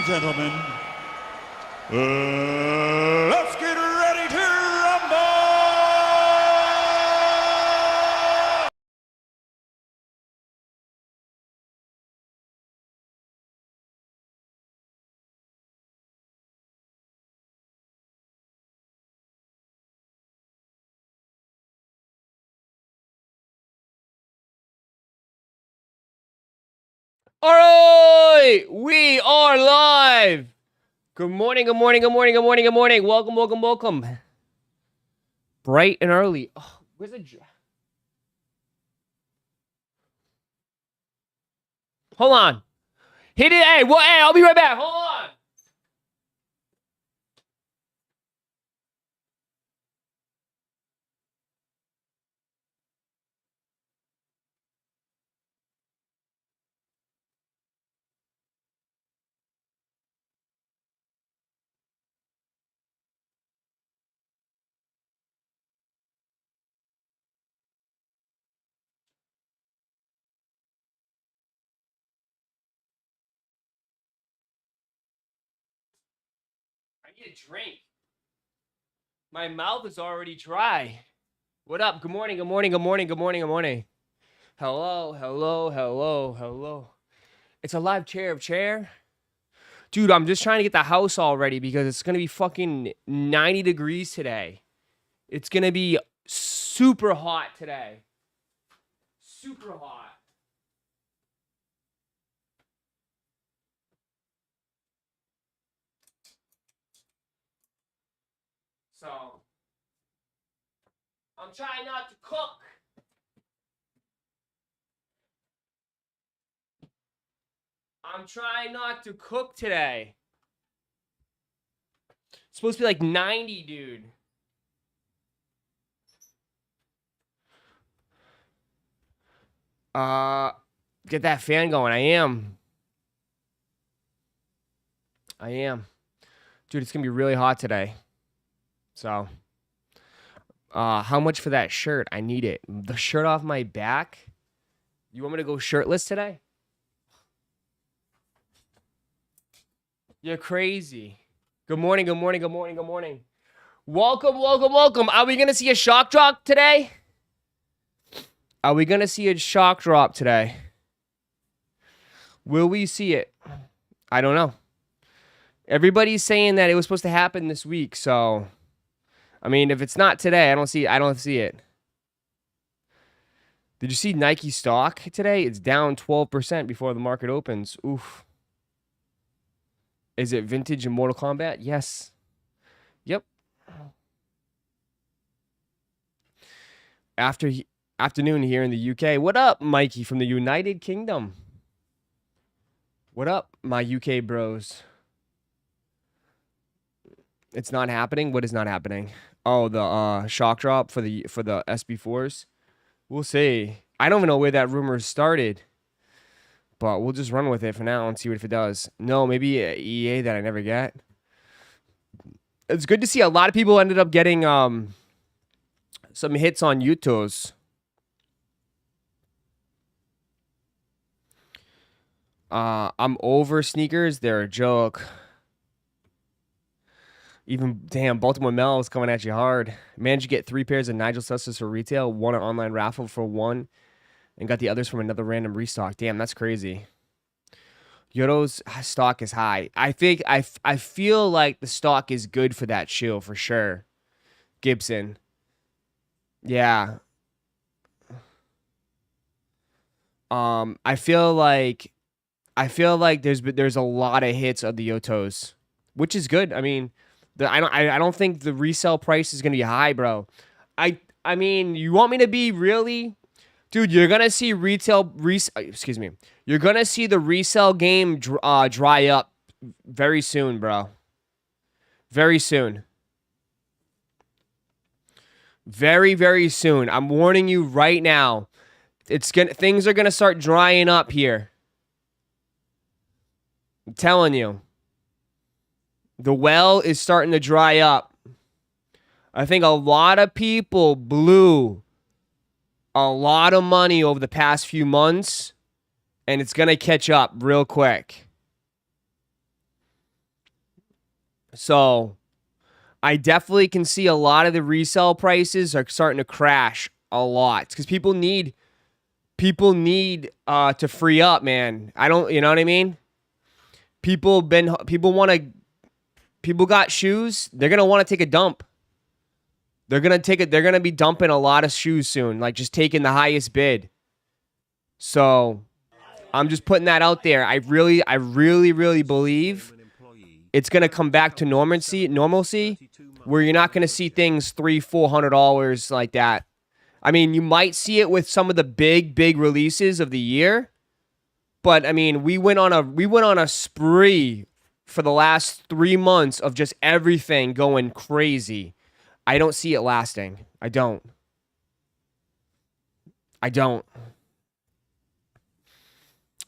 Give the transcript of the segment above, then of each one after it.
and gentlemen, let's get ready to rumble! All right, we are live. Good morning, good morning, good morning, good morning, good morning. Welcome, welcome, welcome. Bright and early. Oh, where's the... Hold on. Hit it. Hey, what? Hey, I'll be right back. Hold on. I need a drink. My mouth is already dry. What up? Good morning, good morning, good morning, good morning, good morning. Hello, hello, hello, hello. It's a live chair of chair. Dude, I'm just trying to get the house all ready because it's going to be fucking 90 degrees today. It's going to be super hot today. Super hot. So, I'm trying not to cook. I'm trying not to cook today. It's supposed to be like 90, dude. Get that fan going. I am. Dude, it's gonna be really hot today. So, how much for that shirt? I need it. The shirt off my back? You want me to go shirtless today? You're crazy. Good morning, good morning, good morning, good morning. Welcome, welcome, welcome. Are we gonna see a shock drop today? Are we gonna see a shock drop today? Will we see it? I don't know. Everybody's saying that it was supposed to happen this week, so I mean, if it's not today, I don't see it. Did you see Nike stock today? It's down 12% before the market opens. Oof. Is it vintage in Mortal Kombat? Yes. Yep. Afternoon here in the UK. What up, Mikey from the United Kingdom? What up, my UK bros? It's not happening. What is not happening? Oh, the shock drop for the SB4s. We'll see. I don't even know where that rumor started, but we'll just run with it for now and see what if it does. No, maybe EA that I never get. It's good to see a lot of people ended up getting some hits on Yutos. I'm over sneakers. They're a joke. Even, damn, Baltimore Mel is coming at you hard. Managed to get 3 pairs of Nigel Sylvester for retail, one an online raffle for one, and got the others from another random restock. Damn, that's crazy. Yuto's stock is high. I feel like the stock is good for that shoe for sure. Gibson. Yeah. I feel like there's a lot of hits of the Yutos, which is good. I mean, I don't think the resale price is gonna be high, bro. I mean, you want me to be really, dude? You're gonna see excuse me. You're gonna see the resale game dry up very soon, bro. Very soon. Very, very soon. I'm warning you right now. Things are gonna start drying up here. I'm telling you. The well is starting to dry up. I think a lot of people blew a lot of money over the past few months, and it's going to catch up real quick. So I definitely can see a lot of the resale prices are starting to crash a lot because people need to free up, man. I don't, you know what I mean? People got shoes. They're gonna want to take a dump. They're gonna be dumping a lot of shoes soon, like just taking the highest bid. So I'm just putting that out there. I really believe it's gonna come back to normalcy, where you're not gonna see things $300-$400 like that. I mean, you might see it with some of the big releases of the year, but I mean, we went on a spree for the last 3 months of just everything going crazy. I don't see it lasting. I don't.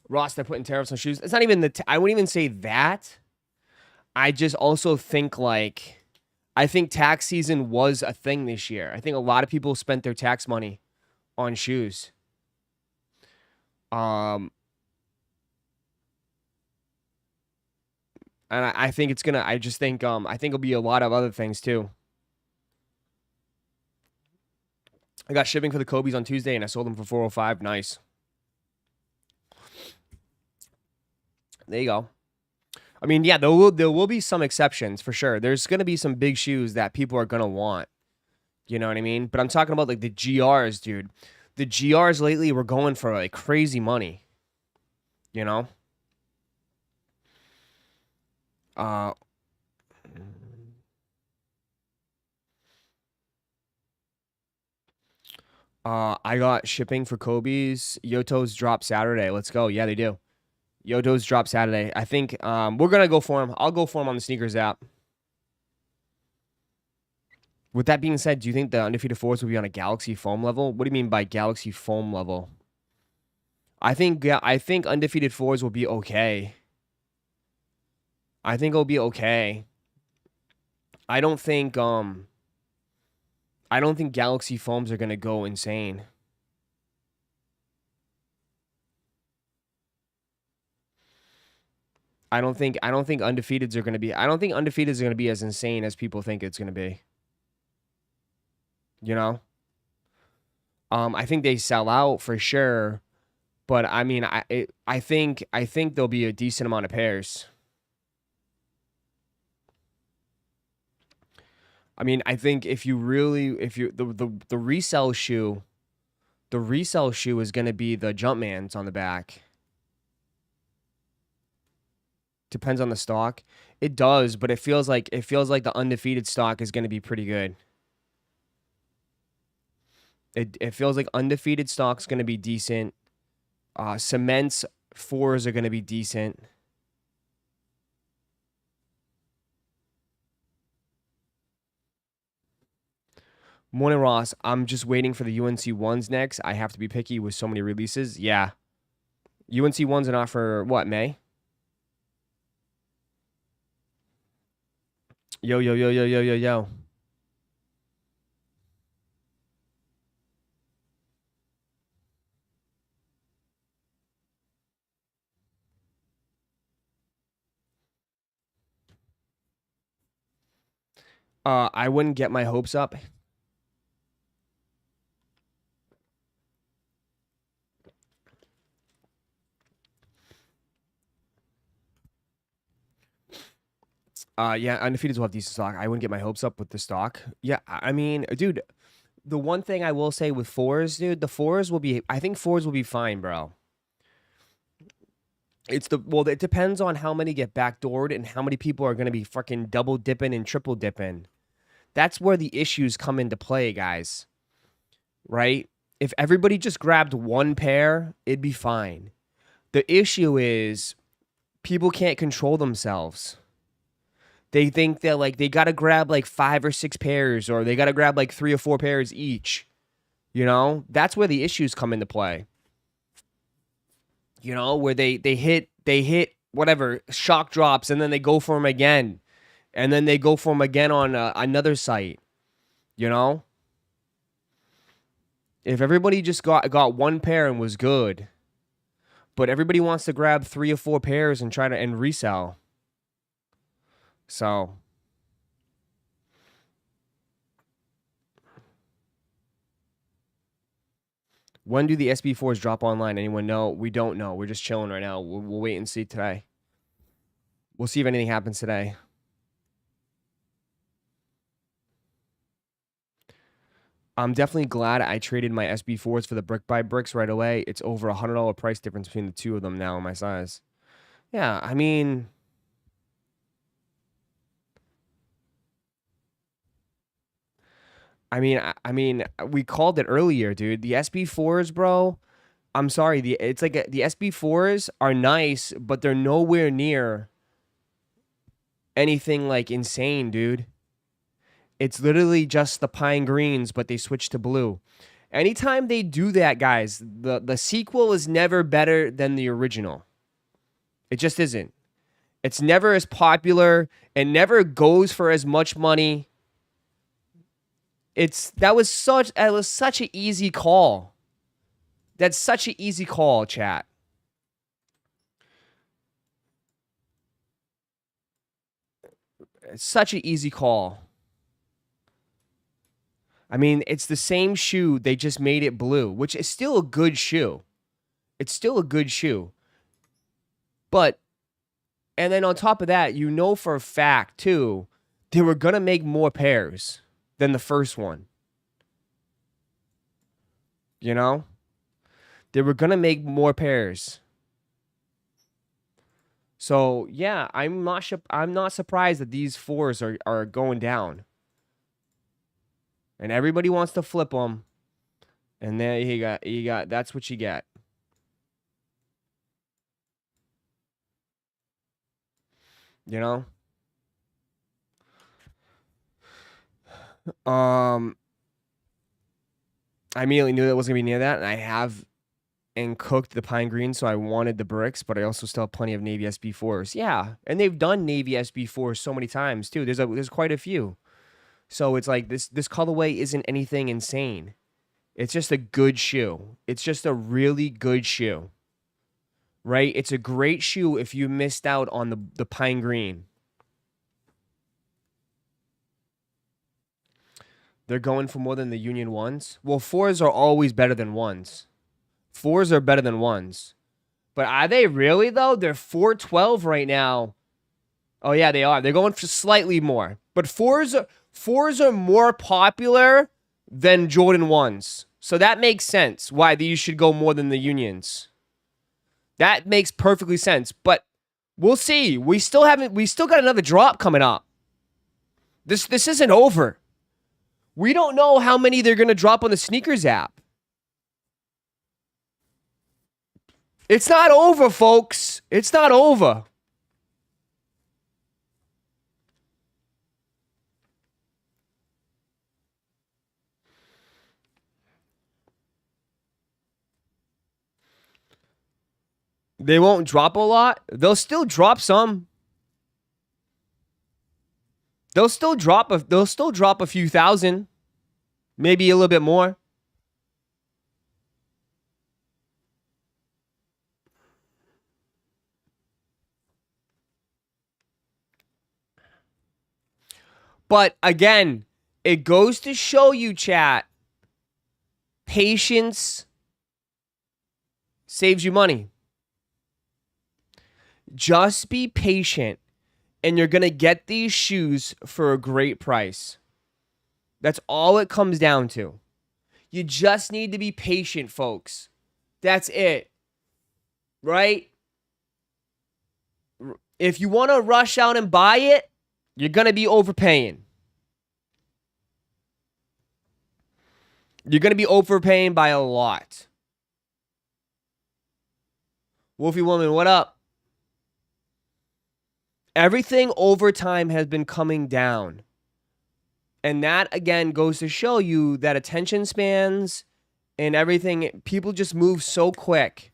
Ross, they're putting tariffs on shoes. It's not even I wouldn't even say that. I just also think I think tax season was a thing this year. I think a lot of people spent their tax money on shoes. And I think it's gonna. I just think. I think it'll be a lot of other things too. I got shipping for the Kobe's on Tuesday, and I sold them for $405. Nice. There you go. I mean, yeah, there will be some exceptions for sure. There's gonna be some big shoes that people are gonna want. You know what I mean? But I'm talking about like the GRs, dude. The GRs lately were going for like crazy money. You know? I got shipping for Kobe's. Yoto's drop Saturday. Let's go. Yeah, they do. Yoto's drop Saturday. I think we're gonna go for him. I'll go for him on the sneakers app. With that being said, do you think the Undefeated Fours will be on a Galaxy foam level? What do you mean by Galaxy foam level? I think Undefeated Fours will be okay. I think it'll be okay. I don't think Galaxy foams are gonna go insane. I don't think Undefeateds are gonna be. I don't think Undefeateds are gonna be as insane as people think it's gonna be. You know. I think they sell out for sure, but I mean, I think there'll be a decent amount of pairs. I mean, I think the resale shoe, is gonna be the Jumpmans on the back. Depends on the stock. It does, but it feels like the Undefeated stock is gonna be pretty good. It feels like Undefeated stock's gonna be decent. Cements 4s are gonna be decent. Morning, Ross. I'm just waiting for the UNC ones next. I have to be picky with so many releases. Yeah. UNC ones are not for what, May? Yo. I wouldn't get my hopes up. Yeah, Undefeateds will have decent stock. I wouldn't get my hopes up with the stock. Yeah, I mean, dude, the one thing I will say with 4s, dude, I think 4s will be fine, bro. It depends on how many get backdoored and how many people are going to be fucking double dipping and triple dipping. That's where the issues come into play, guys. Right? If everybody just grabbed one pair, it'd be fine. The issue is people can't control themselves. They think that like they got to grab like 5 or 6 pairs, or they got to grab like 3 or 4 pairs each. You know? That's where the issues come into play. You know, where they hit whatever shock drops, and then they go for them again, and then they go for them again on another site. You know, if everybody just got one pair and was good, but everybody wants to grab 3 or 4 pairs and try to resell. So When do the SB4s drop online? Anyone know? We don't know. We're just chilling right now. We'll wait and see today. We'll see if anything happens today. I'm definitely glad I traded my SB4s for the brick by bricks right away. It's over $100 price difference between the two of them now in my size. Yeah, I mean... we called it earlier, dude. The SB4s, bro. I'm sorry. The SB4s are nice, but they're nowhere near anything like insane, dude. It's literally just the pine greens, but they switch to blue. Anytime they do that, guys, the sequel is never better than the original. It just isn't. It's never as popular. It never goes for as much money. That was such an easy call. That's such an easy call, chat. It's such an easy call. I mean, it's the same shoe. They just made it blue, which is still a good shoe. It's still a good shoe. But, and then on top of that, you know for a fact, too, they were going to make more pairs than the first one. You know? They were going to make more pairs. So, yeah, I'm not surprised that these 4s are going down. And everybody wants to flip them. And there you got that's what you get. You know? I immediately knew that wasn't going to be near that, and I have and cooked the pine green, so I wanted the bricks, but I also still have plenty of navy SB4s. Yeah, and they've done navy SB4s so many times too. There's quite a few. So it's like this colorway isn't anything insane. It's just a good shoe. It's just a really good shoe. Right? It's a great shoe if you missed out on the pine green. They're going for more than the Union 1s? Well, 4s are always better than 1s. 4s are better than 1s. But are they really, though? They're $412 right now. Oh, yeah, they are. They're going for slightly more. But 4s are more popular than Jordan 1s. So that makes sense why these should go more than the Unions. That makes perfectly sense. But we'll see. We still got another drop coming up. This isn't over. We don't know how many they're going to drop on the sneakers app. It's not over, folks. It's not over. They won't drop a lot. They'll still drop some. They'll still drop a few thousand. Maybe a little bit more. But again, it goes to show you, chat, patience saves you money. Just be patient, and you're going to get these shoes for a great price. That's all it comes down to. You just need to be patient, folks. That's it. Right? If you want to rush out and buy it, you're going to be overpaying. You're going to be overpaying by a lot. Wolfie Woman, what up? Everything over time has been coming down. And that, again, goes to show you that attention spans and everything, people just move so quick.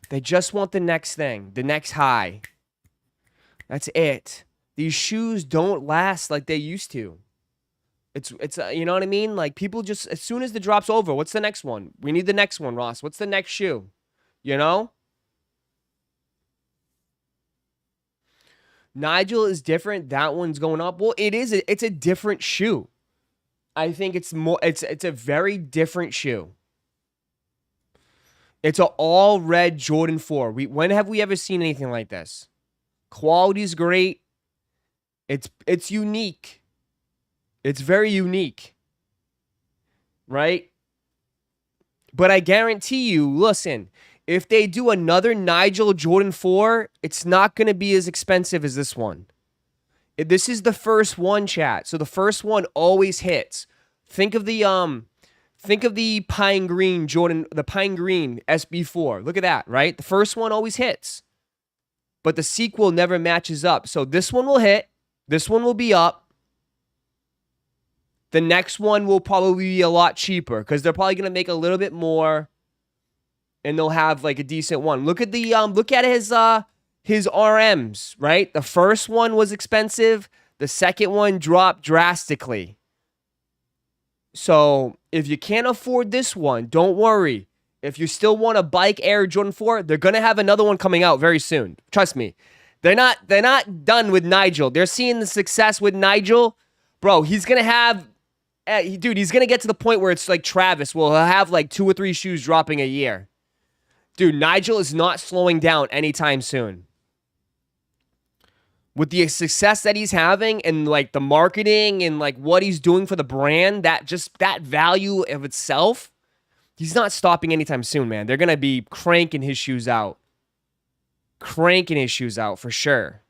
They just want the next thing, the next high. That's it. These shoes don't last like they used to. It's you know what I mean? Like, people just, as soon as the drop's over, what's the next one? We need the next one, Ross. What's the next shoe? You know? Nigel is different. That one's going up. Well, it's a different shoe. I think it's a very different shoe. It's an all red Jordan 4. When have we ever seen anything like this? Quality's great. It's unique. It's very unique. Right? But I guarantee you, listen, if they do another Nigel Jordan 4, it's not going to be as expensive as this one. This is the first one, chat. So the first one always hits. Think of the pine green Jordan, the pine green SB4. Look at that, right? The first one always hits. But the sequel never matches up. So this one will hit. This one will be up. The next one will probably be a lot cheaper because they're probably going to make a little bit more and they'll have like a decent one. Look at the look at his RMs, right? The first one was expensive. The second one dropped drastically. So if you can't afford this one, don't worry. If you still want a bike Air Jordan 4, they're going to have another one coming out very soon. Trust me. They're not done with Nigel. They're seeing the success with Nigel. Bro, he's going to have dude, he's going to get to the point where it's like Travis. He'll have like 2 or 3 shoes dropping a year. Dude, Nigel is not slowing down anytime soon. With the success that he's having and like the marketing and like what he's doing for the brand, that value of itself, he's not stopping anytime soon, man. They're going to be cranking his shoes out. Cranking his shoes out for sure.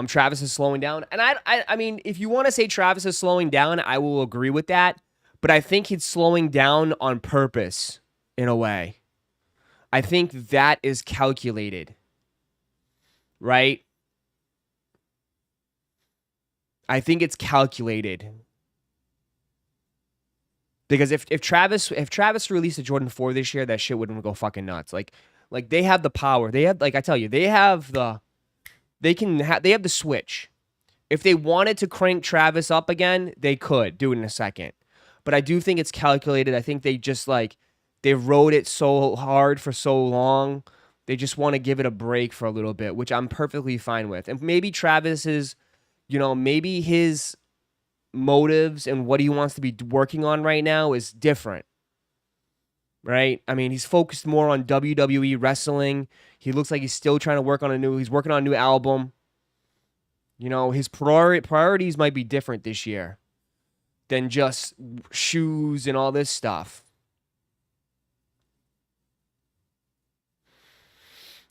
Travis is slowing down. And I mean, if you want to say Travis is slowing down, I will agree with that. But I think he's slowing down on purpose in a way. I think that is calculated. Right? I think it's calculated. Because if Travis released a Jordan 4 this year, that shit wouldn't go fucking nuts. Like they have the power. They have, like I tell you, they have the switch. If they wanted to crank Travis up again, they could do it in a second. But I do think it's calculated. I think they just they rode it so hard for so long. They just want to give it a break for a little bit, which I'm perfectly fine with. And maybe Travis is, maybe his motives and what he wants to be working on right now is different. Right? I mean, he's focused more on WWE wrestling. He looks like he's still trying to work on he's working on a new album. His priorities might be different this year than just shoes and all this stuff.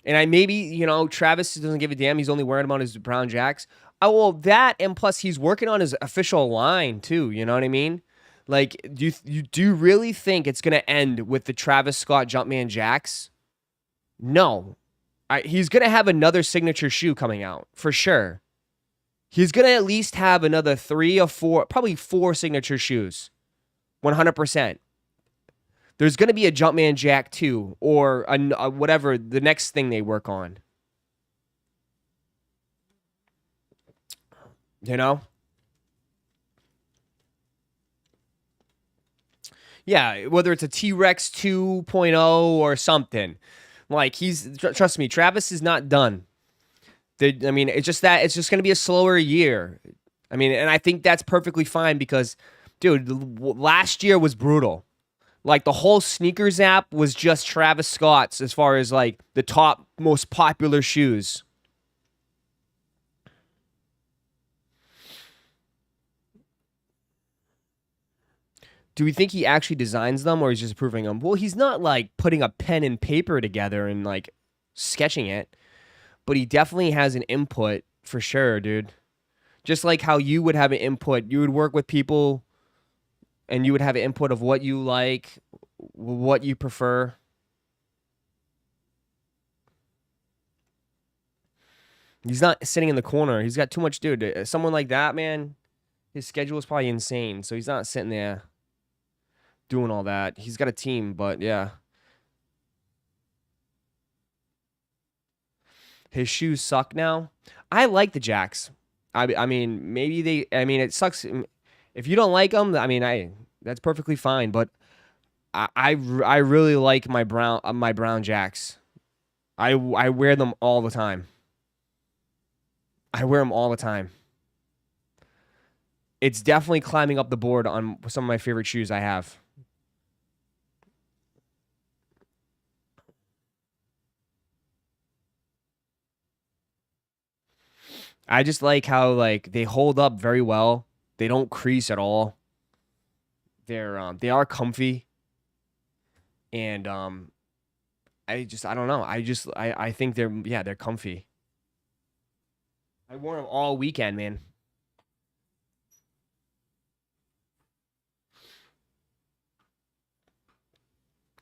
And maybe, Travis doesn't give a damn. He's only wearing them on his brown jacks. Oh, well, that, and plus he's working on his official line too. You know what I mean? Like, do you really think it's going to end with the Travis Scott Jumpman Jacks? No. He's going to have another signature shoe coming out, for sure. He's going to at least have another 3 or 4, probably 4 signature shoes. 100%. There's going to be a Jumpman Jack 2, or whatever, the next thing they work on. Yeah, whether it's a T-Rex 2.0 or something. Like, trust me, Travis is not done. It's just going to be a slower year. And I think that's perfectly fine because, dude, last year was brutal. Like, the whole sneakers app was just Travis Scott's as far as, like, the top most popular shoes. Do we think he actually designs them or he's just approving them? Well, he's not like putting a pen and paper together and like sketching it, but he definitely has an input for sure, dude. Just like how you would have an input, you would work with people and you would have an input of what you like, what you prefer. He's not sitting in the corner. He's got too much, dude. Someone like that, man, his schedule is probably insane. So he's not sitting there doing all that. He's got a team, but yeah. His shoes suck now. I like the Jacks. Maybe it sucks. If you don't like them, that's perfectly fine. But I really like my brown Jacks. I wear them all the time. I wear them all the time. It's definitely climbing up the board on some of my favorite shoes I have. I just like how like they hold up very well. They don't crease at all. They are comfy. And I don't know. I think they're comfy. I wore them all weekend, man.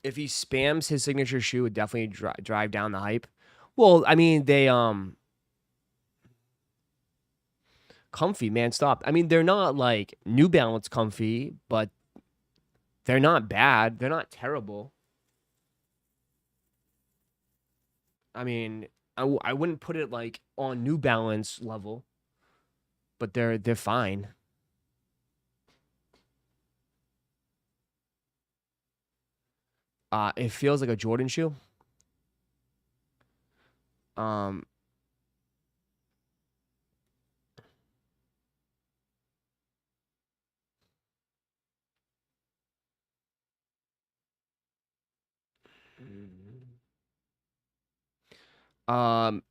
If he spams his signature shoe, it would definitely drive down the hype. Well, I mean, they comfy, man. Stop. I mean, they're not like New Balance comfy, but they're not bad. They're not terrible. I mean, I wouldn't put it like on New Balance level, but they're fine. It feels like a Jordan shoe. Um,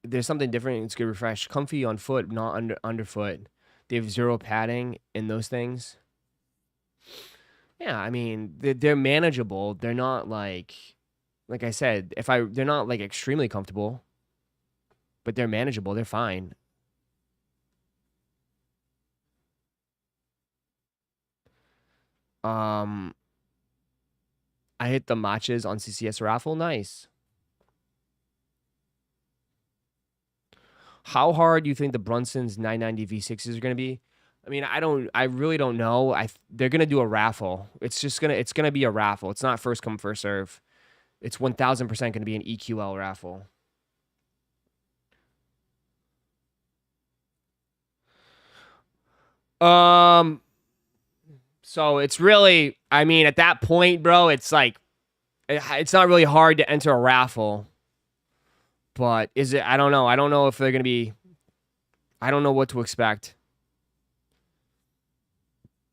there's something different. It's good refresh. Comfy on foot, not underfoot. They have zero padding in those things. Yeah, I mean they're manageable. They're not like I said, they're not like extremely comfortable, but they're manageable. They're fine. Um, I hit the matches on CCS raffle. Nice. How hard do you think the Bronson's 990 V6s are going to be? I mean, I really don't know. They're going to do a raffle. It's going to be a raffle. It's not first come, first serve. It's 1000% going to be an EQL raffle. So it's really, I mean, at that point, bro, it's like, it's not really hard to enter a raffle. But is it? I don't know. I don't know if they're going to be, I don't know what to expect.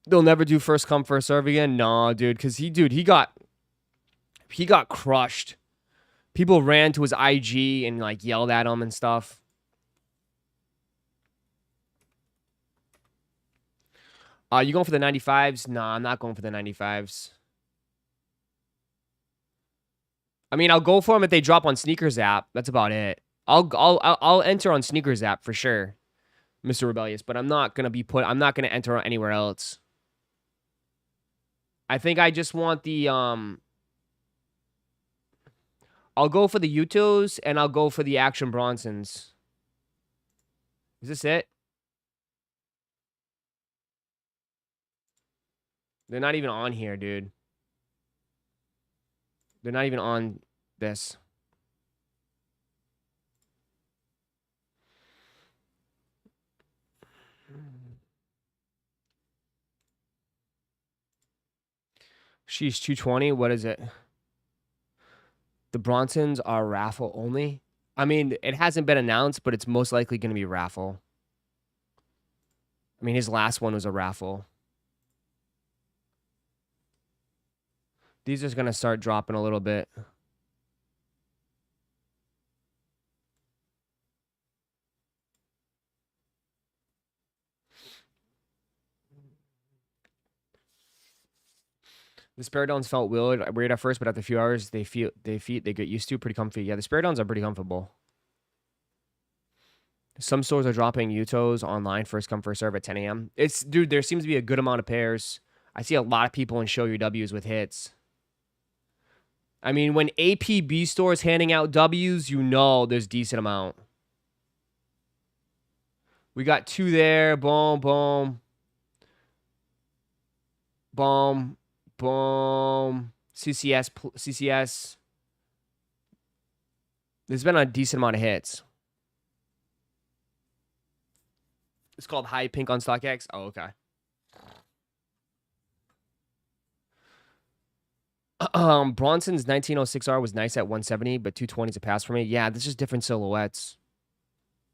They'll never do first come, first serve again? No, dude, because he got crushed. People ran to his IG and like yelled at him and stuff. You going for the 95s? Nah, I'm not going for the 95s. I mean, I'll go for them if they drop on Sneakers app. That's about it. I'll enter on Sneakers app for sure, Mr. Rebellious. But I'm not gonna I'm not gonna enter anywhere else. I think I just want the I'll go for the Yutos and I'll go for the Action Bronsons. Is this it? They're not even on here, dude. They're not even on this. She's 220. What is it? The Bronsons are raffle only. I mean, it hasn't been announced, but it's most likely going to be raffle. I mean, his last one was a raffle. These are going to start dropping a little bit. The Spiridons felt weird at first, but after a few hours, they get used to. Pretty comfy. Yeah, the Spiridons are pretty comfortable. Some stores are dropping Yutos online first come first serve at 10 a.m. Dude, there seems to be a good amount of pairs. I see a lot of people in Show Your W's with hits. I mean, when APB stores handing out W's, you know there's decent amount. We got 2 there. Boom, boom. Boom, boom. CCS. There's been a decent amount of hits. It's called High Pink on StockX. Oh, okay. Bronson's 1906R was nice at 170, but 220 is a pass for me. Yeah, this is different silhouettes.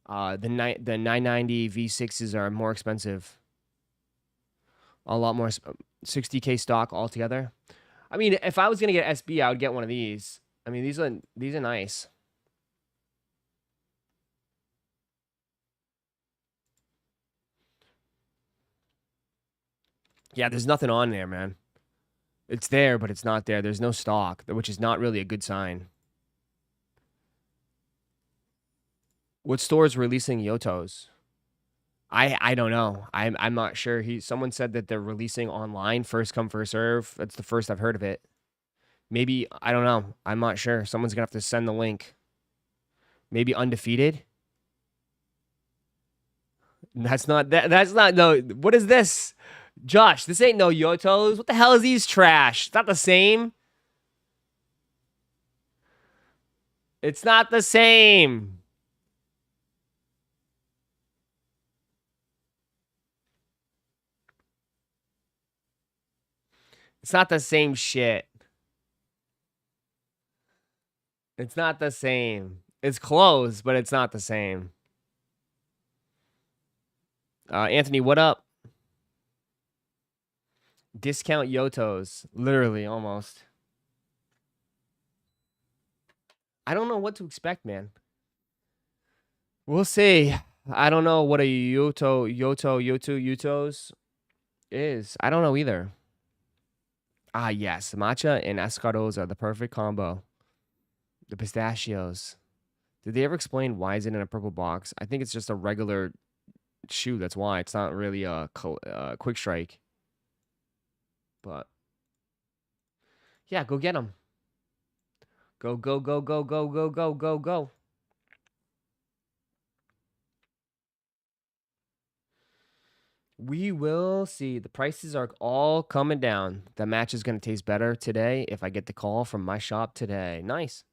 The 990 V6s are more expensive. A lot more, 60K stock altogether. I mean, if I was gonna get SB, I would get one of these. I mean, these are nice. Yeah, there's nothing on there, man. It's there, but it's not there. There's no stock, which is not really a good sign. What store is releasing Yutos? I don't know. I'm not sure. Someone said that they're releasing online, first come first serve. That's the first I've heard of it. Maybe I don't know. I'm not sure. Someone's gonna have to send the link. Maybe Undefeated. That's not that. That's not no. What is this, Josh? This ain't no Yutos. What the hell is these trash? It's not the same. It's not the same. It's not the same shit. It's not the same. It's close, but it's not the same. Anthony, what up? Discount Yutos. Literally, almost. I don't know what to expect, man. We'll see. I don't know what a Yutos is. I don't know either. Ah, yes. Matcha and escargots are the perfect combo. The pistachios. Did they ever explain why is it in a purple box? I think it's just a regular shoe. That's why. It's not really a quick strike. But yeah, go get them. Go, go, go, go, go, go, go, go, go. We will see. The prices are all coming down. The match is going to taste better today if I get the call from my shop today. Nice.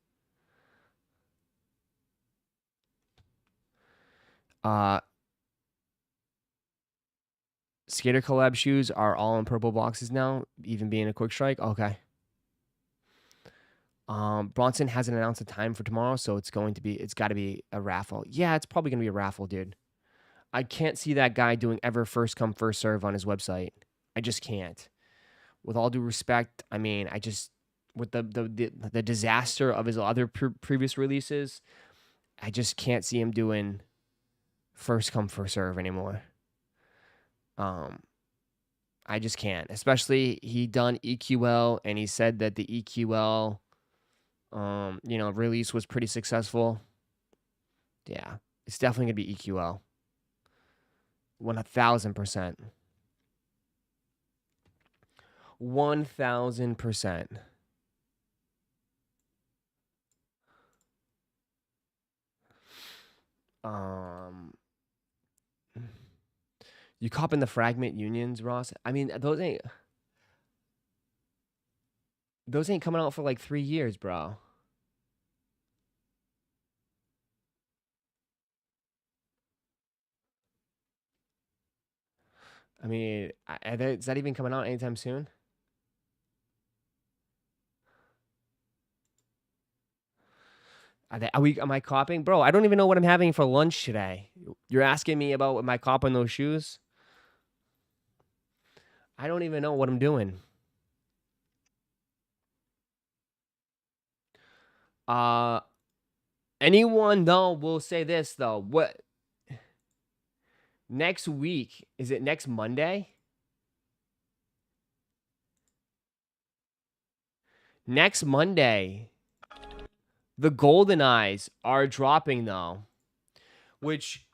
Skater collab shoes are all in purple boxes now, even being a quick strike. Okay. Bronson hasn't announced a time for tomorrow, so it's got to be a raffle. Yeah, it's probably going to be a raffle, dude. I can't see that guy doing ever first come first serve on his website. I just can't. With all due respect, I mean, I just with the disaster of his other previous releases, I just can't see him doing first come first serve anymore. I just can't. Especially he done EQL and he said that the EQL release was pretty successful. Yeah, it's definitely gonna be EQL. 1000%. 1000%. You copping the Fragment Unions, Ross? I mean, those ain't coming out for like 3 years, bro. I mean, is that even coming out anytime soon? Am I copping? Bro, I don't even know what I'm having for lunch today. You're asking me about am I copping those shoes? I don't even know what I'm doing. Anyone though will say this though. What next week? Is it next Monday? Next Monday. The Golden Eyes are dropping though. Which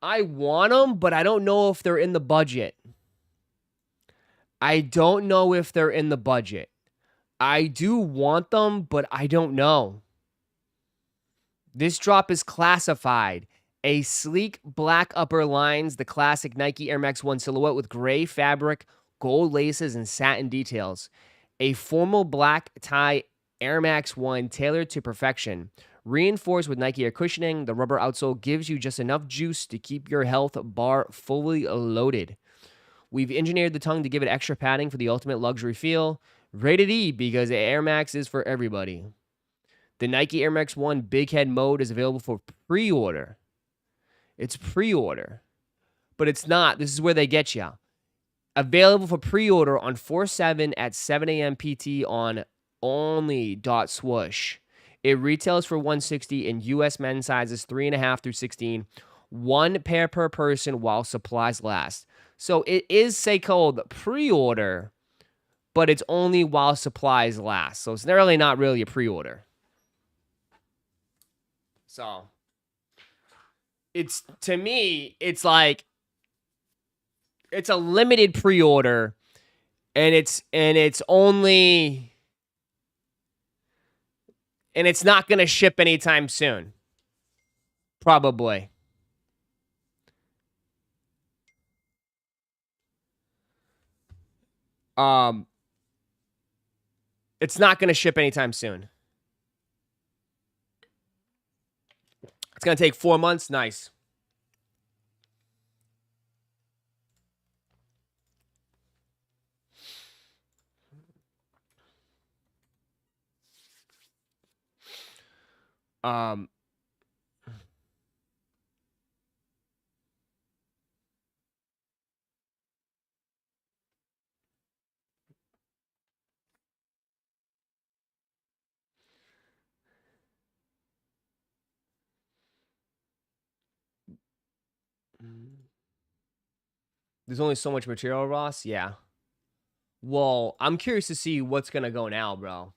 I want them, but I don't know if they're in the budget. I don't know if they're in the budget. I do want them, but I don't know. This drop is classified. A sleek black upper lines the classic Nike Air Max 1 silhouette with gray fabric, gold laces, and satin details. A formal black tie Air Max 1 tailored to perfection. Reinforced with Nike Air cushioning, the rubber outsole gives you just enough juice to keep your health bar fully loaded. We've engineered the tongue to give it extra padding for the ultimate luxury feel. Rated E because Air Max is for everybody. The Nike Air Max 1 Big Head mode is available for pre-order. It's pre-order. But it's not. This is where they get you. Available for pre-order on 4/7 at 7 a.m. PT on only.swoosh. It retails for $160 in U.S. men's sizes 3.5 through 16. 1 pair per person while supplies last. So it is, say, called pre-order, but it's only while supplies last. So it's really not really a pre-order. So it's, to me, it's like, it's a limited pre-order, and it's only, and it's not going to ship anytime soon. Probably. It's not going to ship anytime soon. It's going to take 4 months. Nice. There's only so much material, Ross. Yeah. Well, I'm curious to see what's going to go now, bro.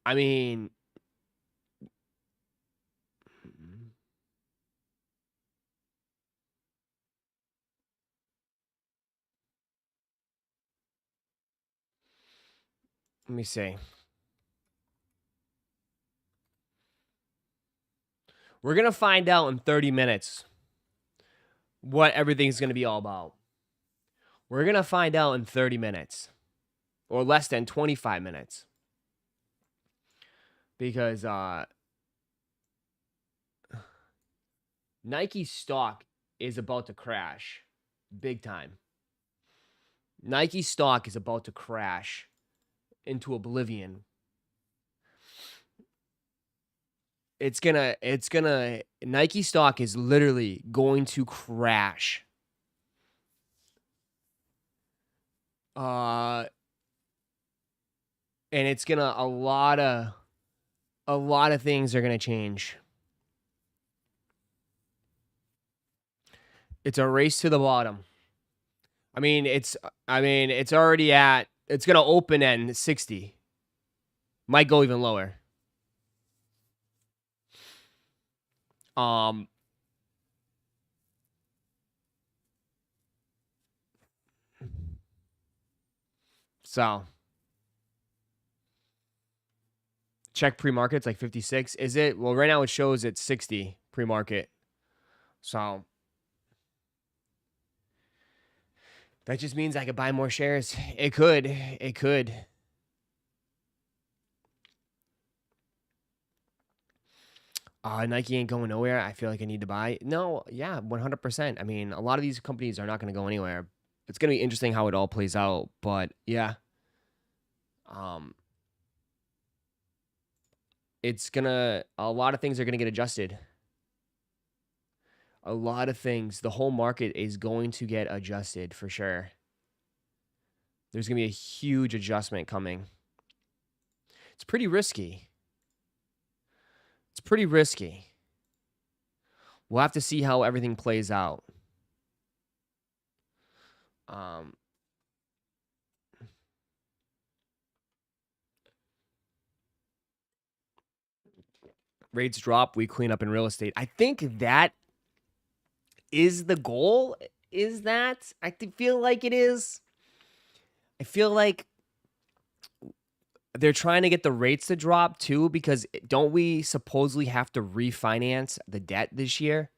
I mean, let me see. We're going to find out in 30 minutes what everything's going to be all about. We're going to find out in 30 minutes or less than 25 minutes. Because Nike stock is about to crash big time. Nike stock is about to crash into oblivion. Nike stock is literally going to crash. And it's gonna, a lot of things are gonna change. It's a race to the bottom. I mean, it's already at, it's gonna open at 60. Might go even lower. So check pre-market, it's like 56. Is it? Well, right now it shows it's 60 pre-market. So that just means I could buy more shares. It could. It could. Nike ain't going nowhere. I feel like I need to buy. No, yeah, 100%. I mean, a lot of these companies are not going to go anywhere. It's going to be interesting how it all plays out, but yeah. It's going to, a lot of things are going to get adjusted. A lot of things, the whole market is going to get adjusted for sure. There's going to be a huge adjustment coming. It's pretty risky. It's pretty risky. We'll have to see how everything plays out. Rates drop, we clean up in real estate. I think that is the goal. Is that? I feel like it is. I feel like they're trying to get the rates to drop too, because don't we supposedly have to refinance the debt this year?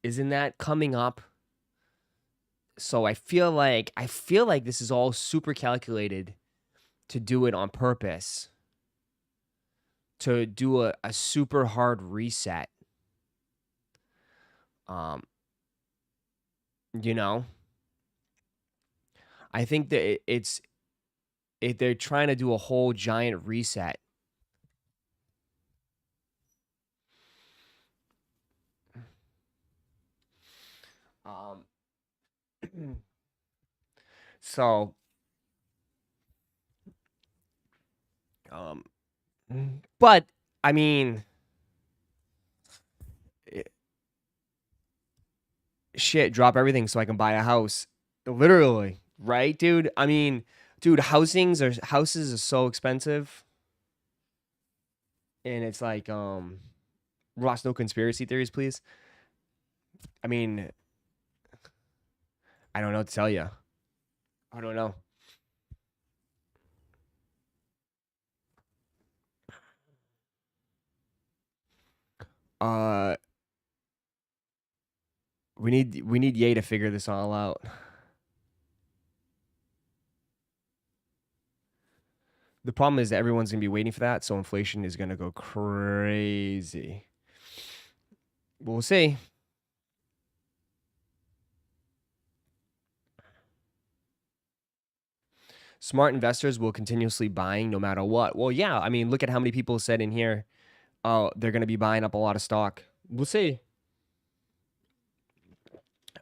Isn't that coming up? So I feel like this is all super calculated to do it on purpose. To do a super hard reset. You know? I think that they're trying to do a whole giant reset. So, but I mean, shit, drop everything so I can buy a house. Literally, right, dude? I mean, dude, houses are so expensive. And it's like, Ross, no conspiracy theories, please. I mean, I don't know what to tell you. I don't know. We need Ye to figure this all out. The problem is that everyone's gonna be waiting for that, so inflation is gonna go crazy. We'll see. Smart investors will continuously buying no matter what. Well, yeah, I mean, look at how many people said in here, oh, they're gonna be buying up a lot of stock. We'll see.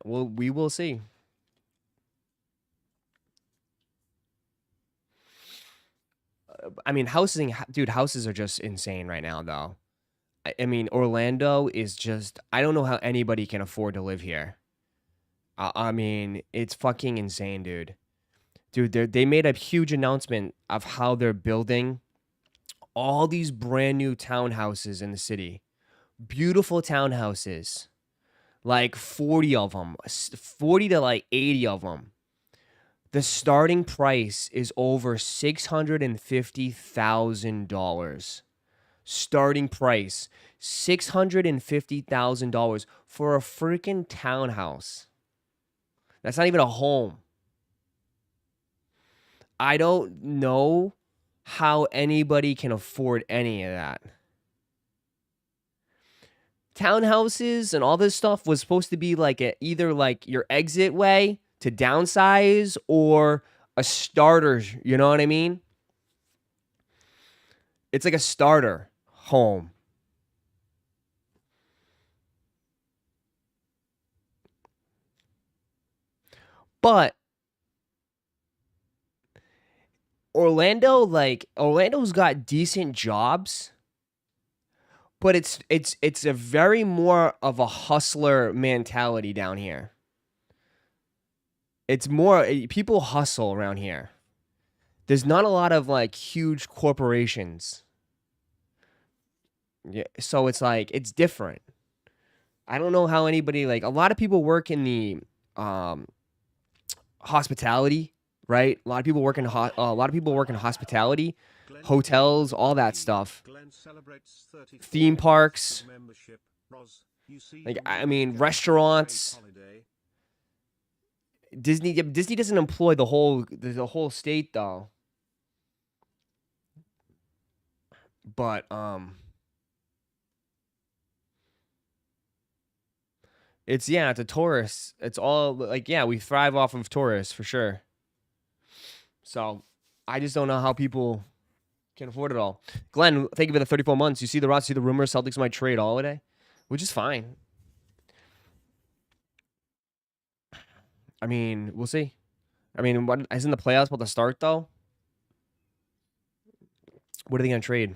Well, we will see. I mean, houses are just insane right now, though. I mean, Orlando is just, I don't know how anybody can afford to live here. I mean, it's fucking insane, dude. Dude, they made a huge announcement of how they're building all these brand new townhouses in the city. Beautiful townhouses. Like 40 of them. 40 to like 80 of them. The starting price is over $650,000. Starting price $650,000 for a freaking townhouse. That's not even a home. I don't know how anybody can afford any of that. Townhouses and all this stuff was supposed to be like either like your exit way to downsize or a starter, you know what I mean? It's like a starter home. But Orlando's got decent jobs, but it's a very more of a hustler mentality down here. It's more people hustle around here. There's not a lot of like huge corporations. Yeah, so it's like it's different. I don't know how anybody like a lot of people work in the hospitality, right? A lot of people work in hospitality, hotels, all that stuff. Theme parks. Like I mean restaurants. Disney doesn't employ the whole state though. But it's a tourist. It's all like we thrive off of tourists for sure. So I just don't know how people can afford it all. Glenn, thank you for the 34 months. You see the rumors Celtics might trade Holiday, which is fine. I mean, we'll see. I mean, what isn't the playoffs about to start though? What are they gonna trade?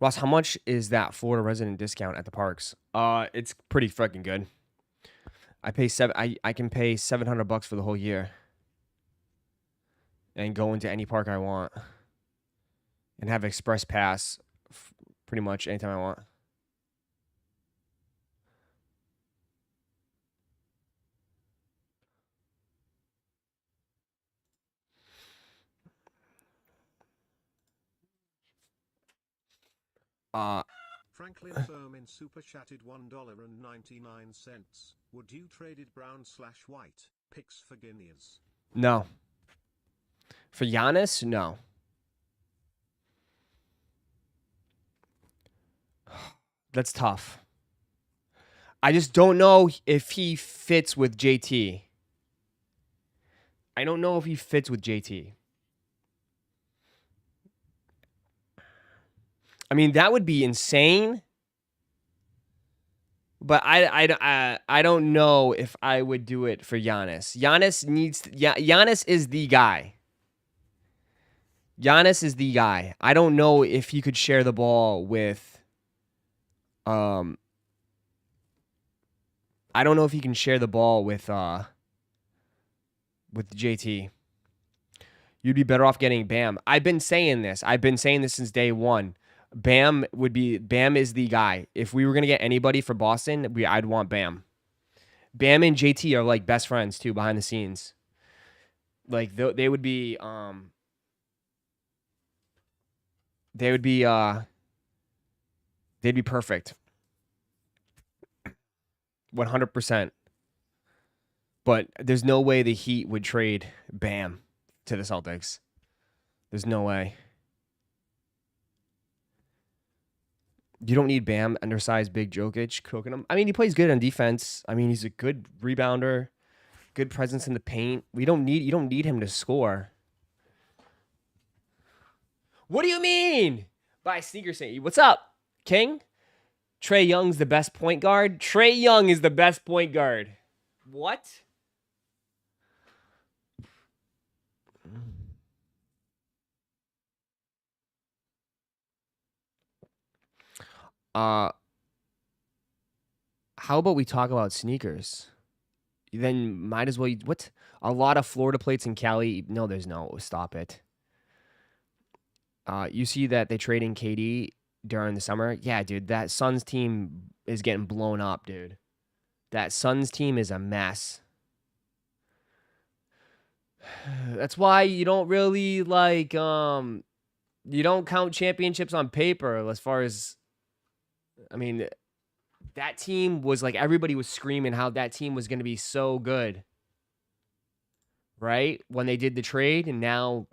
Ross, how much is that Florida resident discount at the parks? It's pretty fucking good. I can pay $700 for the whole year and go into any park I want and have express pass pretty much anytime I want. Franklin Firm in super chatted $1.99. Would you trade it brown/white? Picks for Guineas. No. For Giannis, no. That's tough. I just don't know if he fits with JT. I don't know if he fits with JT. I mean, that would be insane. But I don't know if I would do it for Giannis. Giannis is the guy. Giannis is the guy. I don't know if he could share the ball with I don't know if he can share the ball with JT. You'd be better off getting Bam. I've been saying this since day one. Bam is the guy. If we were gonna get anybody for Boston, I'd want Bam. Bam and JT are like best friends too behind the scenes. Like they would be they'd be perfect. 100%. But there's no way the Heat would trade Bam to the Celtics. There's no way. You don't need Bam, undersized, big Jokic cooking him. I mean, he plays good on defense. I mean, he's a good rebounder, good presence in the paint. You don't need him to score. What do you mean? By Sneaker Saint. What's up, King? Trae Young's the best point guard. Trae Young is the best point guard. What? How about we talk about sneakers? Then might as well. What? A lot of Florida plates in Cali. No, there's no. Stop it. You see that they trading KD during the summer? Yeah, dude. That Suns team is getting blown up, dude. That Suns team is a mess. That's why you don't really like. You don't count championships on paper as far as. I mean, that team was like everybody was screaming how that team was going to be so good. Right? When they did the trade, and now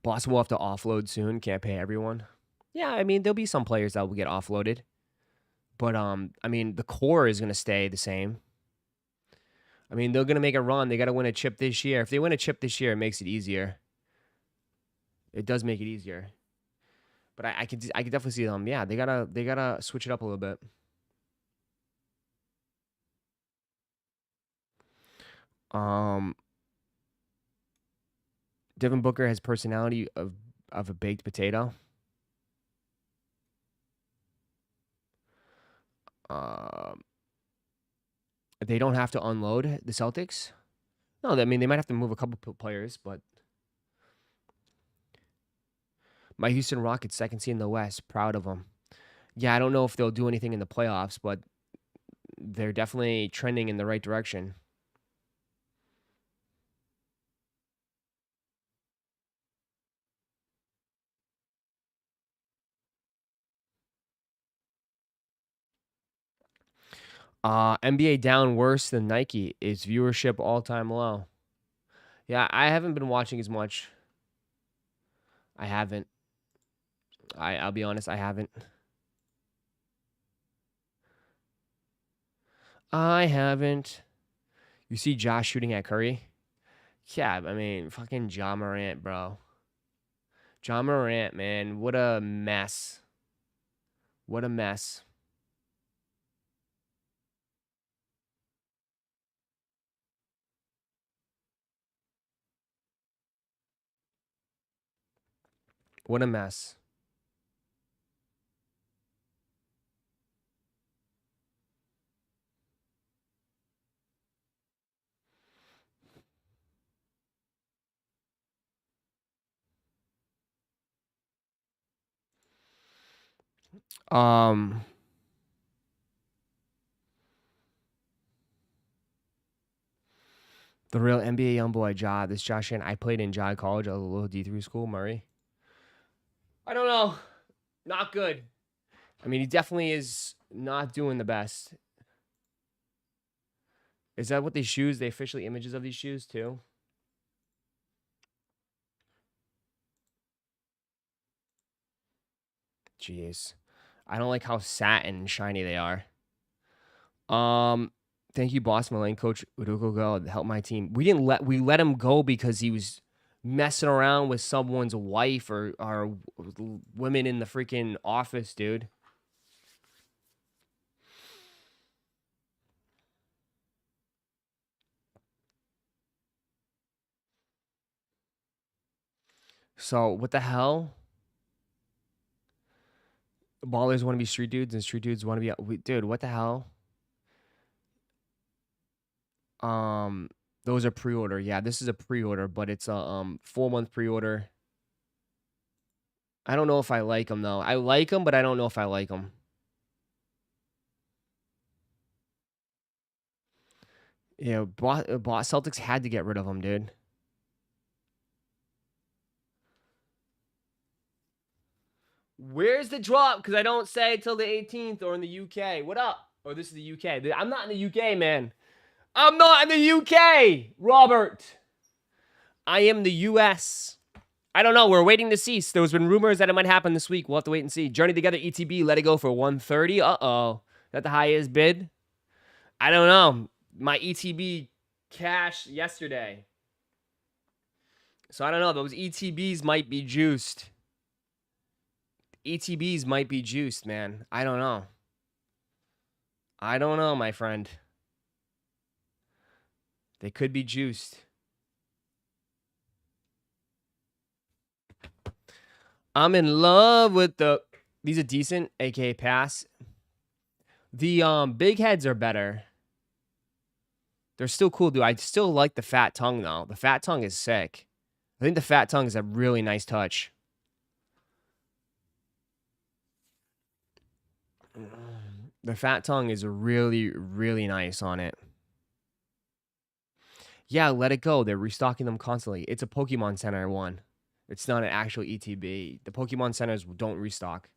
Boston will have to offload soon. Can't pay everyone. Yeah, I mean, there'll be some players that will get offloaded. But I mean, the core is going to stay the same. I mean, they're going to make a run. They got to win a chip this year. If they win a chip this year, it makes it easier. It does make it easier. But I could definitely see them. Yeah, they gotta switch it up a little bit. Devin Booker has personality of a baked potato. They don't have to unload the Celtics. No, I mean, they might have to move a couple players, but my Houston Rockets, second seed in the West, proud of them. Yeah, I don't know if they'll do anything in the playoffs, but they're definitely trending in the right direction. NBA down worse than Nike. Is viewership all-time low? Yeah, I haven't been watching as much. I haven't. I'll be honest, I haven't. I haven't. You see Josh shooting at Curry? Yeah, I mean, fucking Ja Morant, bro. Ja Morant, man, what a mess. What a mess. What a mess. The real NBA youngboy, Ja. This Josh and I played in Ja College, a little D3 school, Murray. I don't know. Not good. I mean, he definitely is not doing the best. Is that what these shoes, the official images of these shoes too? Jeez. I don't like how satin and shiny they are. Thank you, boss, my lane coach Uruko go help my team. We let him go because he was messing around with someone's wife or women in the freaking office, dude. So what the hell? Ballers want to be street dudes and street dudes want to be dude, what the hell? Those are pre-order. Yeah, this is a pre-order, but it's a 4-month pre-order. I don't know if I like them though. I like them, but I don't know if I like them. Yeah, Celtics had to get rid of them, dude. Where's the drop? Because I don't say it till the 18th or in the UK. What up? Oh, this is the UK. I'm not in the UK, man. I'm not in the UK, Robert. I am the US. I don't know. We're waiting to see. There's been rumors that it might happen this week. We'll have to wait and see. Journey Together ETB, let it go for 130. Uh-oh. Is that the highest bid? I don't know. My ETB cashed yesterday. So I don't know. Those ETBs might be juiced. ETBs might be juiced, man. I don't know. I don't know, my friend. They could be juiced. I'm in love with the... These are decent, aka pass. The big heads are better. They're still cool, dude. I still like the fat tongue, though. The fat tongue is sick. I think the fat tongue is a really nice touch. The fat tongue is really, really nice on it. Yeah, let it go. They're restocking them constantly. It's a Pokemon Center one. It's not an actual ETB. The Pokemon Centers don't restock.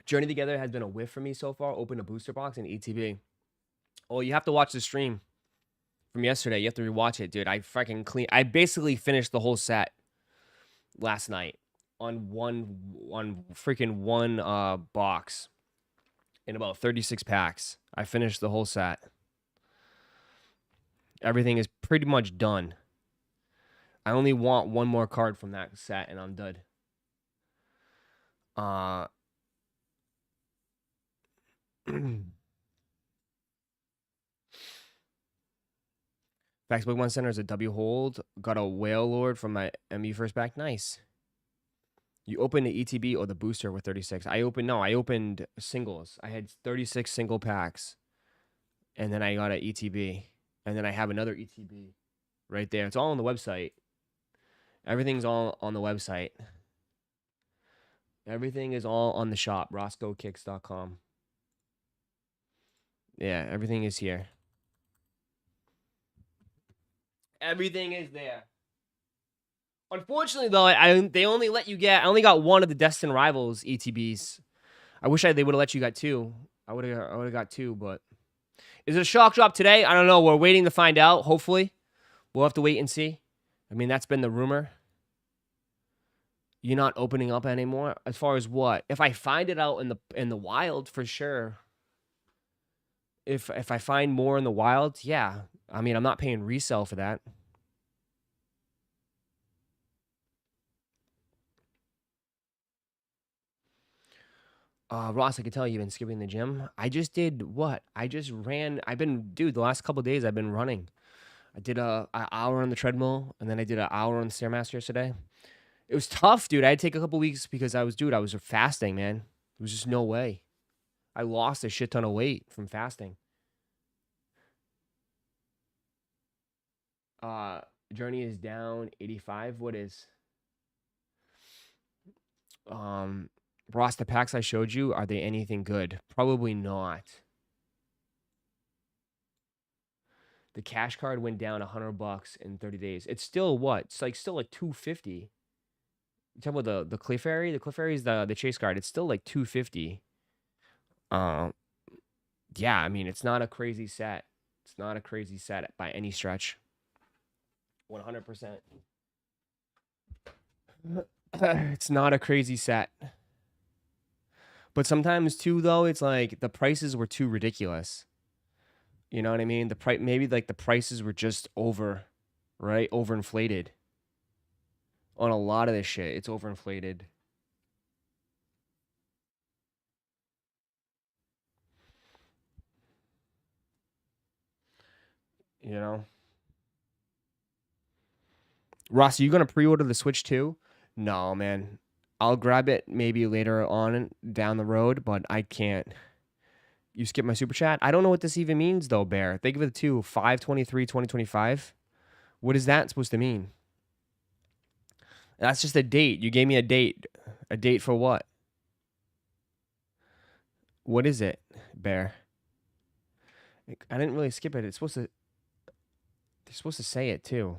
Journey Together has been a whiff for me so far. Open a booster box and ETB. Oh, you have to watch the stream from yesterday. You have to rewatch it, dude. I basically finished the whole set last night on freaking one box in about 36 packs. I finished the whole set. Everything is pretty much done. I only want one more card from that set and I'm done. Facts Pokemon Center is a W hold. Got a Whale Lord from my MU first pack. Nice. You opened the ETB or the booster with 36. I opened singles. I had 36 single packs. And then I got an ETB. And then I have another ETB right there. It's all on the website. Everything's all on the website. Everything is all on the shop. RoszkoKicks.com. Yeah, everything is here. Everything is there. Unfortunately, though, they only let you get... I only got one of the Destined Rivals ETBs. I wish they would have let you get two. I would have got two, but... Is it a shock drop today? I don't know. We're waiting to find out, hopefully. We'll have to wait and see. I mean, that's been the rumor. You're not opening up anymore? As far as what? If I find it out in the wild, for sure. If I find more in the wild, yeah. I mean, I'm not paying resale for that. Ross, I can tell you've been skipping the gym. I just did what? I just ran. Dude, the last couple days I've been running. I did an hour on the treadmill, and then I did an hour on the Stairmaster yesterday. It was tough, dude. I had to take a couple weeks because I was fasting, man. There was just no way. I lost a shit ton of weight from fasting. Journey is down 85. What is? Ross, the packs I showed you, are they anything good? Probably not. The cash card went down $100 in 30 days. It's still what? It's still like $250. You talking about the Clefairy? The Clefairy is the chase card. It's still like 250. Yeah, I mean, it's not a crazy set. It's not a crazy set by any stretch. 100%. It's not a crazy set. But sometimes too, though, it's like the prices were too ridiculous. You know what I mean? Maybe like the prices were just right? Overinflated. On a lot of this shit, it's overinflated. You know? Ross, are you gonna pre-order the Switch too? No, man. I'll grab it maybe later on down the road, but I can't. You skip my super chat? I don't know what this even means though, Bear. Think of it too. 5/23/2025. What is that supposed to mean? That's just a date. You gave me a date. A date for what? What is it, Bear? I didn't really skip it. It's supposed to. They're supposed to say it too.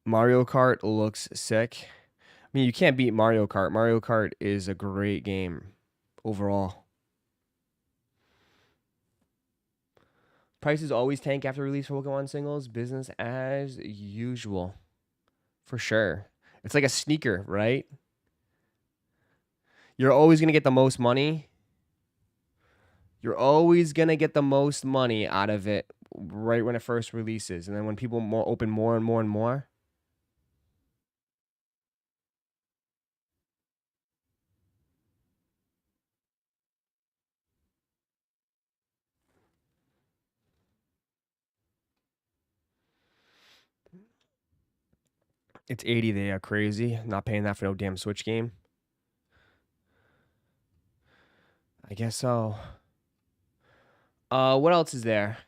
Mario Kart looks sick. I mean, you can't beat Mario Kart. Mario Kart is a great game overall. Prices always tank after release for Pokemon singles. Business as usual. For sure. It's like a sneaker, right? You're always going to get the most money. You're always going to get the most money out of it right when it first releases. And then when people open more and more and more. It's 80. They are crazy. Not paying that for no damn Switch game. I guess so. What else is there?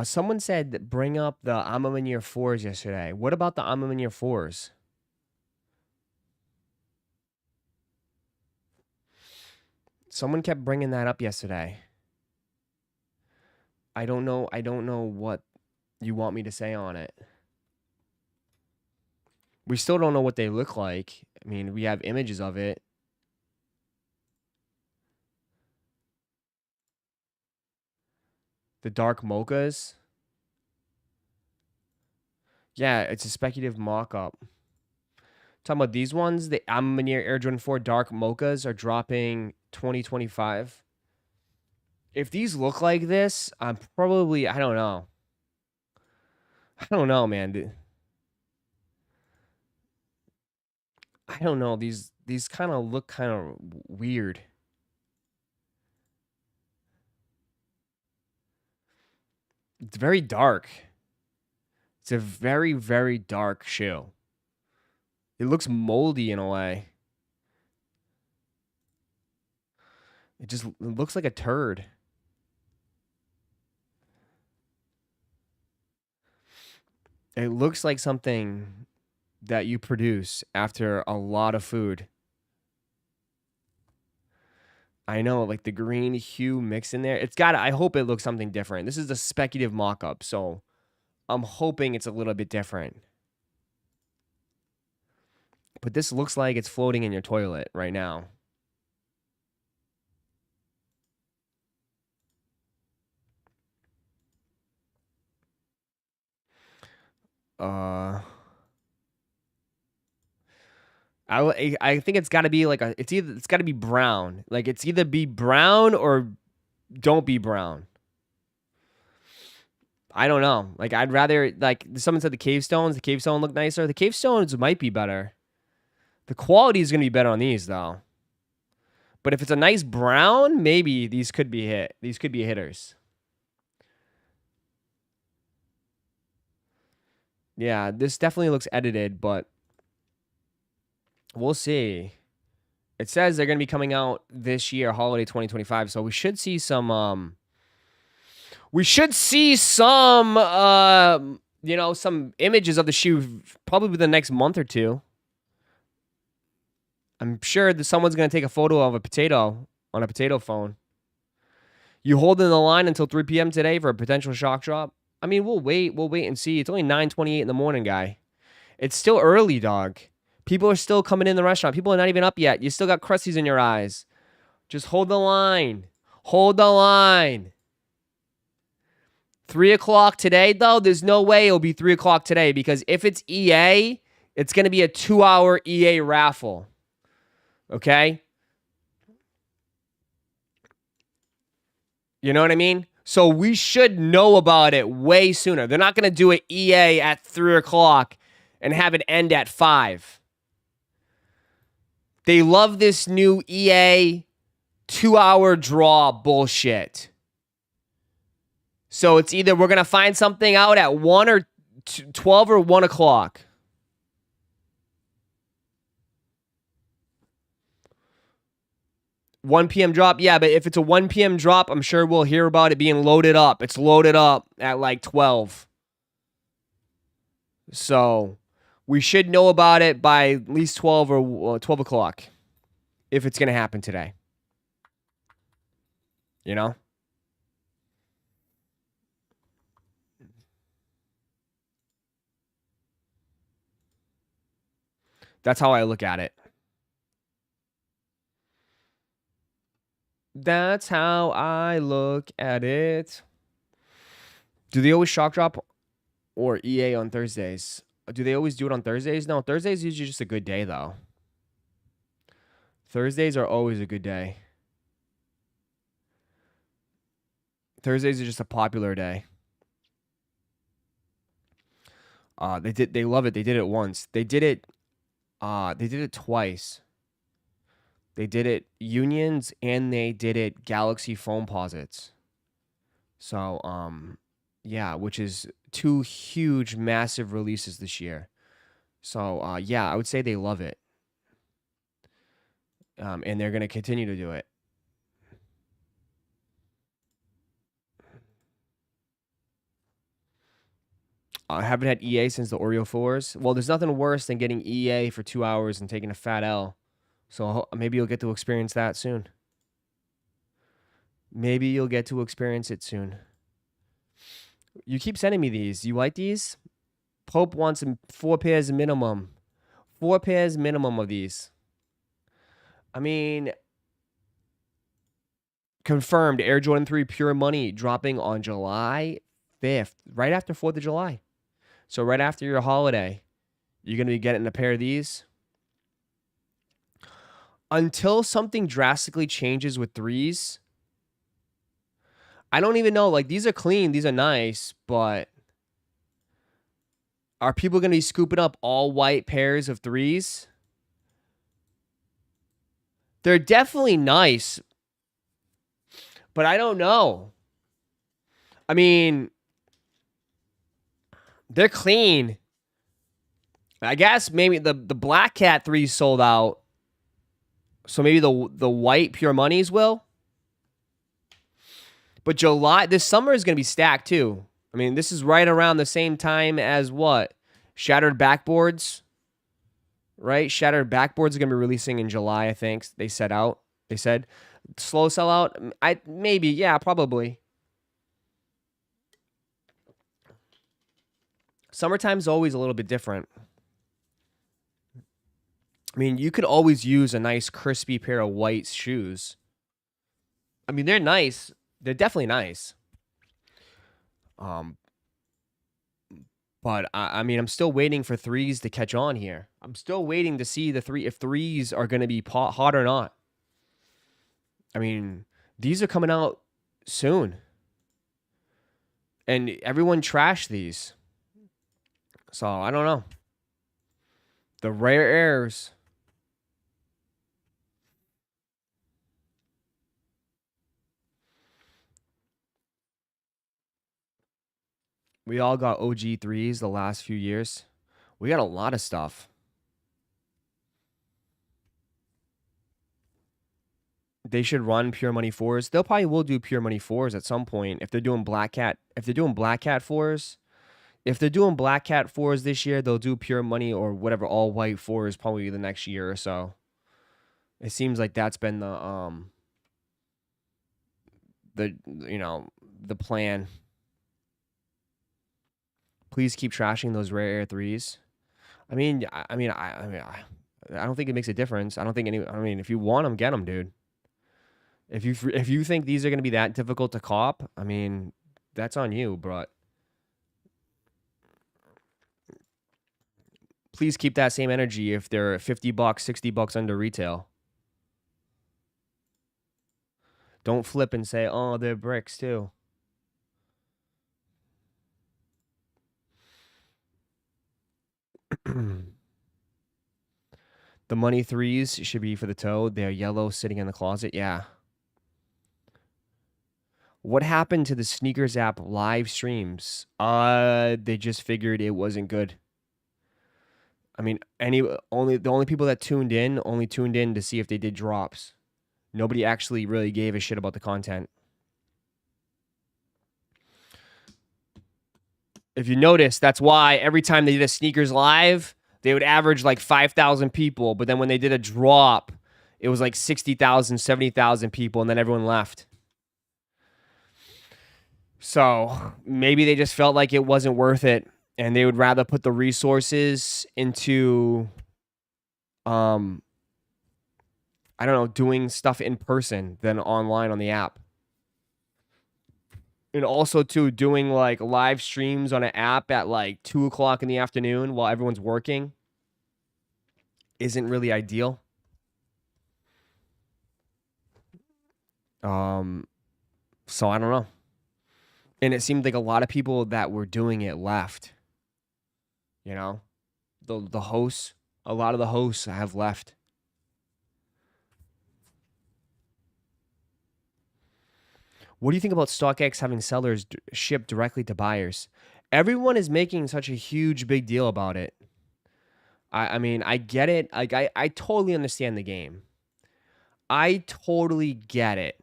Someone said that bring up the Ma Maniere 4s yesterday. What about the Ma Maniere 4s? Someone kept bringing that up yesterday. I don't know what you want me to say on it. We still don't know what they look like. I mean, we have images of it. The dark mochas. Yeah, it's a speculative mock-up. Talking about these ones, the Ma Maniere Air Jordan 4 dark mochas are dropping 2025. If these look like this, I'm probably, I don't know. I don't know, man. I don't know. These kind of look kind of weird. It's very dark. It's a very, very dark shoe. It looks moldy in a way. It looks like a turd. It looks like something that you produce after a lot of food. I know, like the green hue mix in there. I hope it looks something different. This is a speculative mock-up, so I'm hoping it's a little bit different. But this looks like it's floating in your toilet right now. I think it's got to be like it's got to be brown. Like it's either be brown or don't be brown. I don't know. Like I'd rather, like someone said the cave stones look nicer. The cave stones might be better. The quality is going to be better on these though. But if it's a nice brown, maybe these could be hitters. Yeah, this definitely looks edited, but we'll see. It says they're going to be coming out this year, holiday 2025. So we should see some some images of the shoe probably the next month or two. I'm sure that someone's going to take a photo of a potato on a potato phone. You holding the line until 3 p.m. today for a potential shock drop? I mean, we'll wait. We'll wait and see. It's only 9:28 in the morning, guy. It's still early, dog. People are still coming in the restaurant. People are not even up yet. You still got crusties in your eyes. Just hold the line. Hold the line. 3 o'clock today, though, there's no way it'll be 3 o'clock today because if it's EA, it's going to be a 2-hour EA raffle. Okay? You know what I mean? So we should know about it way sooner. They're not going to do an EA at 3 o'clock and have it end at 5. They love this new EA 2-hour draw bullshit. So it's either we're going to find something out at 1 or 12 or 1 o'clock. $1 p.m. drop. Yeah, but if it's a 1 p.m. drop, I'm sure we'll hear about it being loaded up. It's loaded up at like 12. So we should know about it by at least 12 or 12 o'clock if it's going to happen today. You know? That's how I look at it. That's how I look at it. Do they always shock drop or EA on Thursdays? Do they always do it on Thursdays? No, Thursdays is usually just a good day, though. Thursdays are always a good day. Thursdays are just a popular day. They love it. They did it once. They did it twice. They did it Unions and they did it Galaxy Foamposits. So, yeah, which is 2 huge, massive releases this year. So, yeah, I would say they love it. And they're going to continue to do it. I haven't had EA since the Oreo 4s. Well, there's nothing worse than getting EA for 2 hours and taking a fat L. So maybe you'll get to experience that soon. Maybe you'll get to experience it soon. You keep sending me these. You like these? Pope wants 4 pairs minimum. 4 pairs minimum of these. I mean, confirmed Air Jordan 3 Pure Money dropping on July 5th, right after 4th of July. So right after your holiday, you're going to be getting a pair of these. Until something drastically changes with 3s, I don't even know. Like, these are clean. These are nice. But are people going to be scooping up all white pairs of 3s? They're definitely nice. But I don't know. I mean, they're clean. I guess maybe the Black Cat 3s sold out. So maybe the white Pure Monies will. But July, this summer is going to be stacked too. I mean, this is right around the same time as what? Shattered Backboards. Right? Shattered Backboards are going to be releasing in July, I think. They said. Slow sellout? Maybe, yeah, probably. Summertime's always a little bit different. I mean, you could always use a nice crispy pair of white shoes. I mean, they're nice. They're definitely nice. But I mean, I'm still waiting for 3s to catch on here. I'm still waiting to see if 3s are going to be hot or not. I mean, these are coming out soon. And everyone trashed these. So, I don't know. The rare airs. We all got OG 3s the last few years. We got a lot of stuff. They should run Pure Money 4s. They'll probably will do Pure Money 4s at some point if they're doing Black Cat. If they're doing Black Cat 4s. If they're doing Black Cat 4s this year, they'll do Pure Money or whatever all white 4s probably the next year or so. It seems like that's been the the plan. Please keep trashing those rare air threes. I don't think it makes a difference. I don't think if you want them, get them, dude. If you think these are gonna be that difficult to cop, I mean, that's on you, bro. Please keep that same energy if they're $50, $60 under retail. Don't flip and say, oh, they're bricks too. The money threes should be for the toe. They're yellow sitting in the closet. Yeah. What happened to the sneakers app live streams? They just figured it wasn't good. I mean, the only people that tuned in only tuned in to see if they did drops. Nobody actually really gave a shit about the content. If you notice, that's why every time they did a sneakers live, they would average like 5,000 people. But then when they did a drop, it was like 60,000, 70,000 people, and then everyone left. So maybe they just felt like it wasn't worth it, and they would rather put the resources into, I don't know, doing stuff in person than online on the app. And also, too, doing like live streams on an app at like 2 o'clock in the afternoon while everyone's working isn't really ideal. So I don't know. And it seemed like a lot of people that were doing it left. You know, the hosts, a lot of the hosts have left. What do you think about StockX having sellers ship directly to buyers? Everyone is making such a huge big deal about it. I mean, I get it. Like, I totally understand the game. I totally get it.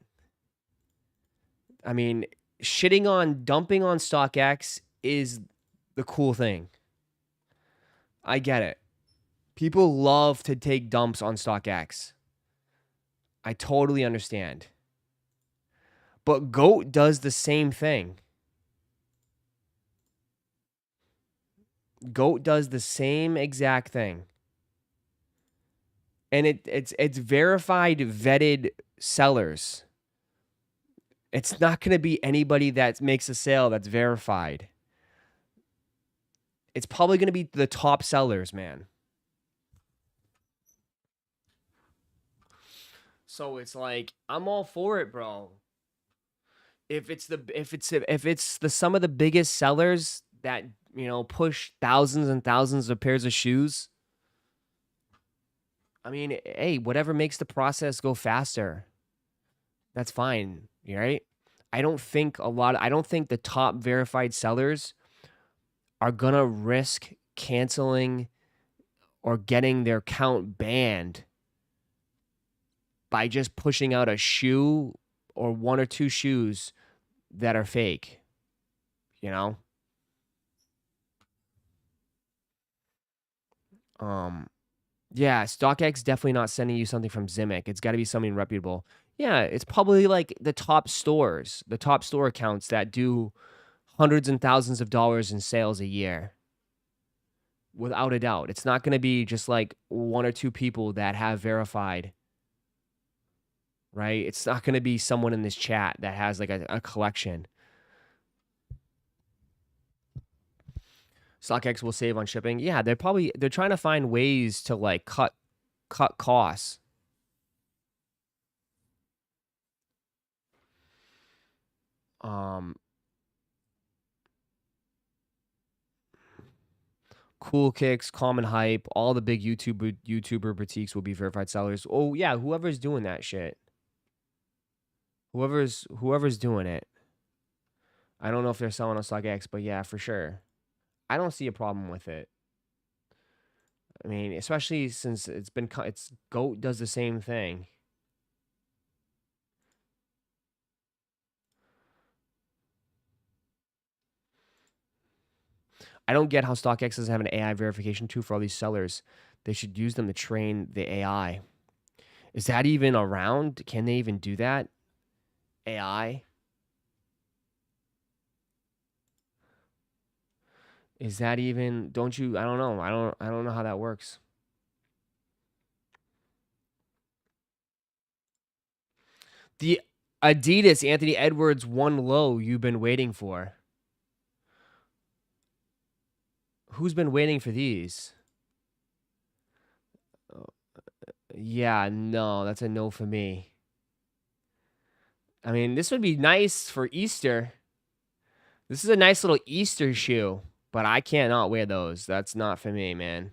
I mean, dumping on StockX is the cool thing. I get it. People love to take dumps on StockX. I totally understand. But GOAT does the same thing. GOAT does the same exact thing. And it's verified, vetted sellers. It's not going to be anybody that makes a sale that's verified. It's probably going to be the top sellers, man. So it's like, I'm all for it, bro. If it's the some of the biggest sellers that, push thousands and thousands of pairs of shoes, I mean, hey, whatever makes the process go faster, that's fine, right? I don't think the top verified sellers are gonna risk canceling or getting their account banned by just pushing out a shoe or one or two shoes that are fake, Yeah, StockX definitely not sending you something from Zimic. It's got to be something reputable. Yeah, it's probably like the top store accounts that do hundreds and thousands of dollars in sales a year. Without a doubt. It's not going to be just like one or two people that have verified, right? It's not going to be someone in this chat that has like a collection. StockX will save on shipping. Yeah, they're trying to find ways to like cut costs. Cool Kicks, Common Hype, all the big YouTuber boutiques will be verified sellers. Oh yeah, whoever's doing that shit. Whoever's doing it. I don't know if they're selling on StockX, but yeah, for sure. I don't see a problem with it. I mean, especially since it's GOAT does the same thing. I don't get how StockX doesn't have an AI verification tool for all these sellers. They should use them to train the AI. Is that even around? Can they even do that? AI? Is that even, don't you, I don't know. I don't know how that works. The Adidas Anthony Edwards one low you've been waiting for. Who's been waiting for these? Yeah, no, that's a no for me. I mean, this would be nice for Easter. This is a nice little Easter shoe, but I cannot wear those. That's not for me, man.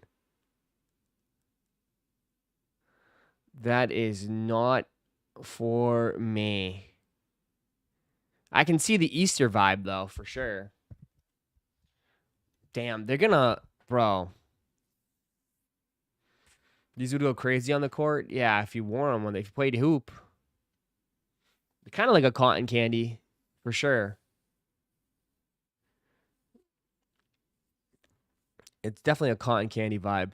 That is not for me. I can see the Easter vibe, though, for sure. Damn, they're gonna... Bro. These would go crazy on the court? Yeah, if you wore them when they played hoop. They're kind of like a cotton candy, for sure. It's definitely a cotton candy vibe.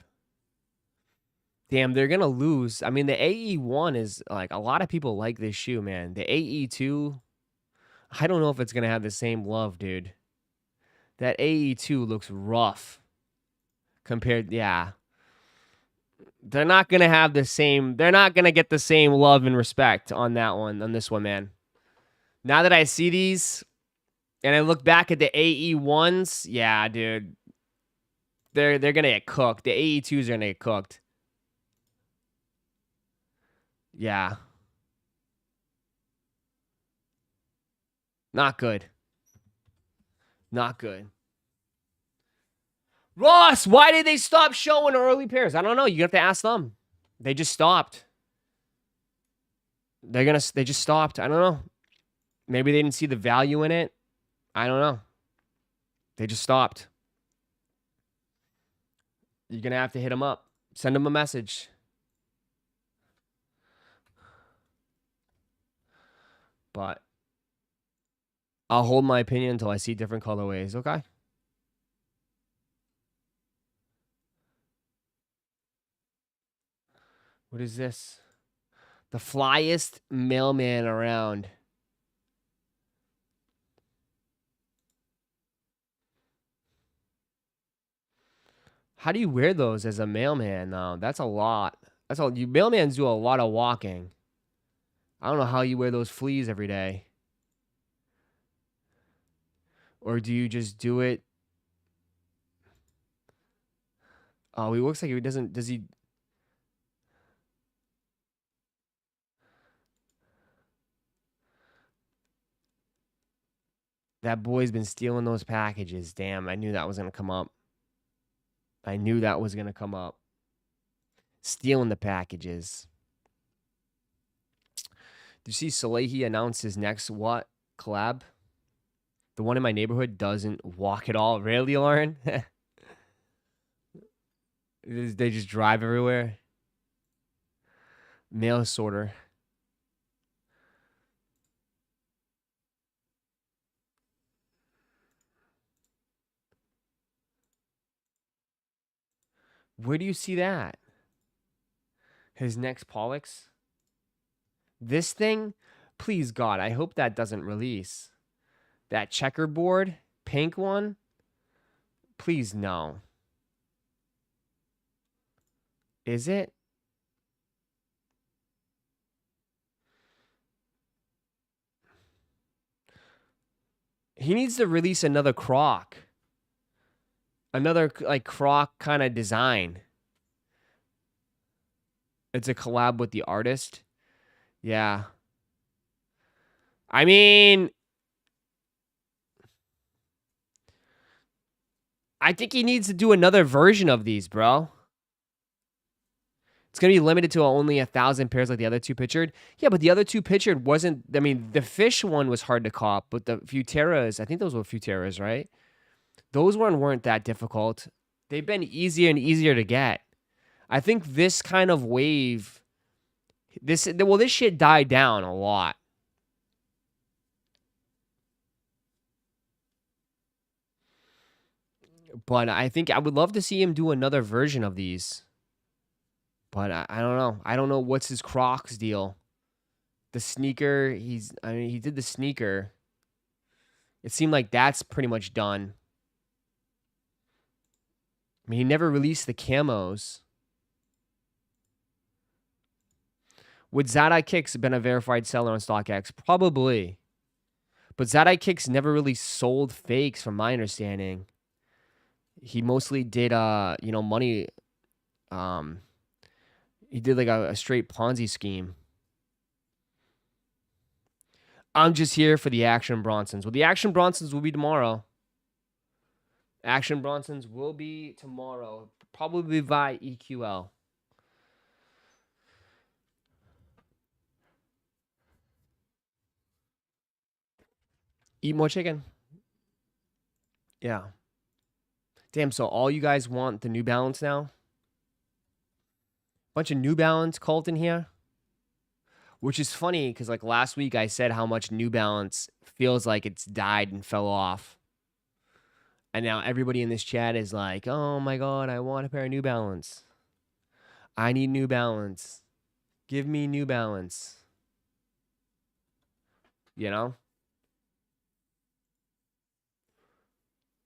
Damn, they're gonna lose. I mean, the AE1 is, like, a lot of people like this shoe, man. The AE2... I don't know if it's gonna have the same love, dude. That AE2 looks rough. Compared... Yeah. They're not going to have the same... They're not going to get the same love and respect on that one, on this one, man. Now that I see these, and I look back at the AE1s, yeah, dude. They're going to get cooked. The AE2s are going to get cooked. Yeah. Not good. Not good. Ross, why did they stop showing early pairs? I don't know. You have to ask them. They just stopped. They just stopped. I don't know. Maybe they didn't see the value in it. I don't know. They just stopped. You're going to have to hit them up. Send them a message. But I'll hold my opinion until I see different colorways, okay? What is this? The flyest mailman around. How do you wear those as a mailman now? That's a lot. That's all. You mailmans do a lot of walking. I don't know how you wear those fleas every day. Or do you just do it? Oh, he looks like he doesn't. Does he? That boy's been stealing those packages. Damn, I knew that was going to come up. I knew that was going to come up. Stealing the packages. Did you see Salehi announce his next what? Collab? The one in my neighborhood doesn't walk at all. Really, Lauren? They just drive everywhere. Mail sorter. Where do you see that? His next Pollux? This thing? Please, God, I hope that doesn't release. That checkerboard? Pink one? Please, no. Is it? He needs to release another Croc. Another, like, Croc kind of design. It's a collab with the artist. Yeah. I mean, I think he needs to do another version of these, bro. It's going to be limited to only 1,000 pairs like the other two pictured. Yeah, but the other two pictured wasn't... I mean, the fish one was hard to cop, but the Futeras... I think those were Futeras, right? Those weren't that difficult. They've been easier and easier to get. I think this kind of wave... This shit died down a lot. But I think I would love to see him do another version of these. But I don't know. I don't know what's his Crocs deal. The sneaker, he did the sneaker. It seemed like that's pretty much done. mean, he never released the camos. Would Zadai Kicks have been a verified seller on StockX? Probably. But Zadai Kicks never really sold fakes from my understanding. He mostly did money. He did like a straight Ponzi scheme. I'm just here for the Action Bronsons. Well, the Action Bronsons will be tomorrow. Action Bronsons will be tomorrow. Probably via EQL. Eat more chicken. Yeah. Damn, so all you guys want the New Balance now? Bunch of New Balance cult in here? Which is funny, because like last week I said how much New Balance feels like it's died and fell off. And now everybody in this chat is like, oh my God, I want a pair of New Balance. I need New Balance. Give me New Balance. You know?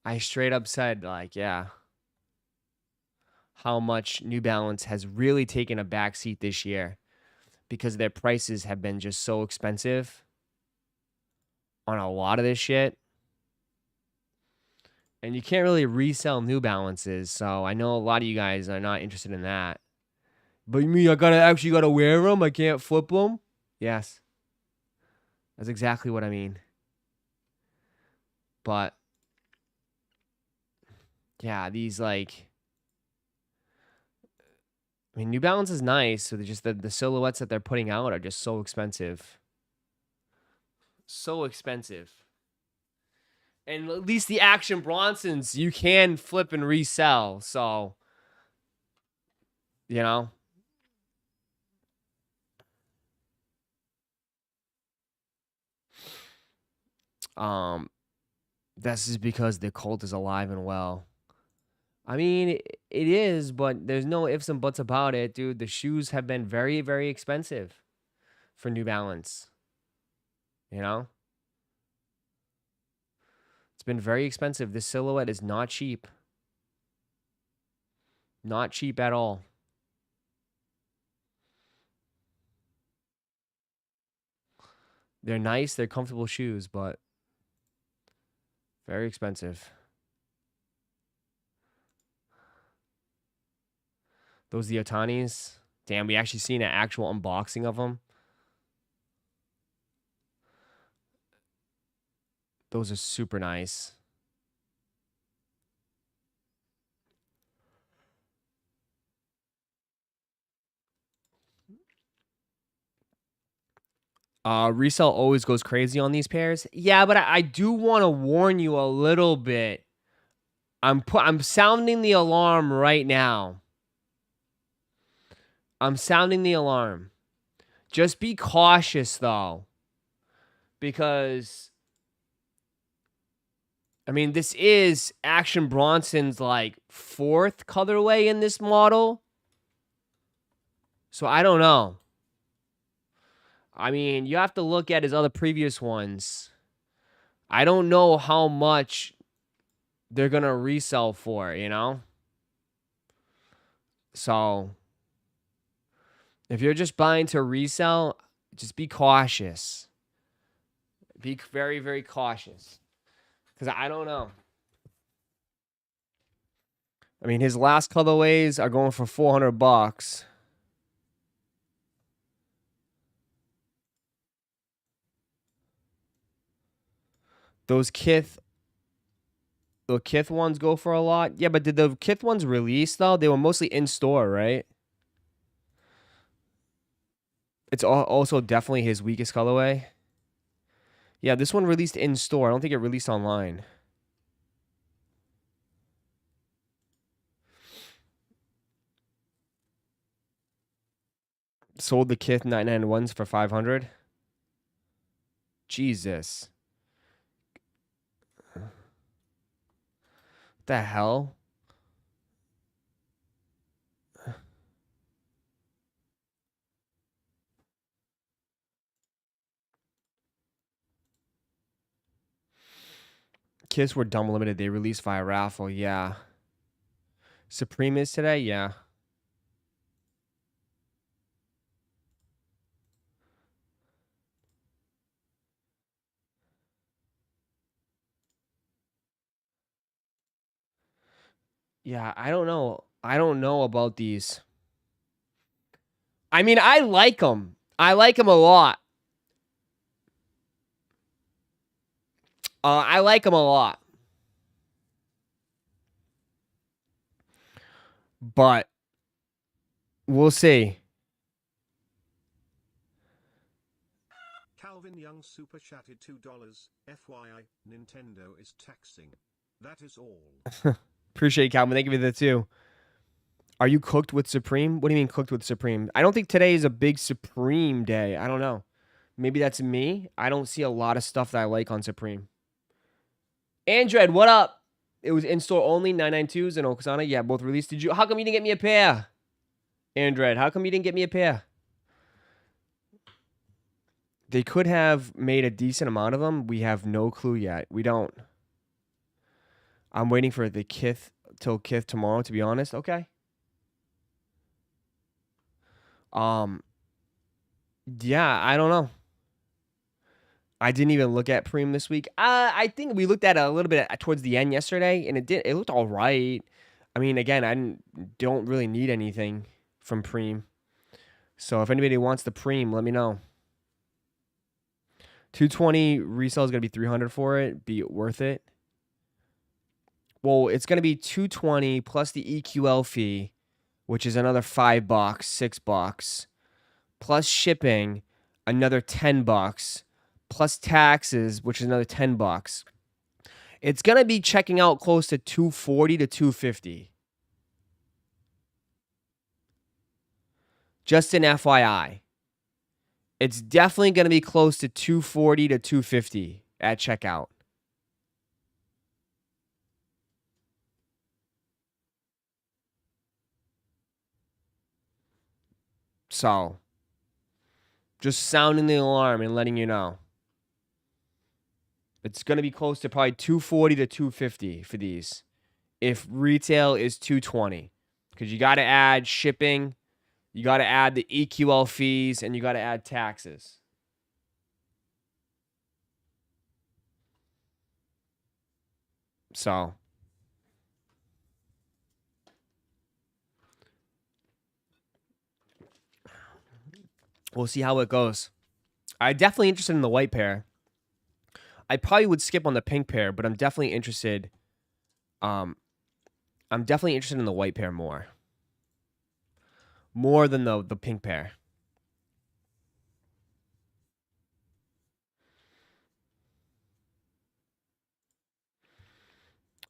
I straight up said, like, yeah, how much New Balance has really taken a backseat this year because their prices have been just so expensive on a lot of this shit. And you can't really resell New Balances, so I know a lot of you guys are not interested in that. But you mean I actually gotta wear them? I can't flip them? Yes. That's exactly what I mean. But yeah, these like, I mean, New Balance is nice. So just the silhouettes that they're putting out are just so expensive. So expensive. And at least the Action Bronsons, you can flip and resell. So, you know. This is because the cult is alive and well. I mean, it is, but there's no ifs and buts about it, dude. The shoes have been very, very expensive for New Balance. You know? It's been very expensive. This silhouette is not cheap. Not cheap at all. They're nice. They're comfortable shoes, but very expensive. Those the Otanis. Damn, we actually seen an actual unboxing of them. Those are super nice. Resale always goes crazy on these pairs. Yeah, but I do want to warn you a little bit. I'm sounding the alarm right now. I'm sounding the alarm. Just be cautious though. Because I mean, this is Action Bronson's like 4th colorway in this model. So I don't know. I mean, you have to look at his other previous ones. I don't know how much they're going to resell for, you know? So if you're just buying to resell, just be cautious. Be very, very cautious. Because I don't know. I mean, his last colorways are going for $400. Those Kith, the Kith ones go for a lot. Yeah, but did the Kith ones release though? They were mostly in store, right? It's also definitely his weakest colorway. Yeah, this one released in store. I don't think it released online. Sold the Kith 991s for $500. Jesus. What the hell? Kiss were dumb limited. They released via raffle. Yeah. Supreme is today? Yeah. Yeah, I don't know. I don't know about these. I mean, I like them. I like them a lot. I like them a lot. But we'll see. Calvin Young super chatted $2. FYI, Nintendo is taxing. That is all. Appreciate it, Calvin. Thank you for that too. Are you cooked with Supreme? What do you mean cooked with Supreme? I don't think today is a big Supreme day. I don't know. Maybe that's me. I don't see a lot of stuff that I like on Supreme. Android, what up? It was in-store only, 992s and Oksana. Yeah, both released. How come you didn't get me a pair? Android, how come you didn't get me a pair? They could have made a decent amount of them. We have no clue yet. We don't. I'm waiting for the Kith till Kith tomorrow, to be honest. Okay. Yeah, I don't know. I didn't even look at Preem this week. I think we looked at it a little bit towards the end yesterday, and it looked all right. I mean, again, I don't really need anything from Preem. So if anybody wants the Preem, let me know. 220 resale is going to be 300 for it. Be worth it. Well, it's going to be 220 plus the EQL fee, which is another $5, $6, plus shipping, another $10, plus taxes, which is another $10. It's going to be checking out close to 240 to 250. Just an FYI. It's definitely going to be close to 240 to 250 at checkout. So, just sounding the alarm and letting you know. It's going to be close to probably 240 to 250 for these. If retail is 220. Because you got to add shipping, you got to add the EQL fees, and you got to add taxes. So, we'll see how it goes. I'm definitely interested in the white pair. I probably would skip on the pink pair, but I'm definitely interested. I'm definitely interested in the white pair more. More than the pink pair.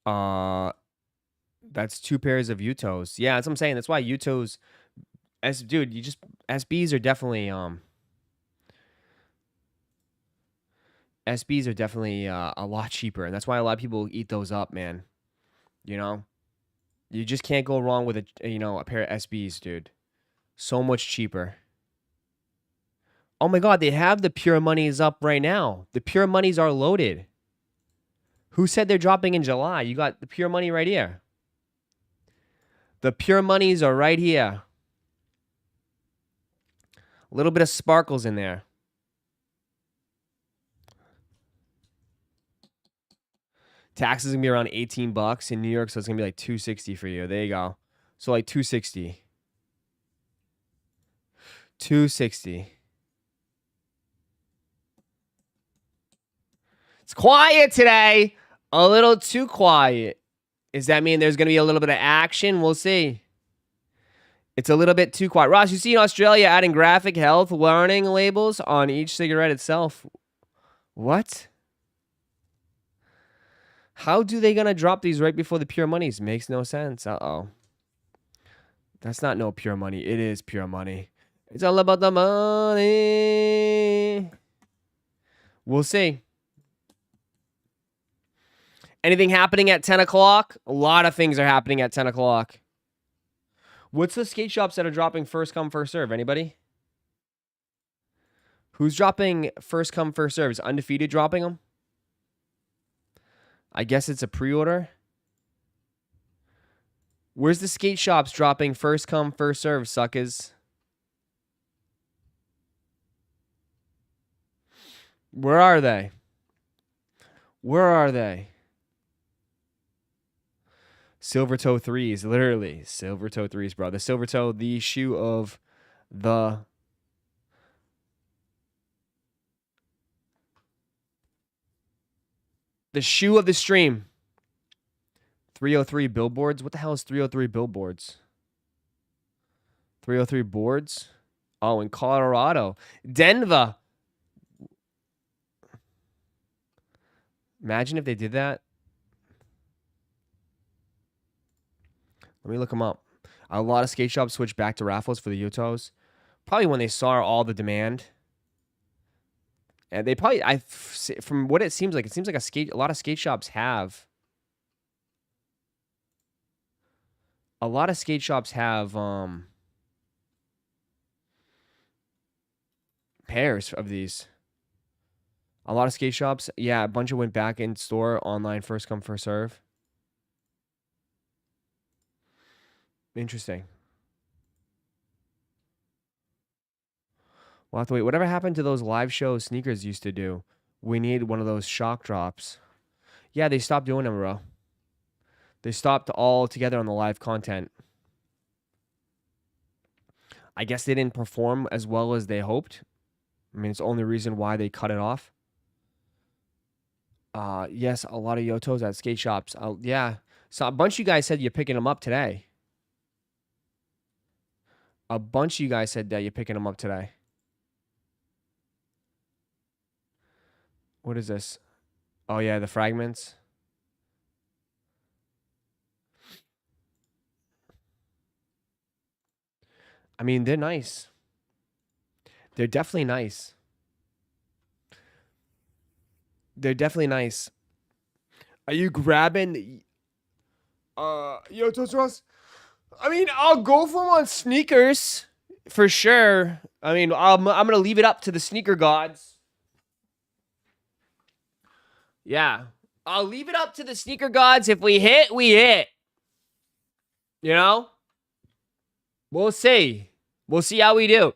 That's 2 pairs of Yutos. Yeah, that's what I'm saying. That's why Yutos, dude, SBs are definitely SBs are definitely a lot cheaper, and that's why a lot of people eat those up, man. You know, you just can't go wrong with a pair of SBs, dude. So much cheaper. Oh my God, they have the Pure Monies up right now. The Pure Monies are loaded. Who said they're dropping in July? You got the Pure Money right here. The Pure Monies are right here. A little bit of sparkles in there. Taxes gonna be around $18 in New York, so it's gonna be like $260 for you. There you go. So like $260. $260. It's quiet today. A little too quiet. Does that mean there's gonna be a little bit of action? We'll see. It's a little bit too quiet. Ross, you see in Australia adding graphic health warning labels on each cigarette itself. What? How do they gonna drop these right before the Pure Monies? Makes no sense. Uh-oh. That's not no Pure Money. It is Pure Money. It's all about the money. We'll see. Anything happening at 10 o'clock? A lot of things are happening at 10 o'clock. What's the skate shops that are dropping first come, first serve? Anybody? Who's dropping first come, first serve? Is Undefeated dropping them? I guess it's a pre-order. Where's the skate shops dropping first come, first serve, suckers? Where are they? Where are they? Silver toe threes, literally. Silver toe threes, bro. The silver toe, the shoe of the... The shoe of the stream. 303 billboards. What the hell is 303 billboards? 303 boards? Oh, in Colorado. Denver. Imagine if they did that. Let me look them up. A lot of skate shops switched back to raffles for the Yutos. Probably when they saw all the demand. And they probably, from what it seems like a lot of skate shops have. A lot of skate shops have pairs of these. A lot of skate shops, yeah, a bunch of went back in store, online, first come, first serve. Interesting. We'll have to wait. Whatever happened to those live show sneakers used to do? We need one of those shock drops. Yeah, they stopped doing them, bro. They stopped all together on the live content. I guess they didn't perform as well as they hoped. I mean, it's the only reason why they cut it off. Yes, a lot of Yotos at skate shops. Yeah. So a bunch of you guys said you're picking them up today. A bunch of you guys said that you're picking them up today. What is this? Oh, yeah, the fragments. I mean, they're nice. They're definitely nice. They're definitely nice. Are you grabbing Yotos, Ross? I mean, I'll go for them on sneakers for sure. I mean, I'm gonna leave it up to the sneaker gods. Yeah, I'll leave it up to the sneaker gods. If we hit, we hit. You know, we'll see. We'll see how we do.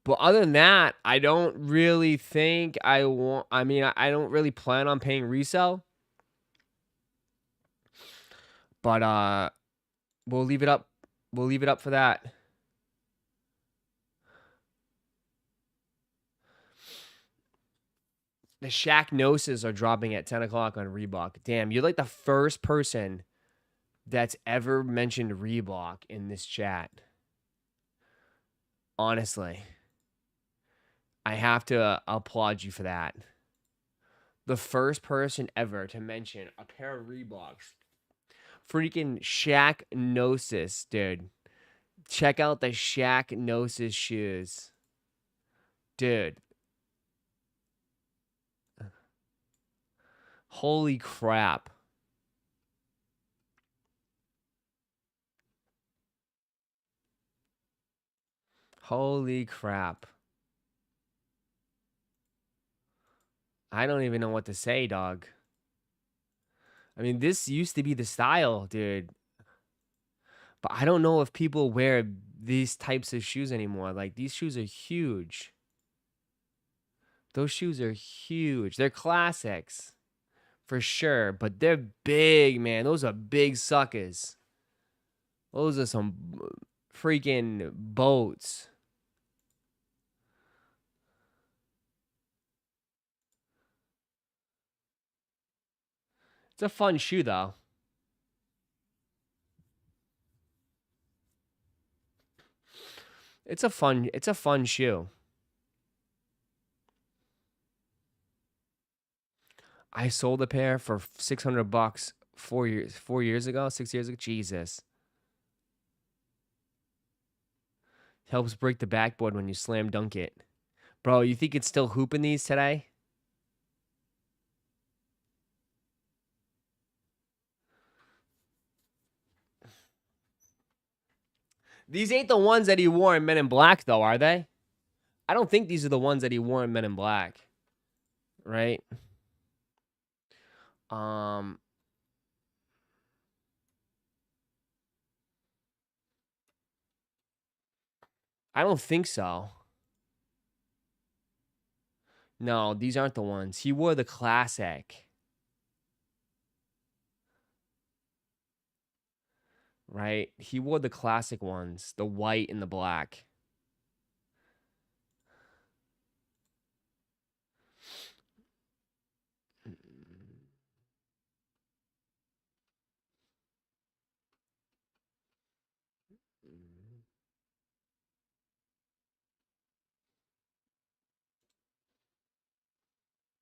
But other than that, I don't really think I want. I mean, I don't really plan on paying resale. But we'll leave it up. We'll leave it up for that. The Shaq Gnosis are dropping at 10 o'clock on Reebok. Damn, you're like the first person that's ever mentioned Reebok in this chat. Honestly. I have to applaud you for that. The first person ever to mention a pair of Reeboks. Freaking Shaq Gnosis, dude. Check out the Shaq Gnosis shoes. Dude. Holy crap. Holy crap. I don't even know what to say, dog. I mean, this used to be the style, dude. But I don't know if people wear these types of shoes anymore. Like, these shoes are huge. Those shoes are huge. They're classics. For sure. But they're big, man. Those are big suckers. Those are some freaking boats. It's a fun shoe, though. It's a fun shoe. I sold a pair for $600 4 years ago, 6 years ago. Jesus. Helps break the backboard when you slam dunk it. Bro, you think it's still hooping these today? These ain't the ones that he wore in Men in Black, though, are they? I don't think these are the ones that he wore in Men in Black. Right? I don't think so. No, these aren't the ones. He wore the classic. Right? He wore the classic ones, the white and the black.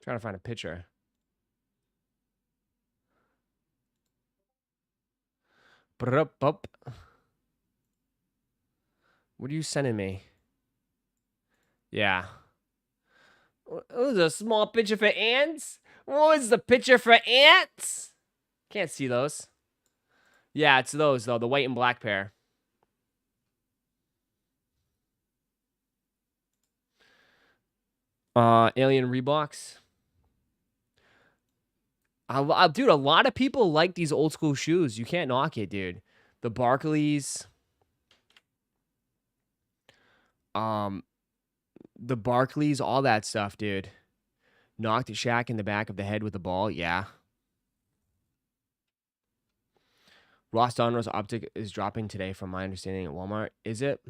Trying to find a picture. What are you sending me? Yeah. It was a small picture for ants? What was the picture for ants? Can't see those. Yeah, it's those, though. The white and black pair. Alien Reeboks. Dude, a lot of people like these old school shoes. You can't knock it, dude. The Barclays. The Barclays, all that stuff, dude. Knocked Shaq in the back of the head with the ball. Yeah. Ross Donro's optic is dropping today, from my understanding, at Walmart. Is it?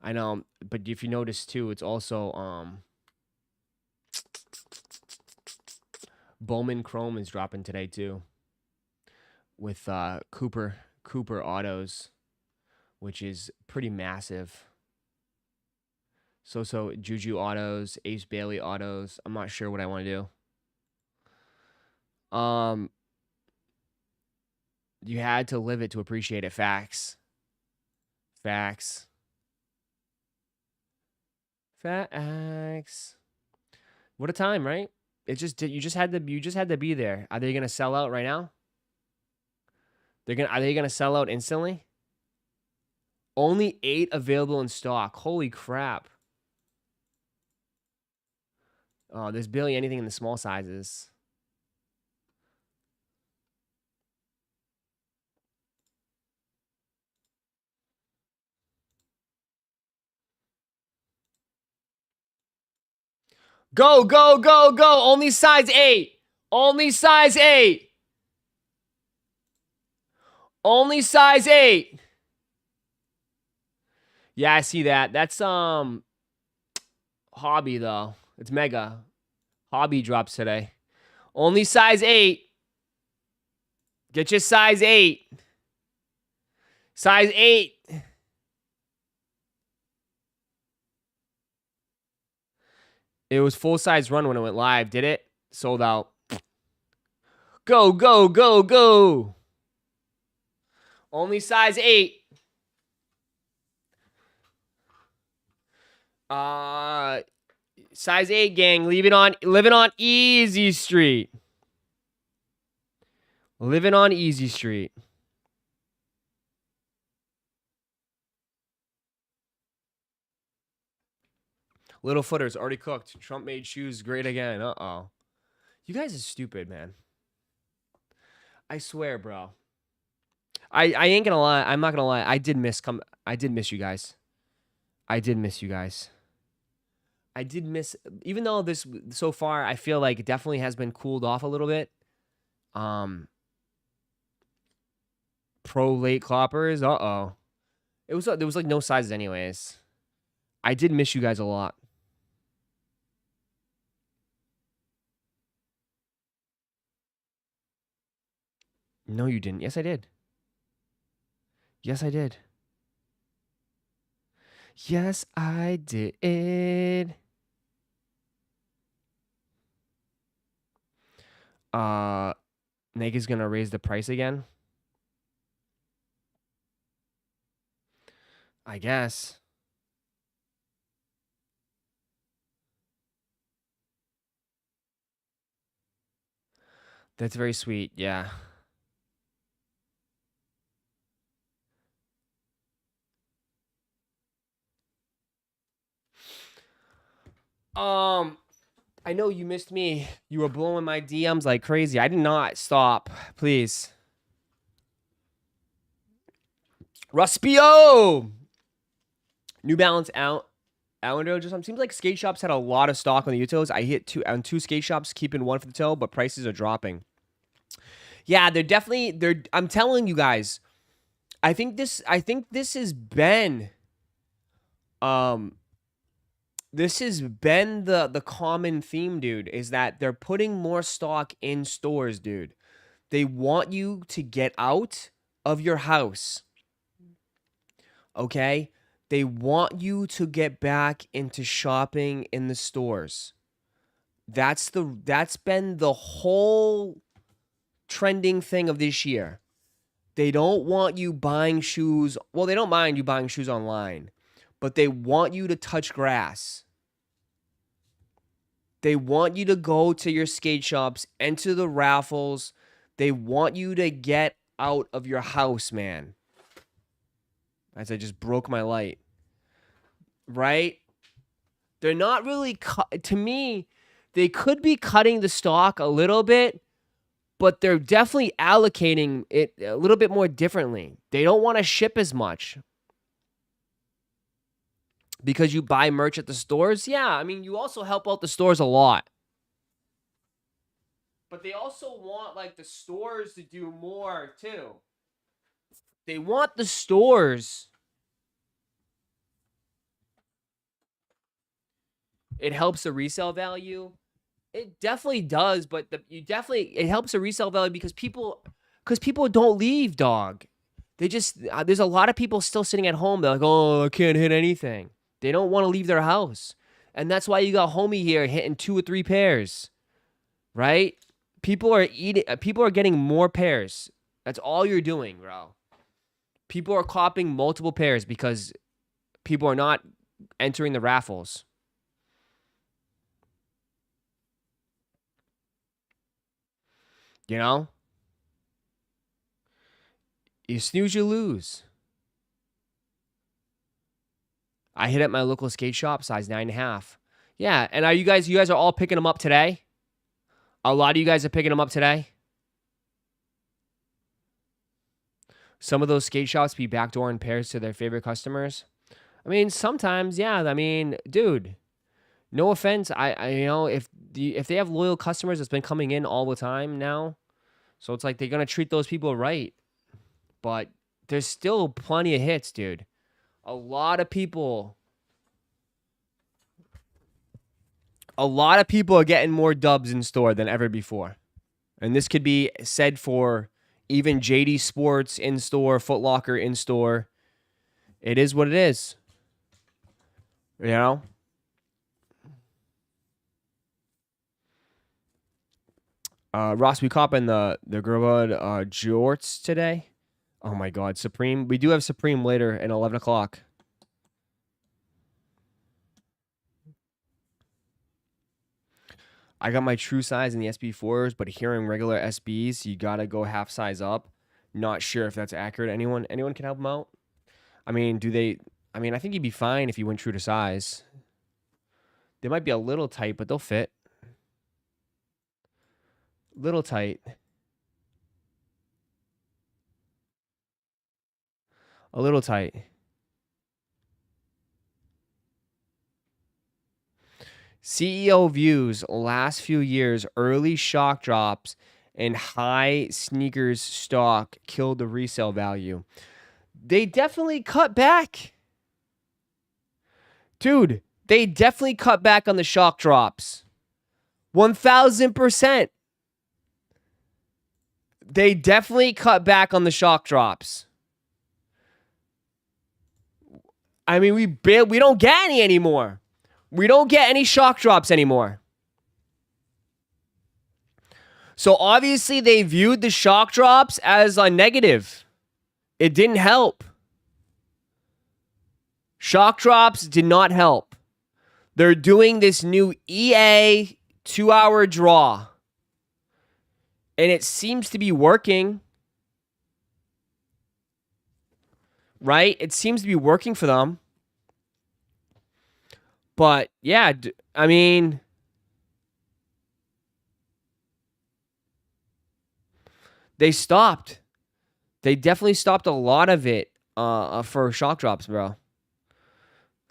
I know, but if you notice too, it's also Bowman Chrome is dropping today too, with Cooper Autos, which is pretty massive. So Juju Autos, Ace Bailey Autos. I'm not sure what I want to do. You had to live it to appreciate it. Facts. Facts. Facts. What a time, right? You just had to be there. Are they gonna sell out right now? Are they gonna sell out instantly? Only 8 available in stock. Holy crap. Oh, there's barely anything in the small sizes. Go, go, go, go. Only size 8. Only size 8. Only size 8. Yeah, I see that. That's Hobby though. It's mega. Hobby drops today. Only size 8. Get your size 8. Size 8. It was full size run when it went live, did it? Sold out. Go, go, go, go. Only size 8. Size 8, gang. Living on Easy Street. Living on Easy Street. Little footers already cooked. Trump made shoes great again. Uh-oh. You guys are stupid, man. I swear, bro. I ain't gonna lie. I'm not gonna lie. I did miss you guys. I did miss you guys. I did miss, even though this so far I feel like it definitely has been cooled off a little bit. Pro late cloppers. Uh-oh. There was like no sizes anyways. I did miss you guys a lot. No, you didn't. Yes, I did. Yes, I did. Yes, I did. Nike's gonna raise the price again. I guess. That's very sweet. Yeah. I know you missed me. You were blowing my DMs like crazy. I did not stop. Please. Ruspio! New Balance out. Allendale just seems like skate shops had a lot of stock on the Utos. I hit two skate shops, keeping one for the toe, but prices are dropping. Yeah, they're I'm telling you guys, I think this has been the common theme, dude, is that they're putting more stock in stores, dude. They want you to get out of your house. Okay? They want you to get back into shopping in the stores. That's been the whole trending thing of this year. They don't want you buying shoes. Well, they don't mind you buying shoes online, but they want you to touch grass. They want you to go to your skate shops, enter the raffles. They want you to get out of your house, man. As I just broke my light. Right? They're not really, to me, they could be cutting the stock a little bit, but they're definitely allocating it a little bit more differently. They don't want to ship as much. Because you buy merch at the stores? Yeah, I mean, you also help out the stores a lot. But they also want, like, the stores to do more, too. They want the stores. It helps the resale value. It definitely does, but it helps the resale value because people don't leave, dog. They just there's a lot of people still sitting at home. They're like, oh, I can't hit anything. They don't want to leave their house, and that's why you got homie here hitting 2 or 3 pairs, right? People are getting more pairs. That's all you're doing, bro. People are copying multiple pairs because people are not entering the raffles. You know? You snooze, you lose. I hit at my local skate shop, size 9.5. Yeah, and you guys are all picking them up today? A lot of you guys are picking them up today? Some of those skate shops be backdooring pairs to their favorite customers. I mean, sometimes, yeah. I mean, dude, no offense. I you know, if they have loyal customers that's been coming in all the time now, so it's like they're gonna treat those people right. But there's still plenty of hits, dude. A lot of people are getting more dubs in store than ever before. And this could be said for even JD Sports in store, Foot Locker in store. It is what it is. You know? Ross, we copping the Gerwood jorts today. Oh my God, Supreme. We do have Supreme later at 11 o'clock. I got my true size in the SB4s, but hearing regular SBs, you gotta go half size up. Not sure if that's accurate. Anyone can help them out? I mean, I think you'd be fine if you went true to size. They might be a little tight, but they'll fit. Little tight. A little tight. CEO views last few years, early shock drops and high sneakers stock killed the resale value. They definitely cut back. Dude, they definitely cut back on the shock drops. 1,000%. They definitely cut back on the shock drops. I mean, we don't get any anymore. We don't get any shock drops anymore. So obviously they viewed the shock drops as a negative. It didn't help. Shock drops did not help. They're doing this new EA 2-hour draw. And it seems to be working. Right? It seems to be working for them. But, yeah, I mean, They stopped. They definitely stopped a lot of it for shock drops, bro.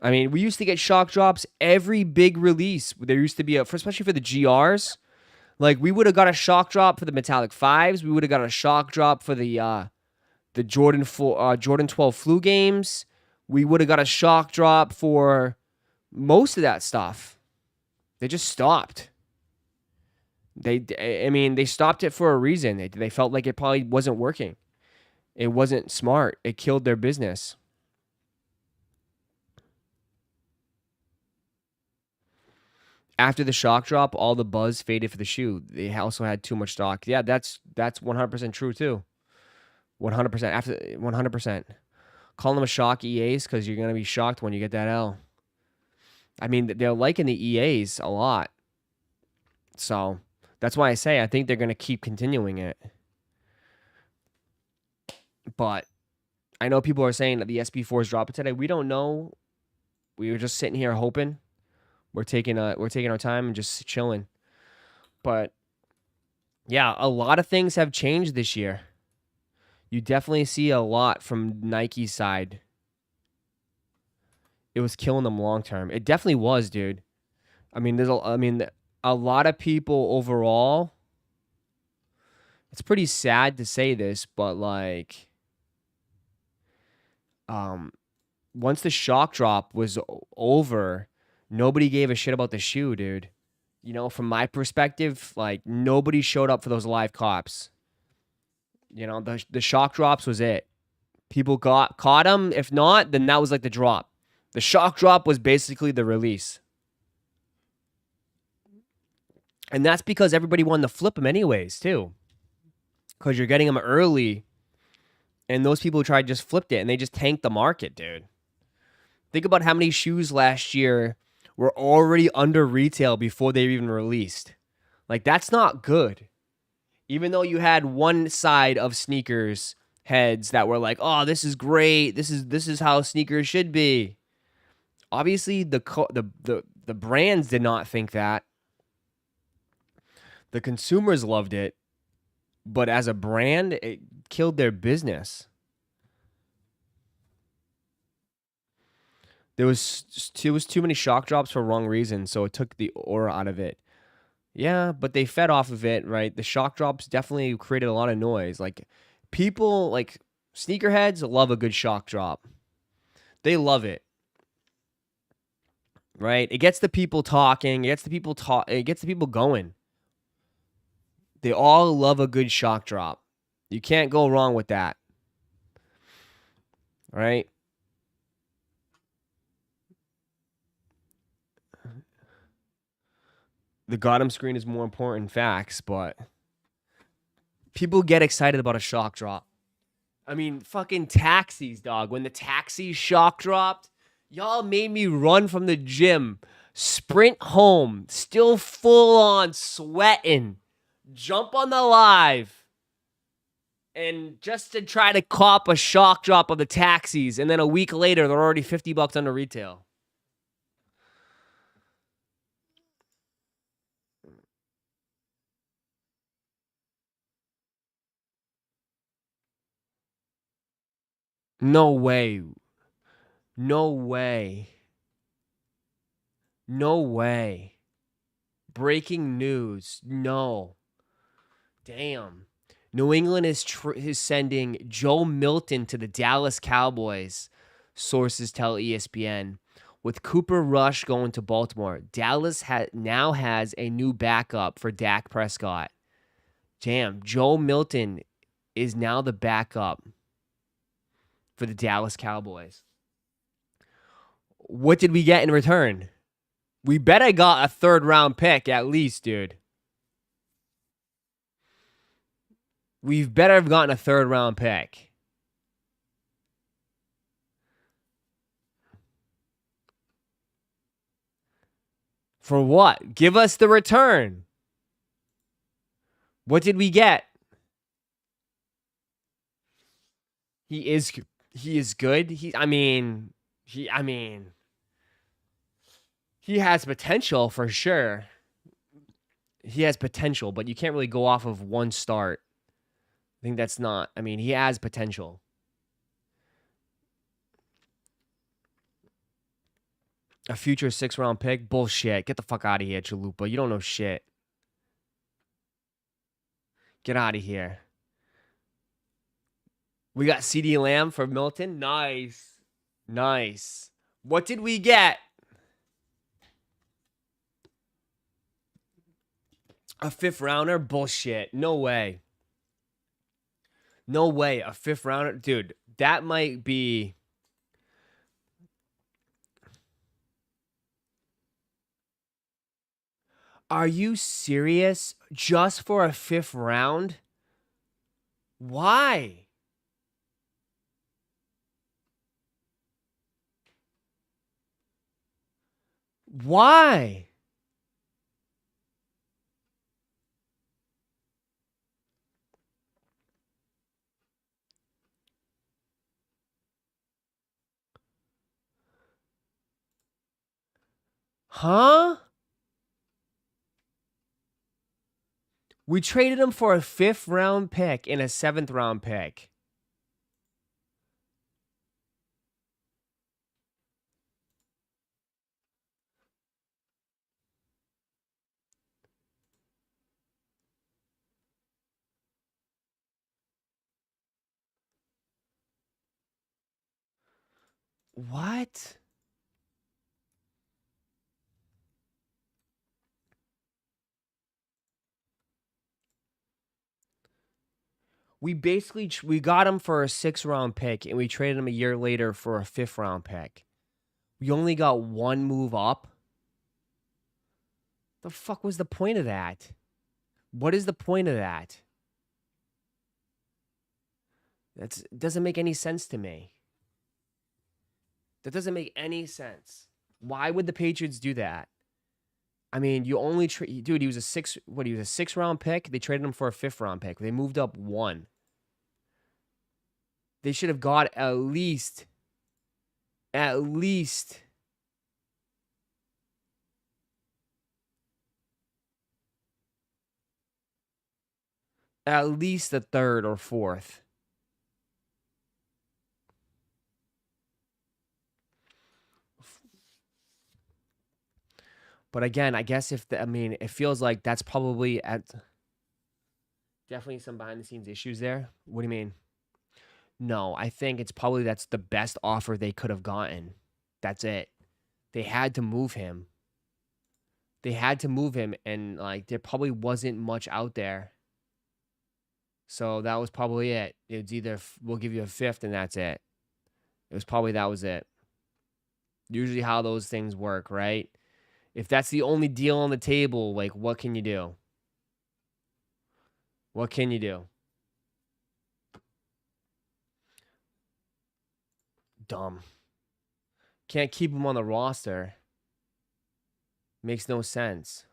I mean, we used to get shock drops every big release. There used to be especially for the GRs. Like, we would have got a shock drop for the Metallic 5s. We would have got a shock drop for the Jordan 12 flu games. We would have got a shock drop for most of that stuff. They just stopped. They stopped it for a reason. They felt like it probably wasn't working. It wasn't smart. It killed their business. After the shock drop, all the buzz faded for the shoe. They also had too much stock. Yeah, that's 100% true too. 100%. After 100%. Call them a shock EAs because you're gonna be shocked when you get that L. I mean, they're liking the EAs a lot. So that's why I say I think they're gonna keep continuing it. But I know people are saying that the SB4 is dropping today. We don't know. We were just sitting here hoping. We're taking our time and just chilling. But yeah, a lot of things have changed this year. You definitely see a lot from Nike's side. It was killing them long term. It definitely was, dude. I mean, a lot of people overall. It's pretty sad to say this, but like, once the shock drop was over, nobody gave a shit about the shoe, dude. You know, from my perspective, like, nobody showed up for those live cops. You know, the shock drops was it. People caught them. If not, then that was like the drop. The shock drop was basically the release. And that's because everybody wanted to flip them anyways, too. Because you're getting them early. And those people tried just flipped it, and they just tanked the market, dude. Think about how many shoes last year were already under retail before they were even released. Like, that's not good. Even though you had one side of sneakers heads that were like, "Oh, this is great. This is how sneakers should be." Obviously, the brands did not think that. The consumers loved it, but as a brand, it killed their business. There was too many shock drops for wrong reasons, so it took the aura out of it. Yeah, but they fed off of it, right? The shock drops definitely created a lot of noise. Like, people, like, sneakerheads love a good shock drop. They love it. Right? It gets the people talking. It gets the people going. They all love a good shock drop. You can't go wrong with that. Right? The bottom screen is more important, facts, but people get excited about a shock drop. I mean, fucking taxis, dog. When the taxi shock dropped, y'all made me run from the gym, sprint home, still full on sweating, jump on the live, and just to try to cop a shock drop of the taxis, and then a week later, they're already $50 under retail. No way. No way. No way. Breaking news. No. Damn. New England is sending Joe Milton to the Dallas Cowboys, sources tell ESPN. With Cooper Rush going to Baltimore, Dallas now has a new backup for Dak Prescott. Damn, Joe Milton is now the backup for the Dallas Cowboys. What did we get in return? We bet I got a third-round pick at least, dude. We've better have gotten a third-round pick. For what? Give us the return. What did we get? He is good. He has potential for sure. He has potential, but you can't really go off of one start. think that's not. I mean, he has potential. A future 6th-round pick? Bullshit. Get the fuck out of here, Chalupa. You don't know shit. Get out of here. We got CD Lamb for Milton. Nice. Nice. What did we get? A 5th-rounder? Bullshit. No way. No way. A 5th-rounder? Dude, that might be... Are you serious? Just for a 5th round? Why? Why? Huh? We traded him for a 5th-round pick and a 7th-round pick. What? We basically we got him for a 6th-round pick, and we traded him a year later for a 5th-round pick. We only got one move up. The fuck was the point of that? What is the point of that? That doesn't make any sense to me. That doesn't make any sense. Why would the Patriots do that? I mean, you only dude, he was a 6th-round pick. They traded him for a 5th-round pick. They moved up one. They should have got at least a 3rd or 4th. But again, I guess it feels like that's probably definitely some behind the scenes issues there. What do you mean? No, I think it's probably that's the best offer they could have gotten. That's it. They had to move him. And like there probably wasn't much out there. So that was probably it. It's either we'll give you a 5th and that's it. That was it. Usually how those things work, right? If that's the only deal on the table, like what can you do? What can you do? Dumb. Can't keep him on the roster. Makes no sense.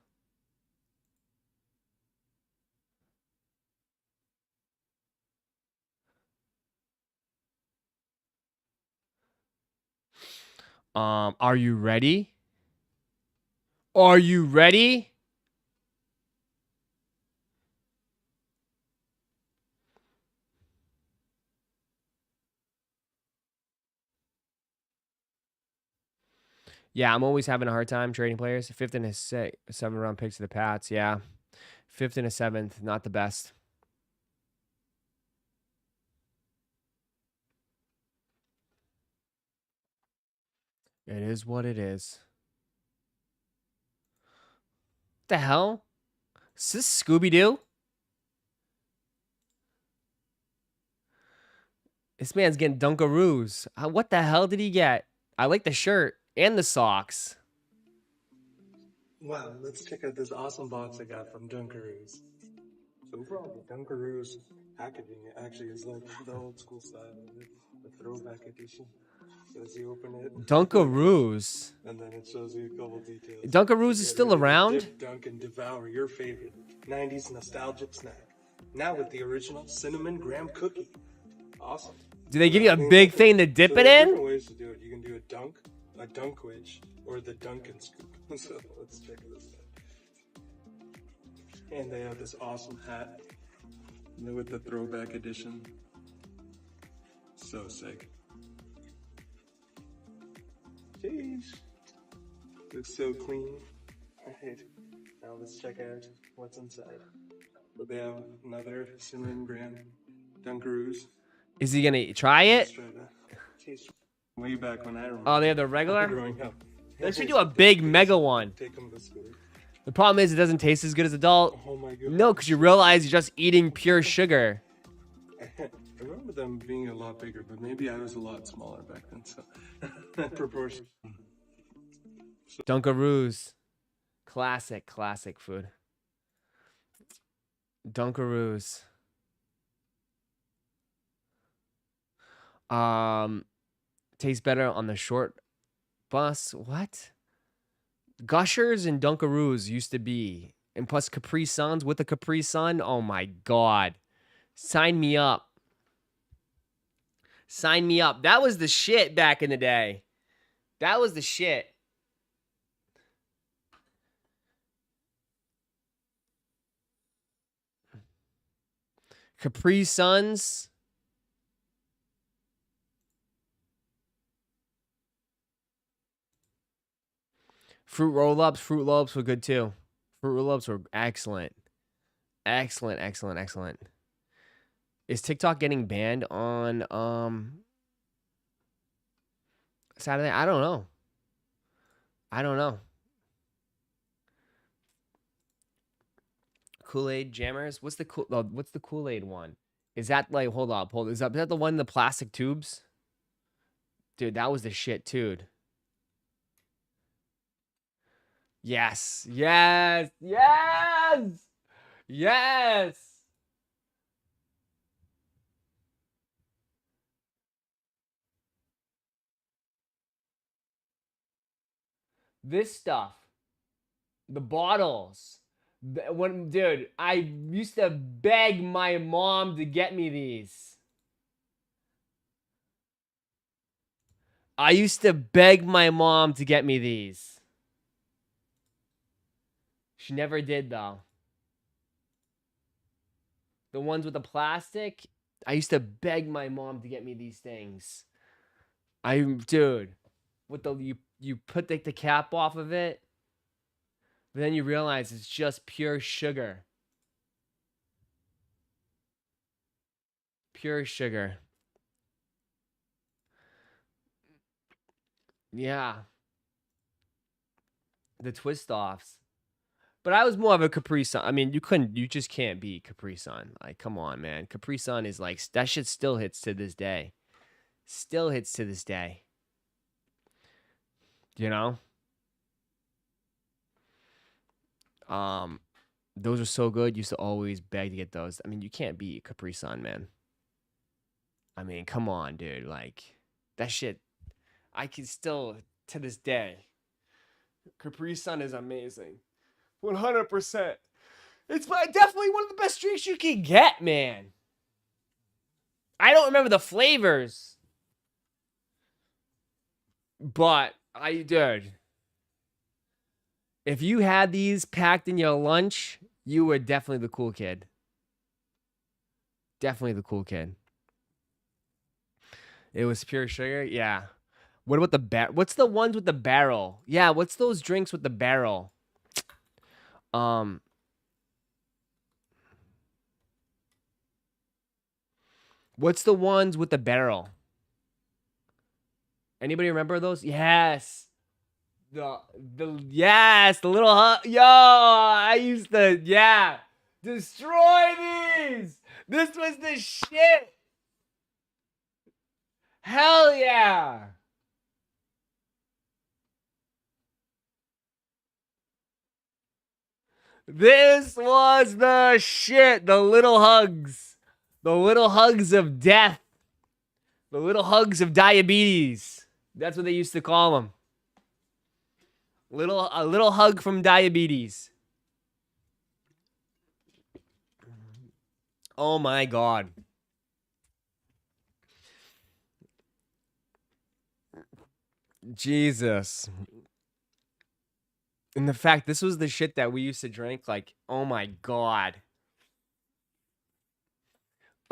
Are you ready? Are you ready? Yeah, I'm always having a hard time trading players. 5th and a 7th-round picks to the Pats. Yeah. 5th and a 7th, not the best. It is what it is. What the hell? Is this Scooby-Doo? This man's getting Dunkaroos. What the hell did he get? I like the shirt and the socks. Wow, let's check out this awesome box I got from Dunkaroos. So overall, the Dunkaroos packaging actually is like the old school style of it, the throwback edition. So as you open it, Dunkaroos. and then it shows you a couple details. Dunkaroos is still around? Dip, dunk, and devour your favorite 90s nostalgic snack. Now with the original cinnamon graham cookie. Awesome. Do they give you a big thing to dip it in? Different ways to do it. You can do a dunk wedge, or the Dunkin' scoop. So let's check this out. And they have this awesome hat. with the throwback edition. So sick. Sheesh. Looks so clean. Alright, now let's check out what's inside. But they have another cinnamon brand Dunkaroos. Is he gonna try it? Let's try that. Taste way back when I remember. Oh, they have the regular? Growing up. They should do a big mega one. Take them to school. The problem is it doesn't taste as good as adult. Oh my god. No, because you realize you're just eating pure sugar. I remember them being a lot bigger, but maybe I was a lot smaller back then, so proportion. Dunkaroos. Classic food. Dunkaroos. Tastes better on the short bus. What? Gushers and Dunkaroos used to be. And plus Capri Suns with a Capri Sun. Oh my god. Sign me up. Sign me up. That was the shit back in the day. That was the shit. Capri Suns. Fruit roll-ups. Fruit roll-ups were good too. Fruit roll-ups were excellent. Excellent. Is TikTok getting banned on Saturday? I don't know. Kool-Aid jammers? What's the Kool-Aid one? Is that like hold up. Is that the one in the plastic tubes? Dude, that was the shit, dude. Yes. This stuff. The bottles. Dude, I used to beg my mom to get me these. She never did, though. The ones with the plastic, I used to beg my mom to get me these things. Dude, with you put the cap off of it, but then you realize it's just pure sugar. Pure sugar. Yeah. The twist offs. But I was more of a Capri Sun. I mean, you just can't beat Capri Sun. Like, come on, man. Capri Sun is like, that shit still hits to this day. You know? Those are so good. Used to always beg to get those. I mean, you can't beat Capri Sun, man. I mean, come on, dude. Like, that shit, I can still, to this day, Capri Sun is amazing. 100%. It's definitely one of the best drinks you can get, man. I don't remember the flavors. But, dude, if you had these packed in your lunch, you were definitely the cool kid. It was pure sugar? Yeah. What about the what's the ones with the barrel? Yeah, what's those drinks with the barrel? What's the ones with the barrel? Anybody remember those? Yes. The little yo, I used to destroy these. This was the shit. Hell yeah. This was the shit. The little hugs. The little hugs of death. The little hugs of diabetes. That's what they used to call them. A little hug from diabetes. Oh my God. Jesus. And the fact this was the shit that we used to drink, like, oh my God.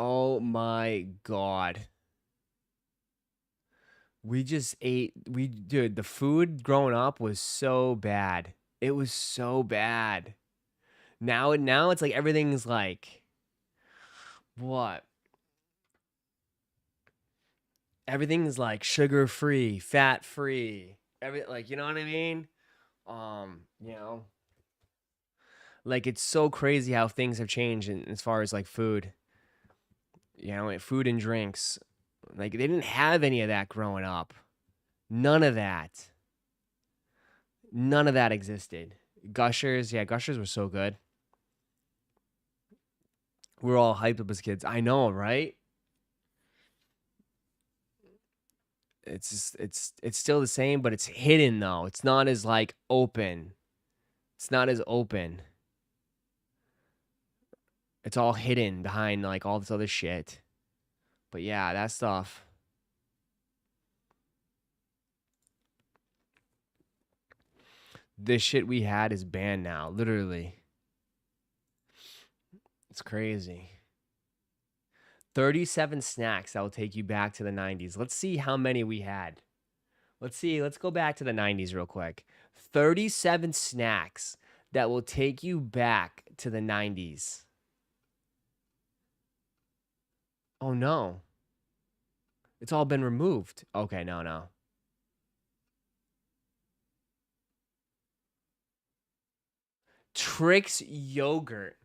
Oh my God. We just ate. Dude, the food growing up was so bad. It was so bad. Now it's like everything's like, what? Everything's like sugar free, fat free. Like, you know what I mean? You know, like it's so crazy how things have changed as far as like food. You know, food and drinks. Like they didn't have any of that growing up. None of that. None of that existed. Gushers, yeah, Gushers were so good. We were all hyped up as kids. I know, right? It's still the same, but it's hidden though. It's not as like open. It's not as open. It's all hidden behind like all this other shit. But yeah, that stuff. This shit we had is banned now, literally. It's crazy. 37 snacks that will take you back to the 90s. Let's see how many we had. Let's go back to the 90s real quick. 37 snacks that will take you back to the 90s. Oh no. It's all been removed. Okay, no. Trix yogurt.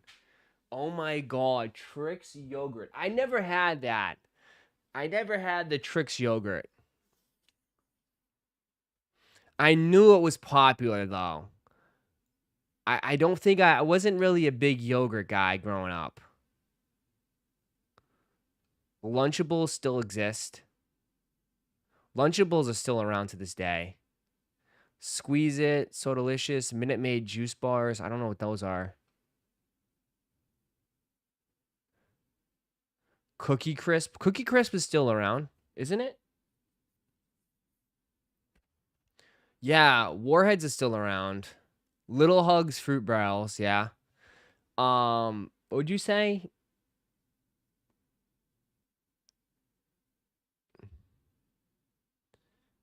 Oh my God, Trix yogurt. I never had that. I never had the Trix yogurt. I knew it was popular though. I don't think I wasn't really a big yogurt guy growing up. Lunchables still exist. Lunchables are still around to this day. Squeeze It, So Delicious, Minute Maid juice bars. I don't know what those are. Cookie Crisp. Cookie Crisp is still around, isn't it? Yeah, Warheads is still around. Little Hugs fruit barrels, yeah. What would you say?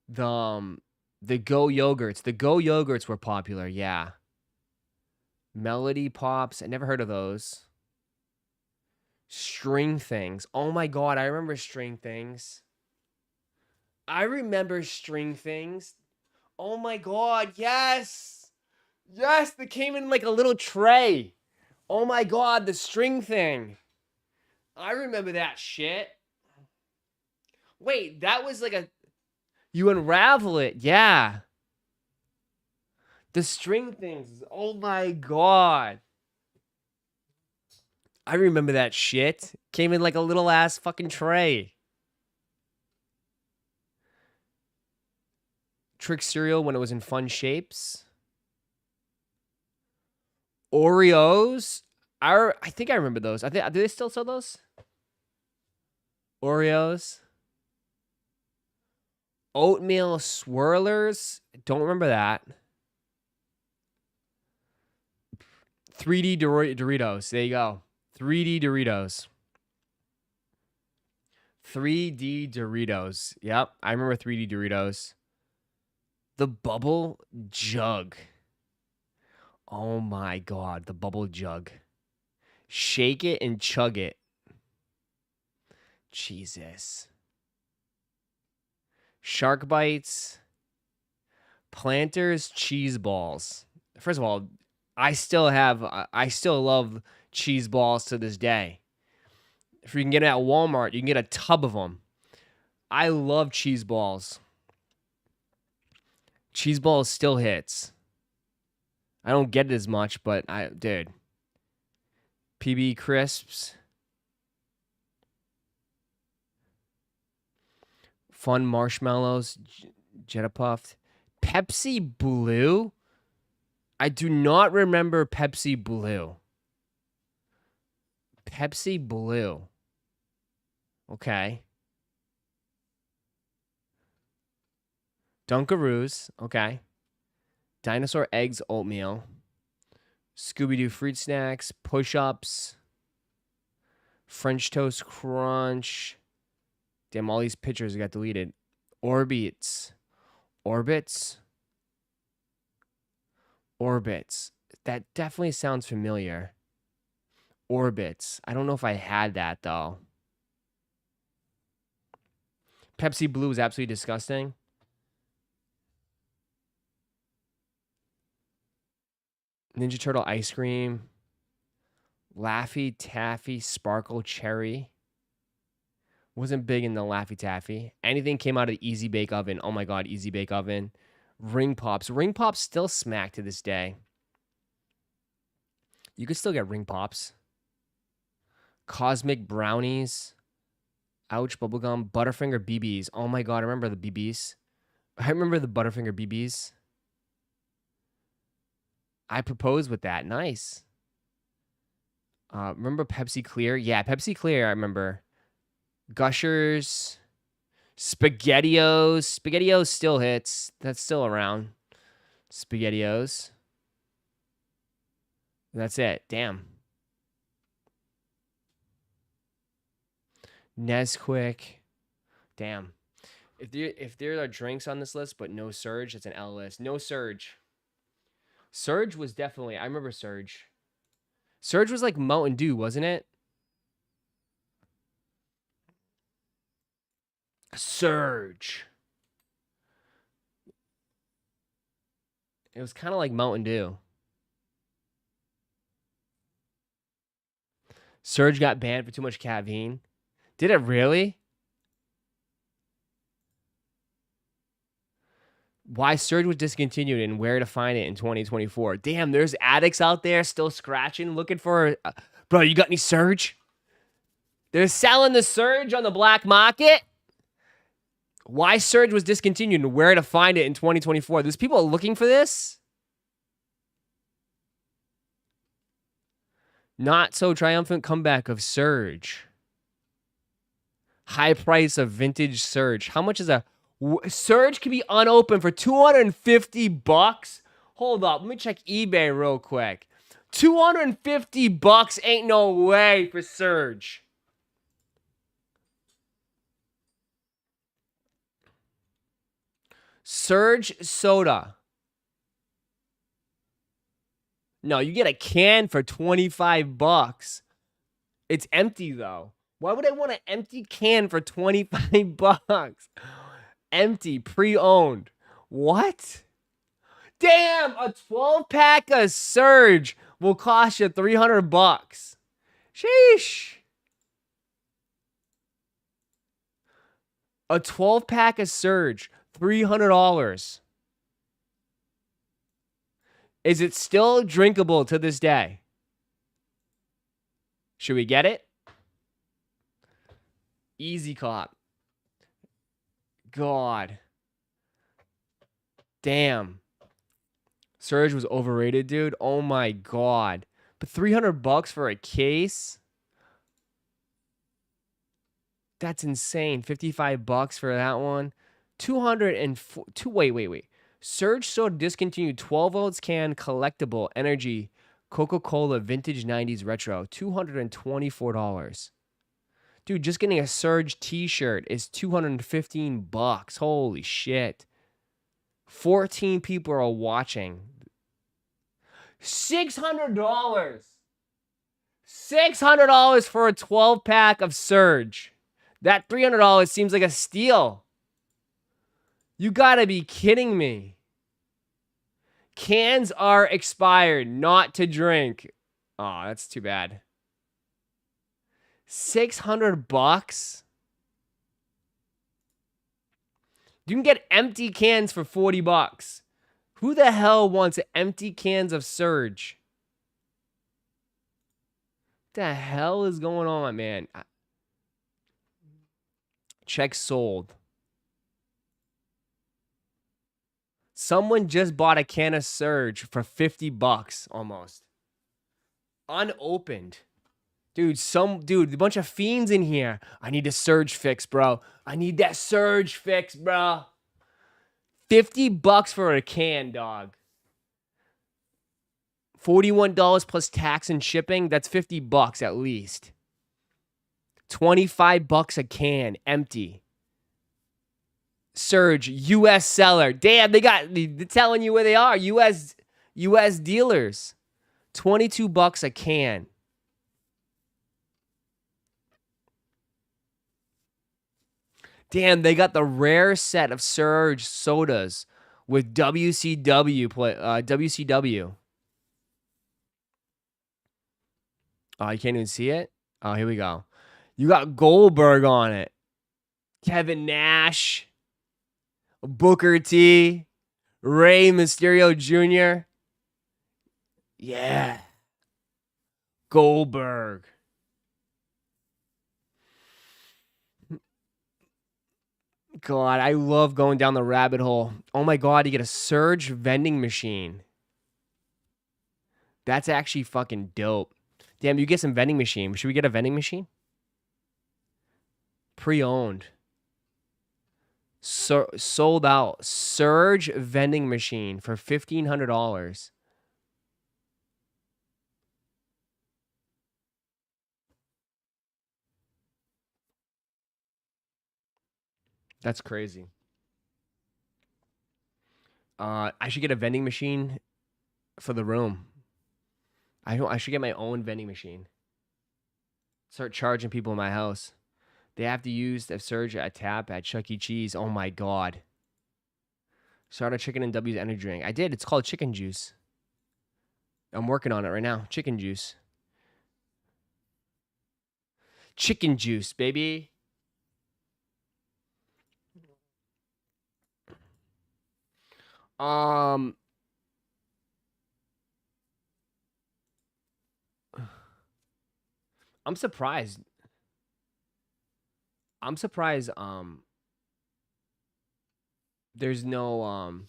The Go Yogurts. The Go Yogurts were popular, yeah. Melody Pops. I never heard of those. String Things. Oh my God, I remember String Things. I remember String Things. Oh my God, yes. Yes, they came in like a little tray. Oh my God, the string thing. I remember that shit. Wait, that was like a... You unravel it, yeah. The string things. Oh my God. I remember that shit. Came in like a little ass fucking tray. Trick cereal when it was in fun shapes. Oreos. I think I remember those. Do they still sell those? Oreos. Oatmeal swirlers. Don't remember that. 3D Doritos. There you go. 3D Doritos. 3D Doritos. Yep, I remember 3D Doritos. The bubble jug. Oh my God, the bubble jug. Shake it and chug it. Jesus. Shark bites. Planters cheese balls. First of all, I still love cheese balls to this day. If you can get it at Walmart, you can get a tub of them. I love cheese balls. Cheese balls still hits. I don't get it as much, but dude. PB crisps. Fun marshmallows. Jetta puffed. Pepsi Blue. I do not remember Pepsi Blue. Pepsi Blue. Okay. Dunkaroos. Okay. Dinosaur Eggs Oatmeal. Scooby-Doo Fruit Snacks. Push-Ups. French Toast Crunch. Damn, all these pictures got deleted. Orbits. Orbits? Orbits. That definitely sounds familiar. Orbits. I don't know if I had that, though. Pepsi Blue is absolutely disgusting. Ninja Turtle ice cream. Laffy Taffy Sparkle Cherry. Wasn't big in the Laffy Taffy. Anything came out of the Easy Bake Oven. Oh my God, Easy Bake Oven. Ring Pops. Ring Pops still smack to this day. You could still get Ring Pops. Cosmic Brownies. Ouch, bubblegum. Butterfinger BBs. Oh my God, I remember the BBs. I remember the Butterfinger BBs. I proposed with that. Nice. Remember Pepsi Clear? Yeah, Pepsi Clear, I remember. Gushers. SpaghettiOs. SpaghettiOs still hits. That's still around. SpaghettiOs. That's it. Damn. Nesquik. Damn. If there are drinks on this list, but no Surge, it's an L list. No Surge. Surge was definitely... I remember Surge. Surge was like Mountain Dew, wasn't it? Surge. It was kind of like Mountain Dew. Surge got banned for too much caffeine. Did it really? Why Surge was discontinued and where to find it in 2024. Damn, there's addicts out there still scratching, looking for... bro, you got any Surge? They're selling the Surge on the black market? Why Surge was discontinued and where to find it in 2024. There's people looking for this? Not so triumphant comeback of Surge. High price of vintage Surge. How much is a... Surge can be unopened for $250? Hold up, let me check eBay real quick. $250 ain't no way for Surge. Surge soda. No, you get a can for $25. It's empty though. Why would I want an empty can for $25? Empty, pre-owned. What? Damn, a 12-pack of Surge will cost you $300. Sheesh. A 12-pack of Surge, $300. Is it still drinkable to this day? Should we get it? Easy cop. God. Damn. Surge was overrated, dude. Oh my God. But $300 for a case? That's insane. $55 for that one. 204. Wait. Surge soda discontinued 12-ounce can collectible energy Coca-Cola vintage 90s retro. $224. Dude, just getting a Surge t-shirt is $215. Holy shit. 14 people are watching. $600. $600 for a 12-pack of Surge. That $300 seems like a steal. You gotta be kidding me. Cans are expired, not to drink. Oh, that's too bad. $600? You can get empty cans for $40. Who the hell wants empty cans of Surge? What the hell is going on, man? Check sold. Someone just bought a can of Surge for $50 almost. Unopened. Dude, a bunch of fiends in here. I need a Surge fix, bro. I need that Surge fix, bro. $50 for a can, dog. $41 plus tax and shipping. That's $50 at least. $25 a can, empty. Surge, U.S. seller. Damn, they're telling you where they are. U.S. dealers. $22 a can. Damn, they got the rare set of Surge sodas with WCW. WCW. Oh, you can't even see it? Oh, here we go. You got Goldberg on it. Kevin Nash. Booker T. Rey Mysterio Jr. Yeah. Goldberg. God, I love going down the rabbit hole. Oh my God, you get a Surge vending machine. That's actually fucking dope. Damn, you get some vending machine. Should we get a vending machine? Pre-owned. Sold out. Surge vending machine for $1,500. That's crazy. I should get a vending machine for the room. I should get my own vending machine. Start charging people in my house. They have to use the Surge at tap at Chuck E. Cheese. Oh my God. Start a chicken and W's energy drink. I did. It's called chicken juice. I'm working on it right now. Chicken juice. Chicken juice, baby. I'm surprised. There's no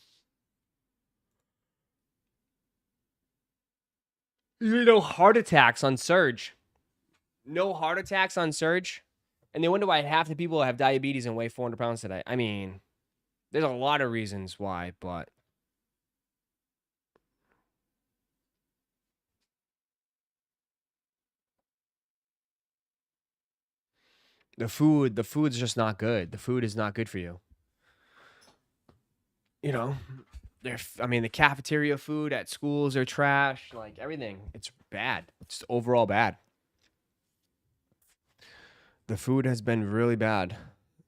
heart attacks on Surge. No heart attacks on Surge. And they wonder why half the people have diabetes and weigh 400 pounds today. I mean, there's a lot of reasons why, but the food's just not good. The food is not good for you. You know, the cafeteria food at schools are trash. Like everything, it's bad. It's overall bad. The food has been really bad.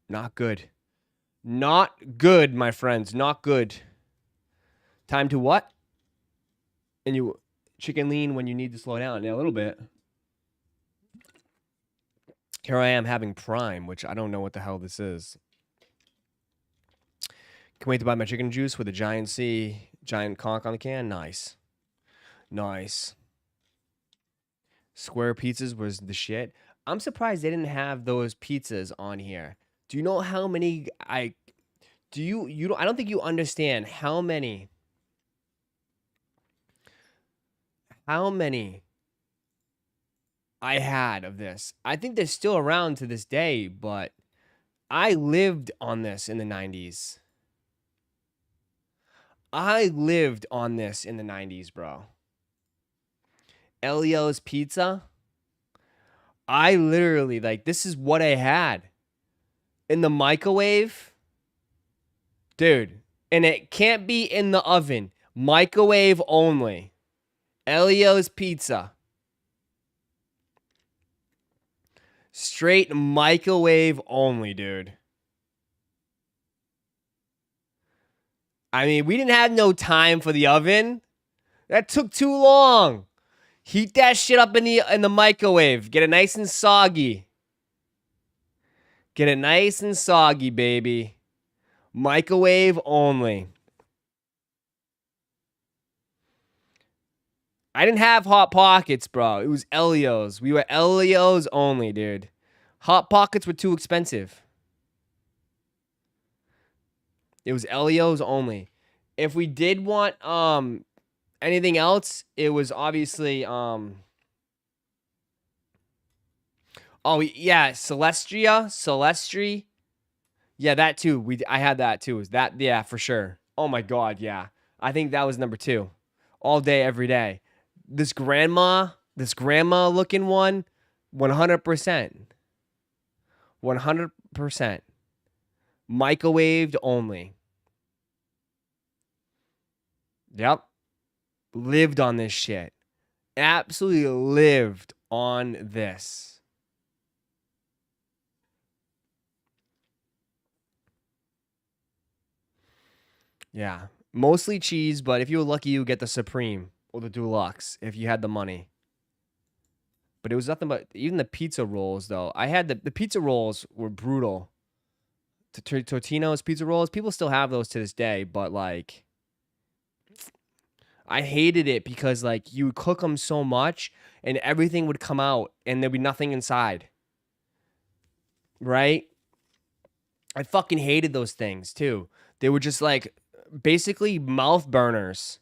Not good. Not good, my friends. Not good. Time to what? And you chicken lean when you need to slow down. Yeah, a little bit. Here I am having Prime, which I don't know what the hell this is. Can't wait to buy my chicken juice with a giant conch on the can. Nice. Nice. Square pizzas was the shit. I'm surprised they didn't have those pizzas on here. Do you know how many I don't think you understand how many I had of this. I think they're still around to this day, but I lived on this in the 90s. I lived on this in the 90s, bro. Elio's Pizza. I literally, this is what I had. In the microwave. Dude. And it can't be in the oven. Microwave only. Elio's Pizza. Straight microwave only, dude. I mean, we didn't have no time for the oven. That took too long. Heat that shit up in the microwave. Get it nice and soggy. Get it nice and soggy, baby. Microwave only. I didn't have Hot Pockets, bro. It was Elio's. We were Elio's only, dude. Hot Pockets were too expensive. It was Elio's only. If we did want anything else, it was obviously oh yeah, Celestri. Yeah, that too. I had that too. Was that, yeah, for sure. Oh my God, yeah. I think that was number 2. All day, every day. This grandma looking one, 100%. 100%. Microwaved only. Yep. Lived on this shit. Absolutely lived on this. Yeah. Mostly cheese, but if you were lucky, you would get the Supreme or the Deluxe if you had the money. But it was nothing but, even the pizza rolls, though. I had the pizza rolls were brutal. Tortino's pizza rolls, people still have those to this day, but like, I hated it because like you would cook them so much and everything would come out and there'd be nothing inside. Right? I fucking hated those things too. They were just like basically mouth burners.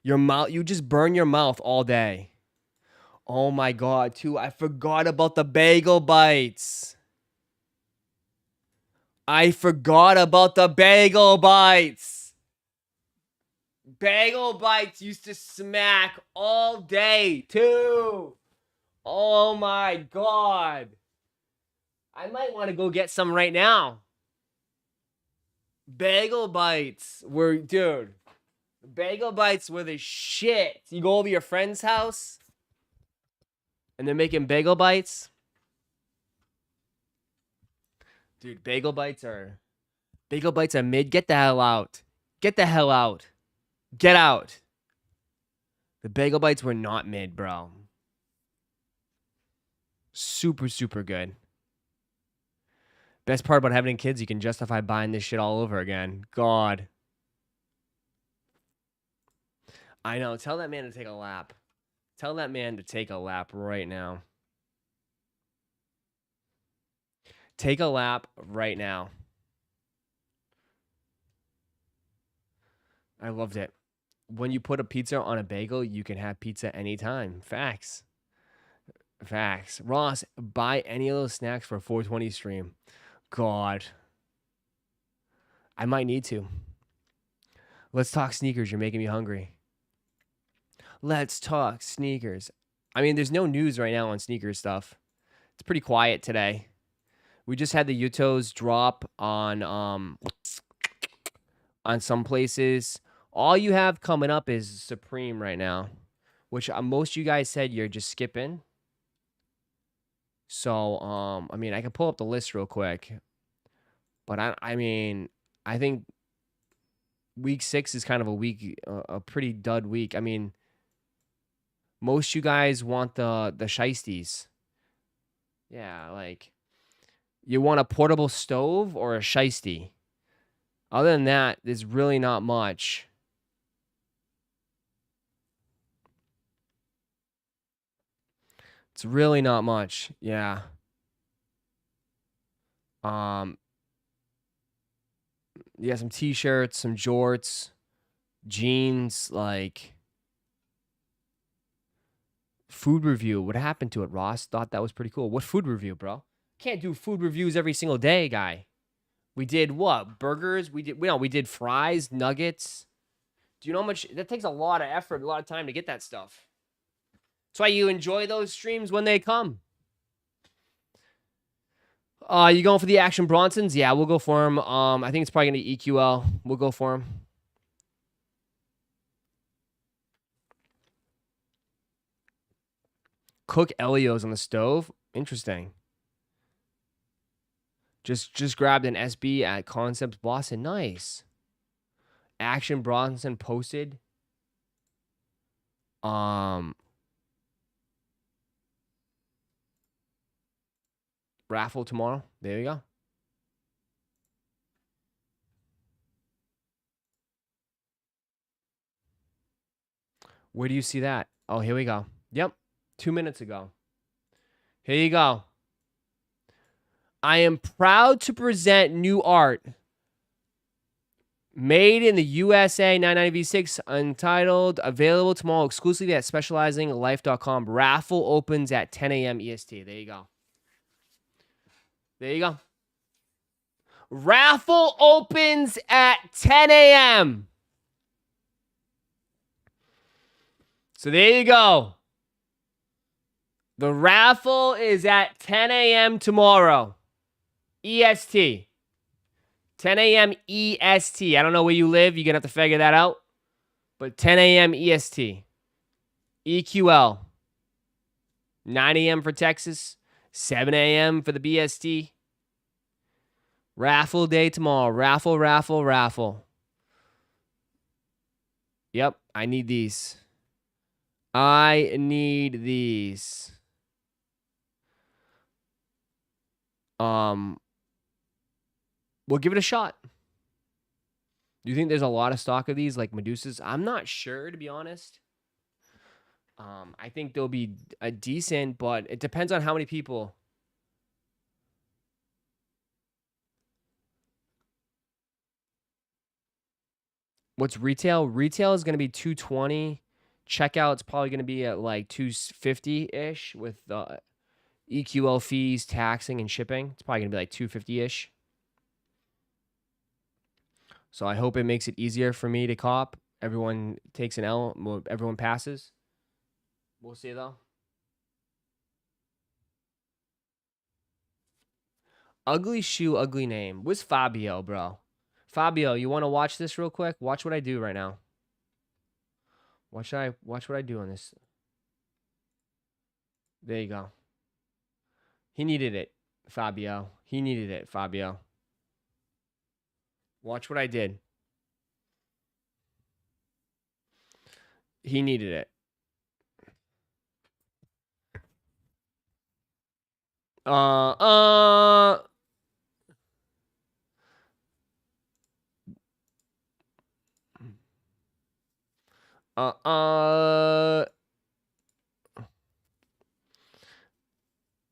Your mouth, you just burn your mouth all day. Oh my God, too. I forgot about the bagel bites. I forgot about the bagel bites. Bagel bites used to smack all day, too. Oh my God. I might want to go get some right now. Bagel bites were, dude. Bagel bites were the shit. You go over your friend's house and they're making bagel bites. Dude, bagel bites are mid. Get the hell out. Get the hell out. Get out. The bagel bites were not mid, bro. Super, super good. Best part about having kids, you can justify buying this shit all over again. God. I know. Tell that man to take a lap. Tell that man to take a lap right now. Take a lap right now. I loved it. When you put a pizza on a bagel, you can have pizza anytime. Facts. Facts. Ross, buy any of those snacks for a 420 stream. God. I might need to. Let's talk sneakers. You're making me hungry. Let's talk sneakers. I mean, there's no news right now on sneaker stuff. It's pretty quiet today. We just had the Yutos drop on some places. All you have coming up is Supreme right now, which most of you guys said you're just skipping. So, I mean, I can pull up the list real quick. But I mean, I think week 6 is kind of a pretty dud week. I mean, most you guys want the shiesties. Yeah, like, you want a portable stove or a shiesty? Other than that, there's really not much. It's really not much. Yeah. Yeah, some t-shirts, some jorts, jeans, like food review. What happened to it? Ross thought that was pretty cool. What food review, bro? Can't do food reviews every single day, guy. We did what? Burgers? We did fries, nuggets. Do you know how much that takes? A lot of effort, a lot of time to get that stuff. That's why you enjoy those streams when they come. You going for the Action Bronsons? Yeah, we'll go for him. I think it's probably going to be EQL. We'll go for him. Cook Elios on the stove. Interesting. Just grabbed an SB at Concepts Boston. Nice. Action Bronson posted. Raffle tomorrow. There you go. Where do you see that? Oh, here we go. Yep. 2 minutes ago. Here you go. I am proud to present new art made in the USA 990V6 entitled available tomorrow exclusively at specializinglife.com. Raffle opens at 10 a.m. EST. There you go. There you go. Raffle opens at 10 a.m. So there you go. The raffle is at 10 a.m. tomorrow. EST. 10 a.m. EST. I don't know where you live. You're going to have to figure that out. But 10 a.m. EST. EQL. 9 a.m. for Texas. 7 a.m. for the BST. Raffle day tomorrow. Raffle, raffle, raffle. Yep, I need these. I need these. We'll give it a shot. Do you think there's a lot of stock of these, like Medusas? I'm not sure, to be honest. I think there'll be a decent, but it depends on how many people. What's retail? Retail is going to be $220. Checkout's probably going to be at like $250-ish with EQL fees, taxing, and shipping. It's probably going to be like $250-ish. So I hope it makes it easier for me to cop. Everyone takes an L. Everyone passes. We'll see, though. Ugly shoe, ugly name. Where's Fabio, bro? Fabio, you want to watch this real quick? Watch what I do right now. Watch what I do on this. There you go. He needed it, Fabio. He needed it, Fabio. Watch what I did. He needed it.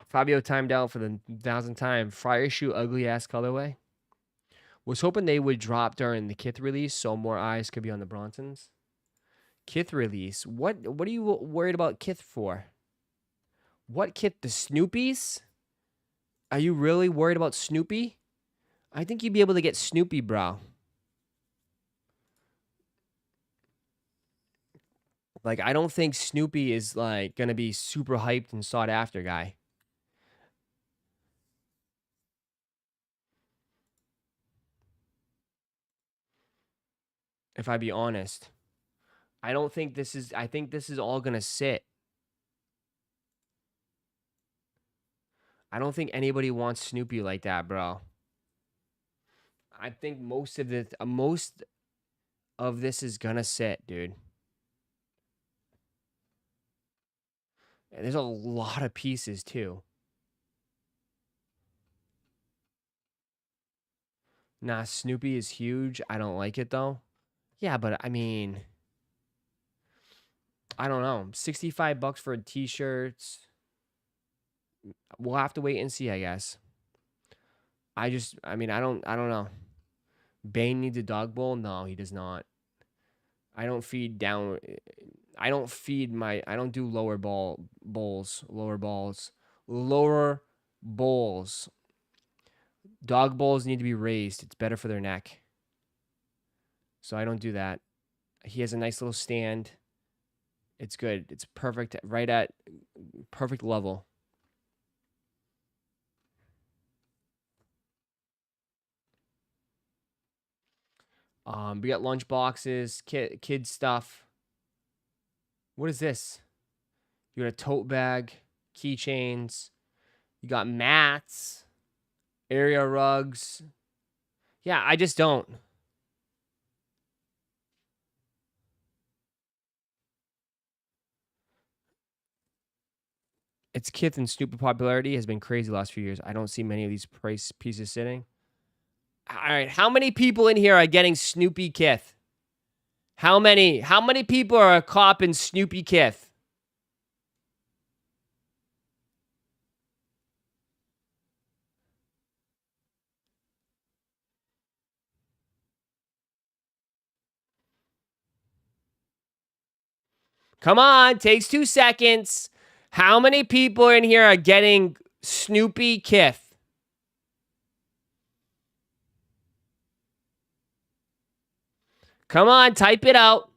Fabio timed out for the 1,000th time. Fryer shoe, ugly ass colorway. Was hoping they would drop during the Kith release so more eyes could be on the Bronsons. Kith release. What are you worried about Kith for? What Kith? The Snoopies? Are you really worried about Snoopy? I think you'd be able to get Snoopy, bro. Like, I don't think Snoopy is, like, gonna be super hyped and sought after guy. If I be honest. I think this is all gonna sit. I don't think anybody wants Snoopy like that, bro. I think most of this is gonna sit, dude. And there's a lot of pieces too. Nah, Snoopy is huge. I don't like it though. Yeah, but I mean, I don't know. $65 for t-shirts. We'll have to wait and see, I guess. I don't know. Bane needs a dog bowl? No, he does not. I don't feed down. I don't do lower bowls. Lower bowls. Dog bowls need to be raised. It's better for their neck. So I don't do that. He has a nice little stand. It's good. It's perfect. Right at perfect level. We got lunch boxes, kid stuff. What is this? You got a tote bag, keychains. You got mats, area rugs. Yeah, I just don't. Its Kith and Snoopy popularity has been crazy the last few years. I don't see many of these price pieces sitting. All right, how many people in here are getting Snoopy Kith? How many people are copping Snoopy Kith? Come on, takes 2 seconds. How many people in here are getting Snoopy Kith? Come on, type it out.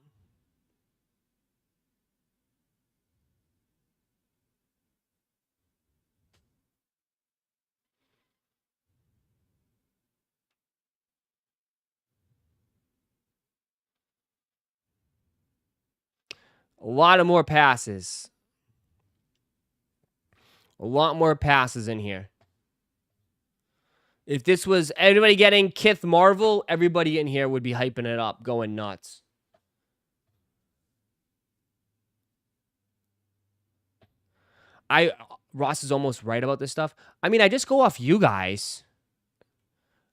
A lot of more passes. A lot more passes in here. If this was everybody getting Kith Marvel, everybody in here would be hyping it up, going nuts. Ross is almost right about this stuff. I mean, I just go off you guys.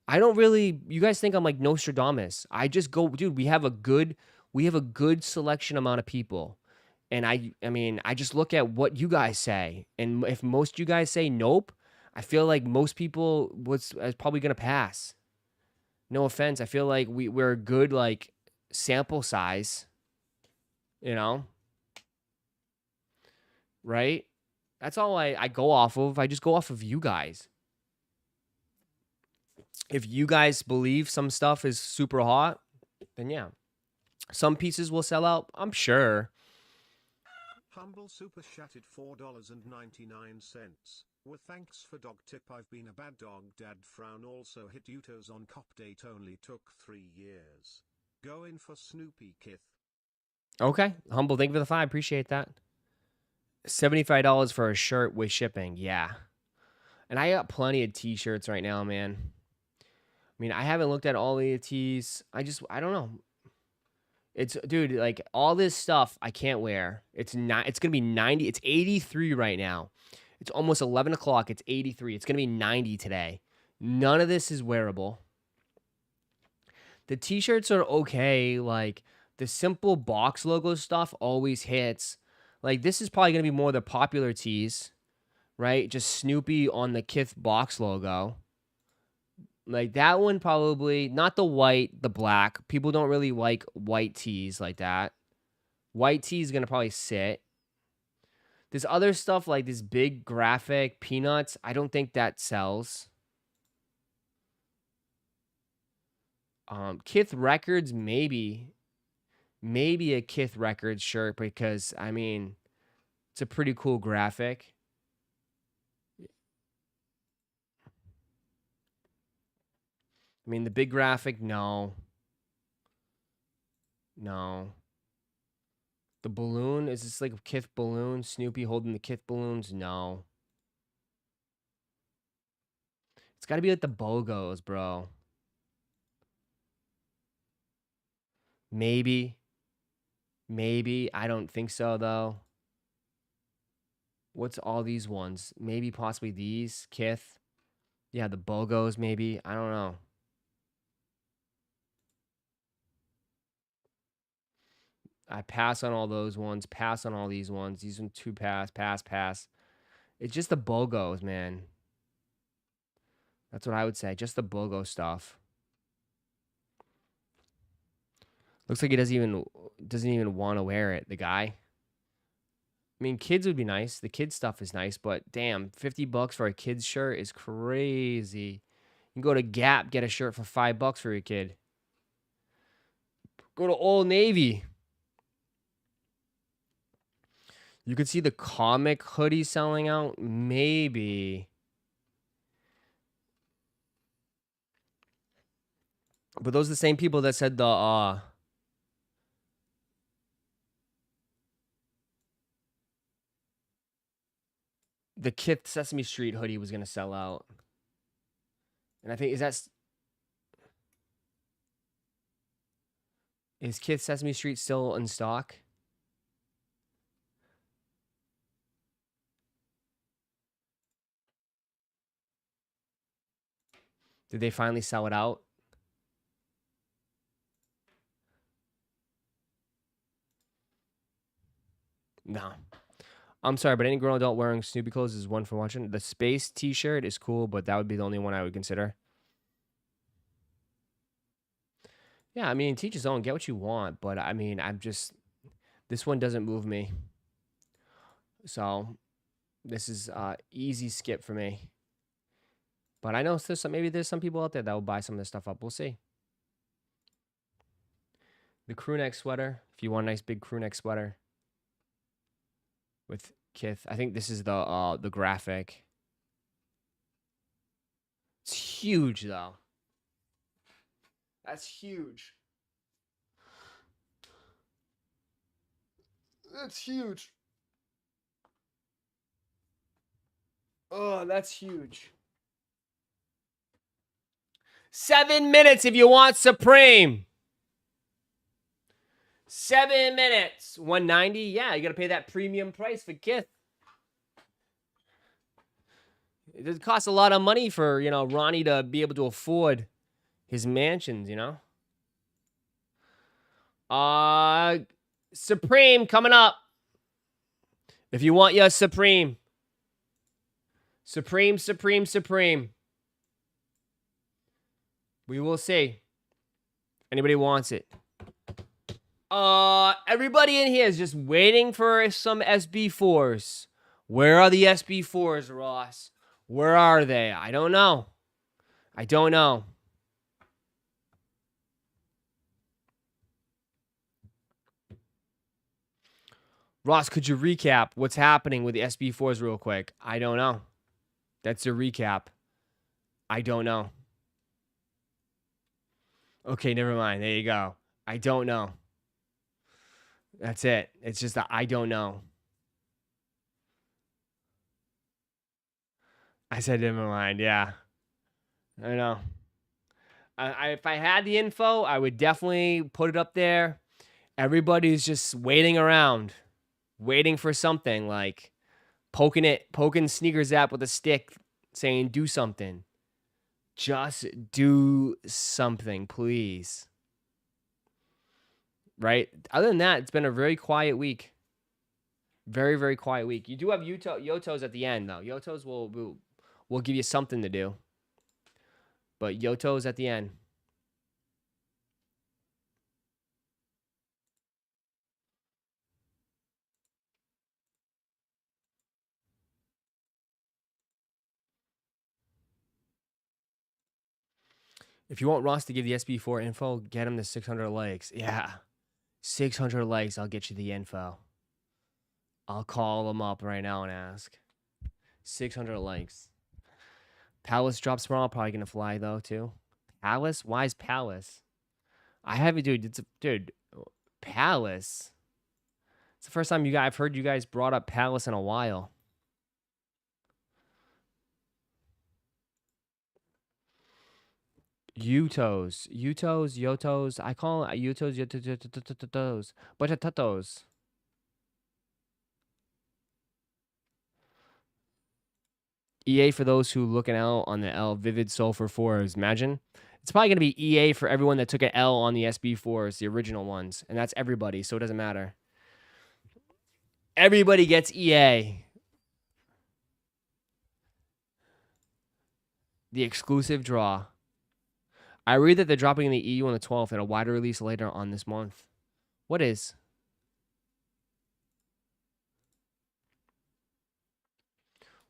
I don't really, you guys think I'm like Nostradamus. I just go, dude, we have a good selection amount of people. And I mean, I just look at what you guys say. And if most you guys say nope, I feel like most people is probably going to pass. No offense. I feel like we're a good, like, sample size, you know? Right? That's all I go off of. I just go off of you guys. If you guys believe some stuff is super hot, then yeah. Some pieces will sell out, I'm sure. Humble super chatted $4.99. With thanks for dog tip. I've been a bad dog dad. Frown also hit Yuto's on cop date. Only took 3 years. Go in for Snoopy Kith. Okay. Humble, thank you for the 5. Appreciate that. $75 for a shirt with shipping. Yeah. And I got plenty of t-shirts right now, man. I mean, I haven't looked at all the tees. I don't know. It's, dude, like, all this stuff I can't wear. It's going to be 90. It's 83 right now. It's almost 11 o'clock. It's 83. It's going to be 90 today. None of this is wearable. The t-shirts are okay. Like, the simple box logo stuff always hits. Like, this is probably going to be more the popular tees, right? Just Snoopy on the Kith box logo. Like, that one probably, not the white, the black. People don't really like white tees like that. White tee is going to probably sit. This other stuff, like this big graphic peanuts, I don't think that sells. Kith Records, maybe a Kith Records shirt because, I mean, it's a pretty cool graphic. I mean, the big graphic, no. No. The balloon, is this like a Kith balloon? Snoopy holding the Kith balloons? No. It's got to be like the BOGOs, bro. Maybe. I don't think so, though. What's all these ones? Maybe possibly these. Kith. Yeah, the BOGOs, maybe. I don't know. I pass on all those ones. Pass on all these ones. These ones 2 pass. It's just the BOGOs, man. That's what I would say. Just the BOGO stuff. Looks like he doesn't even want to wear it, the guy. I mean, kids would be nice. The kids stuff is nice, but damn, $50 for a kid's shirt is crazy. You can go to Gap, get a shirt for $5 for your kid. Go to Old Navy. You could see the comic hoodie selling out. Maybe. But those are the same people that said the Kith Sesame Street hoodie was going to sell out. And I think, is Kith Sesame Street still in stock? Did they finally sell it out? No. I'm sorry, but any grown adult wearing Snoopy clothes is one for watching. The space t-shirt is cool, but that would be the only one I would consider. Yeah, I mean, teach his own. Get what you want. But, I mean, this one doesn't move me. So, this is easy skip for me. But I know maybe there's some people out there that will buy some of this stuff up. We'll see. The crew neck sweater. If you want a nice big crew neck sweater with Kith. I think this is the graphic. It's huge, though. That's huge. That's huge. Oh, that's huge. 7 minutes if you want Supreme. 7 minutes. 190. Yeah, you got to pay that premium price for Kith. It costs a lot of money for, you know, Ronnie to be able to afford his mansions, you know? Supreme coming up. If you want your Supreme. Supreme, Supreme, Supreme. We will see. Anybody wants it. Everybody in here is just waiting for some SB4s. Where are the SB4s, Ross? Where are they? I don't know. I don't know. Ross, could you recap what's happening with the SB4s real quick? I don't know. That's a recap. I don't know. Okay, never mind. There you go. I don't know. That's it. It's just that I don't know. I said never mind. Yeah. I know. If I had the info, I would definitely put it up there. Everybody's just waiting around, waiting for something, like poking Sneakers app with a stick, saying do something. Just do something, please. Right? Other than that, it's been a very quiet week. Very, very quiet week. You do have Yotos at the end, though. Yotos will give you something to do. But Yotos at the end. If you want Ross to give the SB4 info, get him the 600 likes. Yeah. 600 likes, I'll get you the info. I'll call him up right now and ask. 600 likes. Palace drops tomorrow. Probably going to fly, though, too. Palace? Why is Palace? I haven't, dude. Dude, Palace. It's the first time I've heard you guys brought up Palace in a while. Yotos. I call it Yotos, Batatos. EA for those who looking out on the L Vivid Sulfur 4s. Imagine. It's probably going to be EA for everyone that took an L on the SB4s, the original ones. And that's everybody, so it doesn't matter. Everybody gets EA. The exclusive draw. I read that they're dropping in the EU on the 12th and a wider release later on this month. What is?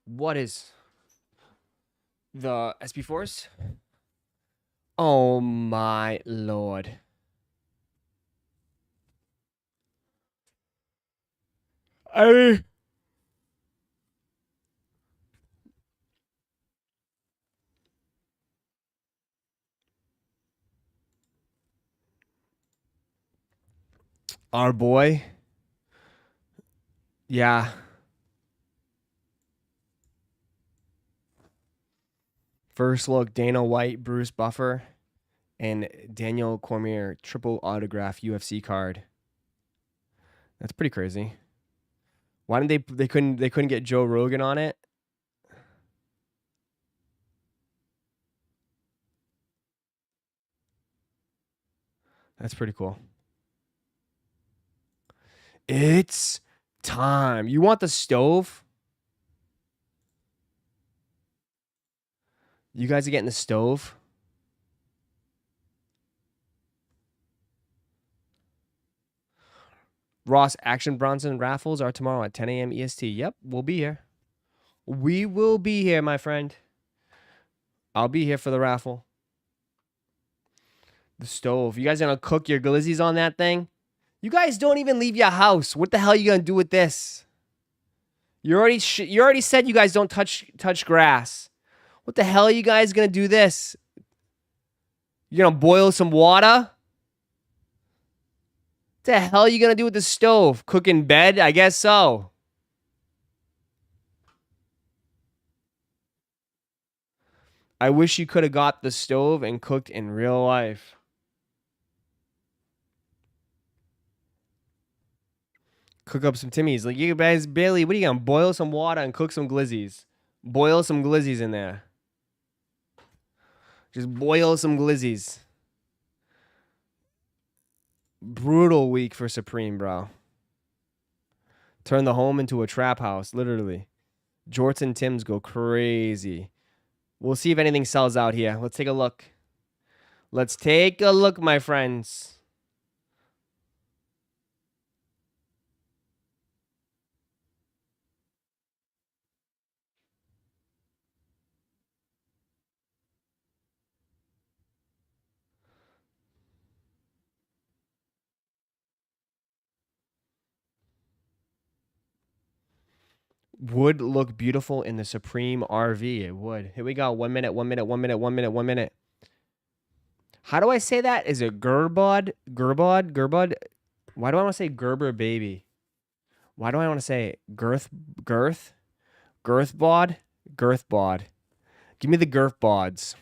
What is? The SB4s? Oh my lord. Our boy. Yeah. First look, Dana White, Bruce Buffer, and Daniel Cormier triple autograph UFC card. That's pretty crazy. Why didn't they couldn't get Joe Rogan on it? That's pretty cool. It's time. You want the stove? You guys are getting the stove? Ross, Action Bronson raffles are tomorrow at 10 a.m. EST. Yep, we'll be here. We will be here, my friend. I'll be here for the raffle. The stove. You guys gonna cook your glizzies on that thing? You guys don't even leave your house. What the hell are you gonna do with this? You already said you guys don't touch grass. What the hell are you guys gonna do this? You're gonna boil some water? the hell are you gonna do with the stove? Cook in bed? I guess so. I wish you could have got the stove and cooked in real life. Cook up some Timmies. Like, you guys, Bailey, what are you gonna boil some water and cook some glizzies? Boil some glizzies in there. Just boil some glizzies. Brutal week for Supreme, bro. Turn the home into a trap house, literally. Jorts and Tims go crazy. We'll see if anything sells out here. Let's take a look. Let's take a look, my friends. Would look beautiful in the Supreme RV. It would. Here we go. 1 minute, 1 minute, 1 minute, 1 minute, 1 minute. How do I say that? Is it Gerbod? Gerbod? Gerbod? Why do I want to say Gerber baby? Why do I want to say girth? Girthbod? Girthbod. Give me the girthbods.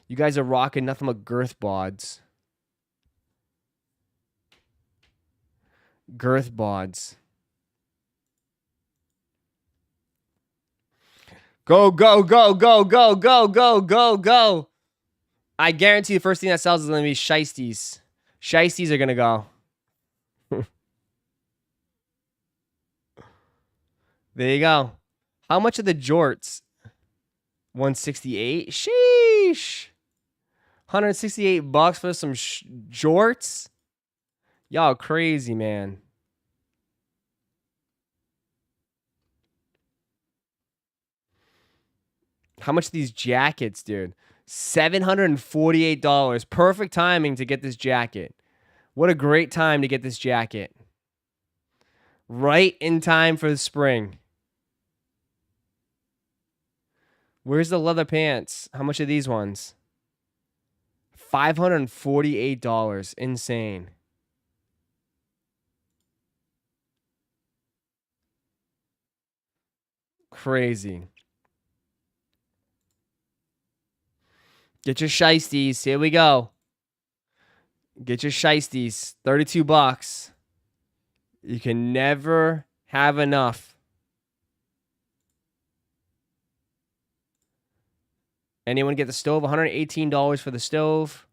You guys are rocking nothing but girthbods. Girthbods. Go, go, go, go, go, go, go, go, go. I guarantee the first thing that sells is going to be shiesties. Shiesties are going to go. There you go. How much are the jorts? 168? Sheesh. 168 bucks for some jorts? Y'all crazy, man. How much are these jackets, dude? $748. Perfect timing to get this jacket. What a great time to get this jacket. Right in time for the spring. Where's the leather pants? How much are these ones? $548. Insane. Crazy. Get your shiesties. Here we go. Get your shiesties. 32 bucks. You can never have enough. Anyone get the stove? $118 for the stove.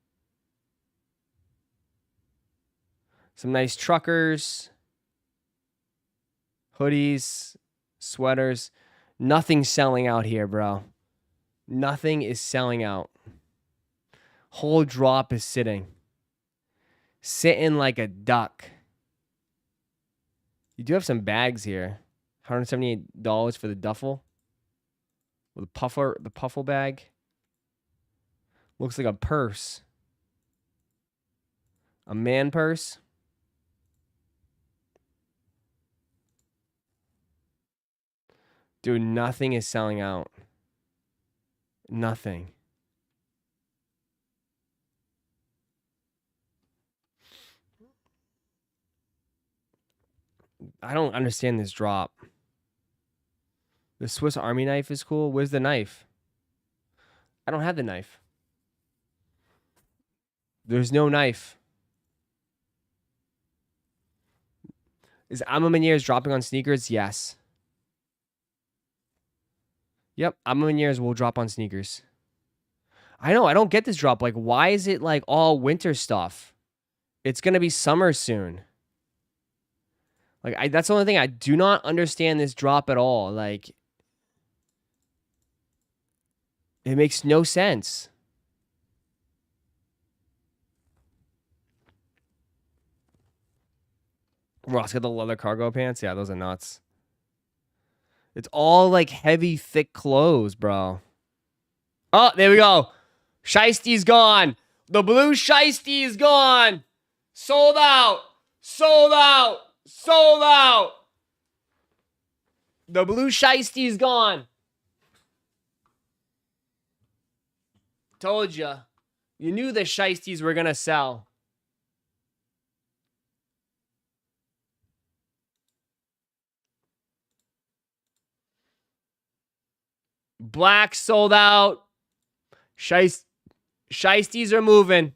Some nice truckers. Hoodies. Sweaters. Nothing's selling out here, bro. Nothing is selling out. Whole drop is sitting. Sitting like a duck. You do have some bags here. $178 for the duffel. With the puffle bag. Looks like a purse. A man purse. Dude, nothing is selling out. Nothing. I don't understand this drop. The Swiss Army knife is cool. Where's the knife? I don't have the knife. There's no knife. Is Ma Maniere's dropping on sneakers? Yes. Yep, Ma Maniere's will drop on sneakers. I know, I don't get this drop. Like, why is it like all winter stuff? It's going to be summer soon. Like, that's the only thing. I do not understand this drop at all. Like, it makes no sense. Ross got the leather cargo pants. Yeah, those are nuts. It's all like heavy, thick clothes, bro. Oh, there we go. Shiesty's gone. The blue shiesty is gone. Sold out. Sold out. Sold out. The blue shiesty is gone. Told ya. You knew the shiesties were going to sell. Black sold out. Shiesties are moving.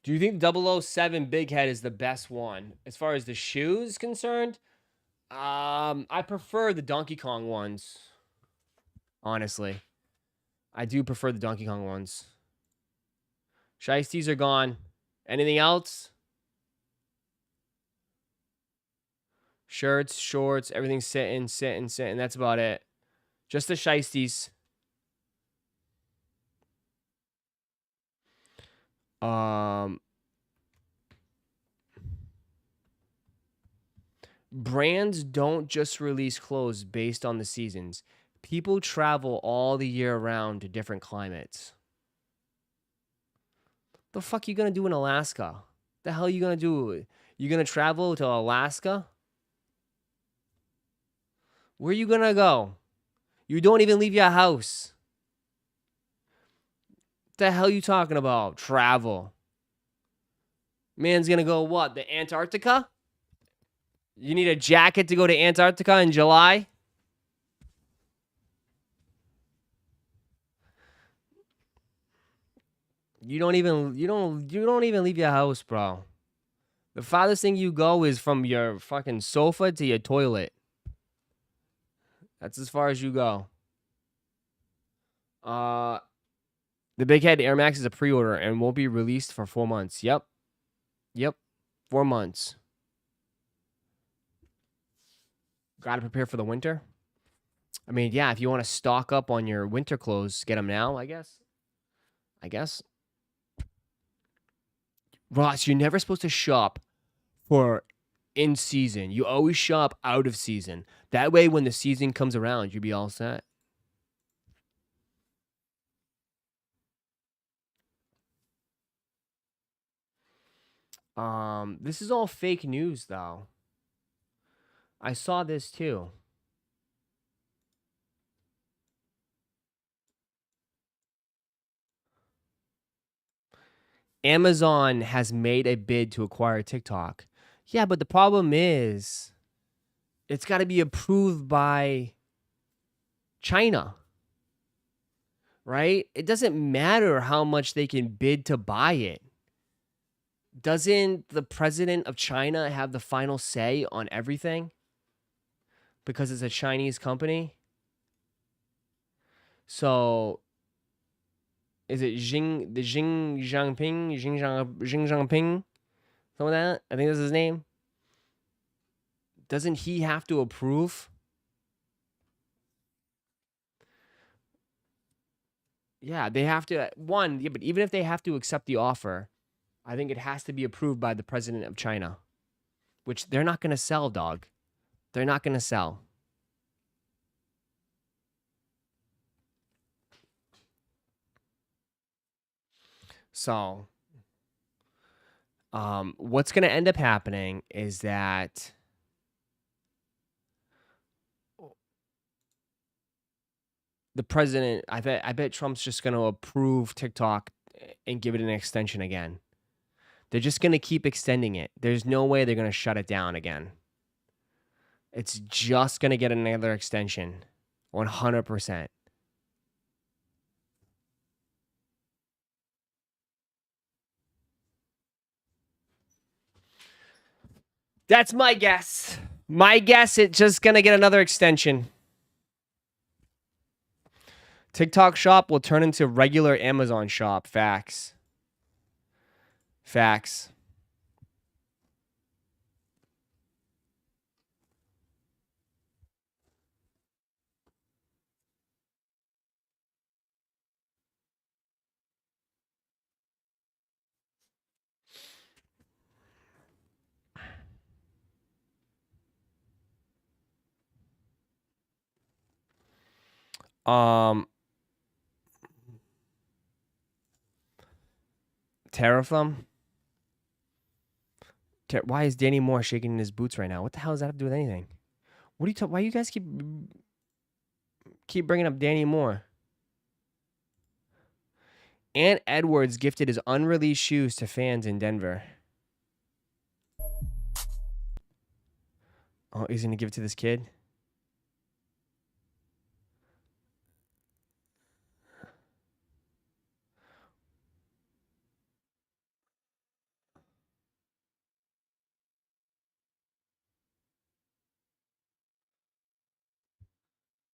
Do you think 007 Big Head is the best one? As far as the shoes concerned, I prefer the Donkey Kong ones. Honestly. I do prefer the Donkey Kong ones. Shiesties are gone. Anything else? Shirts, shorts, everything's sitting. That's about it. Just the Shiesties. Brands don't just release clothes based on the seasons. People travel all the year round to different climates. The fuck you gonna do in Alaska? The hell you gonna do? You gonna travel to Alaska? Where you gonna go? You don't even leave your house. What the hell you talking about? Travel. Man's gonna go what? The Antarctica? You need a jacket to go to Antarctica in July? You don't even leave your house, bro. The farthest thing you go is from your fucking sofa to your toilet. That's as far as you go. The Big Head Air Max is a pre-order and won't be released for 4 months. Yep. 4 months. Gotta prepare for the winter. I mean, yeah, if you want to stock up on your winter clothes, get them now, I guess. Ross, you're never supposed to shop for in season. You always shop out of season. That way, when the season comes around, you'll be all set. This is all fake news, though. I saw this too. Amazon has made a bid to acquire TikTok. Yeah, but the problem is it's got to be approved by China. Right? It doesn't matter how much they can bid to buy it. Doesn't the president of China have the final say on everything? Because it's a Chinese company? So, is it Xi Jinping? Something like that? I think that's his name. Doesn't he have to approve? Yeah, they have to. But even if they have to accept the offer, I think it has to be approved by the president of China, which they're not going to sell, dog. They're not going to sell. So, what's going to end up happening is that the president, I bet Trump's just going to approve TikTok and give it an extension again. They're just going to keep extending it. There's no way they're going to shut it down again. It's just going to get another extension. 100%. That's my guess. My guess, it's just going to get another extension. TikTok shop will turn into regular Amazon shop. Facts. Tariff them. Why is Danny Moore shaking in his boots right now? What the hell does that have to do with anything? What are you talking? Why you guys keep bringing up Danny Moore? Ant Edwards gifted his unreleased shoes to fans in Denver. Oh, he's gonna give it to this kid.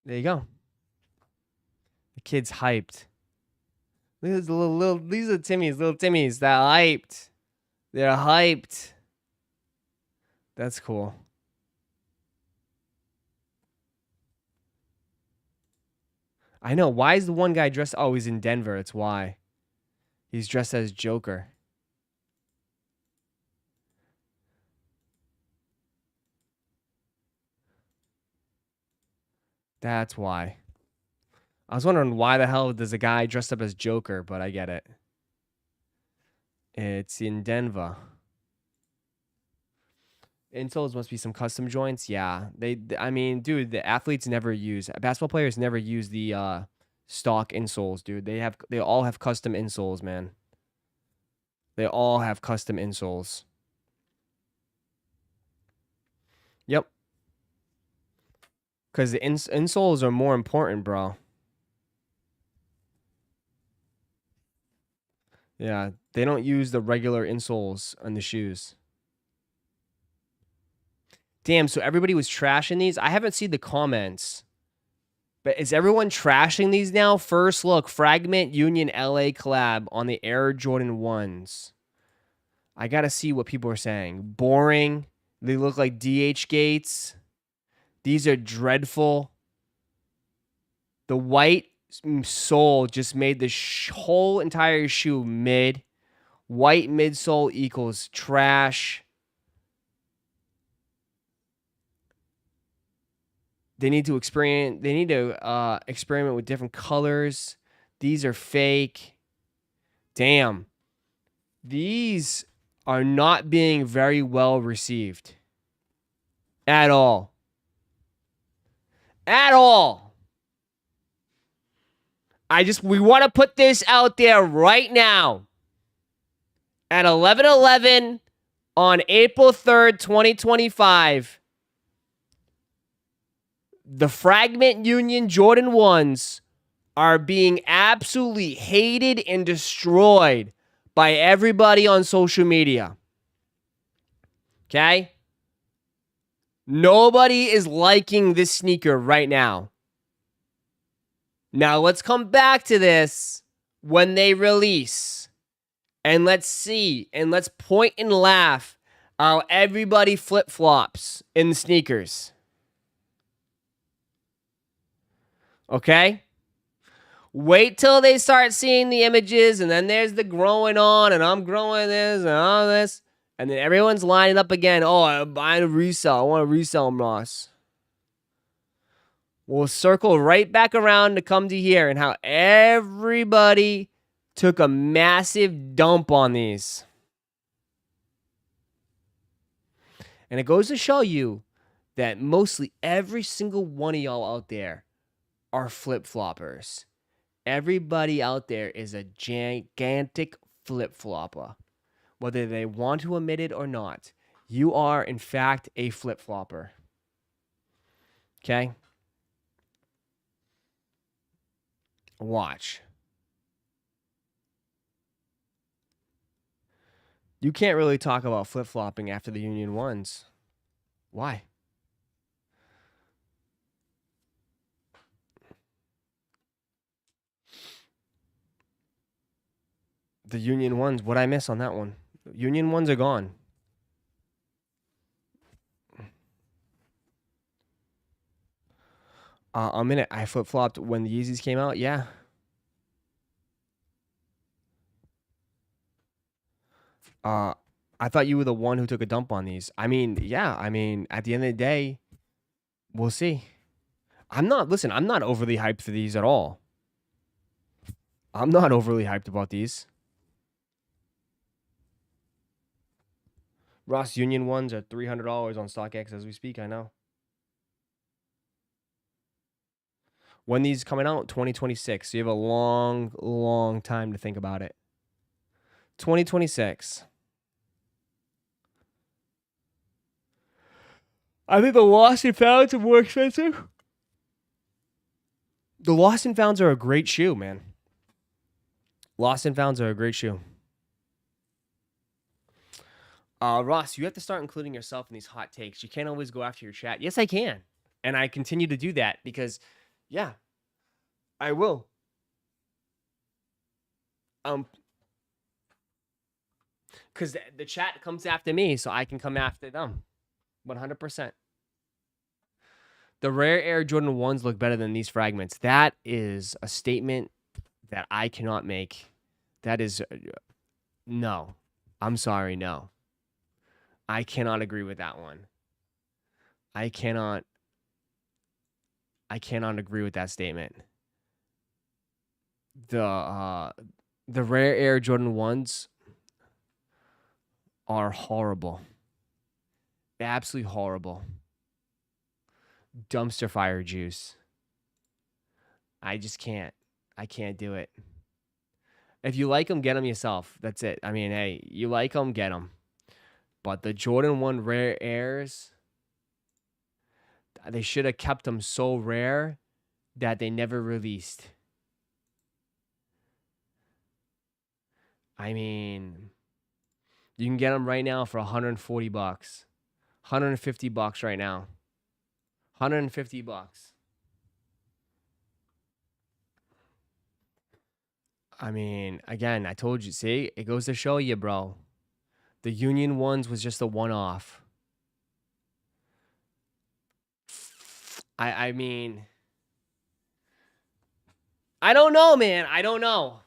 There you go. The kid's hyped. Look at these little these are Timmys, little Timmys. They're hyped. They're hyped. That's cool. I know. Why is the one guy dressed? Oh, he's in Denver. It's why. He's dressed as Joker. That's why. I was wondering why the hell does a guy dressed up as Joker, but I get it. It's in Denver. Insoles must be some custom joints. Yeah. I mean, dude, the athletes never use, basketball players never use the stock insoles, dude. They all have custom insoles, man. They all have custom insoles. Yep. Because the insoles are more important, bro. Yeah, they don't use the regular insoles on the shoes. Damn, so everybody was trashing these? I haven't seen the comments. But is everyone trashing these now? First look, Fragment Union LA collab on the Air Jordan 1s. I got to see what people are saying. Boring. They look like DH gates. These are dreadful. The white sole just made the whole entire shoe mid. White midsole equals trash. They need to experiment. They need to experiment with different colors. These are fake. Damn. These are not being very well received. At all. At all. We want to put this out there right now. At 11:11 on April 3rd, 2025. The Fragment Union Jordan 1s are being absolutely hated and destroyed by everybody on social media. Okay? Nobody is liking this sneaker right now. Now let's come back to this when they release. And let's see and let's point and laugh how everybody flip-flops in the sneakers. Okay? Wait till they start seeing the images, and then there's the growing on, and I'm growing this and all this. And then everyone's lining up again. Oh, I'm buying a resale. I want to resell them, Ross. We'll circle right back around to come to here and how everybody took a massive dump on these. And it goes to show you that mostly every single one of y'all out there are flip-floppers. Everybody out there is a gigantic flip-flopper. Whether they want to admit it or not, you are, in fact, a flip-flopper. Okay? Watch. You can't really talk about flip-flopping after the Union 1s. Why? The Union 1s, what'd I miss on that one? Union 1s are gone. A minute, I flip-flopped when the Yeezys came out? Yeah. I thought you were the one who took a dump on these. I mean, yeah. I mean, at the end of the day, we'll see. I'm not overly hyped for these at all. I'm not overly hyped about these. Ross, Union 1s are $300 on StockX as we speak, I know. When these coming out? 2026. So you have a long, long time to think about it. 2026. I think the Lost and Founds are more expensive. The Lost and Founds are a great shoe, man. Lost and Founds are a great shoe. Ross, you have to start including yourself in these hot takes. You can't always go after your chat. Yes, I can. And I continue to do that because, yeah, I will. Because the chat comes after me, so I can come after them. 100%. The rare Air Jordan 1s look better than these fragments. That is a statement that I cannot make. That is, no. I'm sorry, no. I cannot agree with that one. I cannot agree with that statement. The rare Air Jordan 1s are horrible. Absolutely horrible. Dumpster fire juice. I just can't. I can't do it. If you like them, get them yourself. That's it. I mean, hey, you like them, get them. But the Jordan 1 rare airs, they should have kept them so rare that they never released. I mean, you can get them right now for $140. $150 right now. $150. I mean, again, I told you, see, it goes to show you, bro. The Union ones was just a one-off. I mean, I don't know, man. I don't know,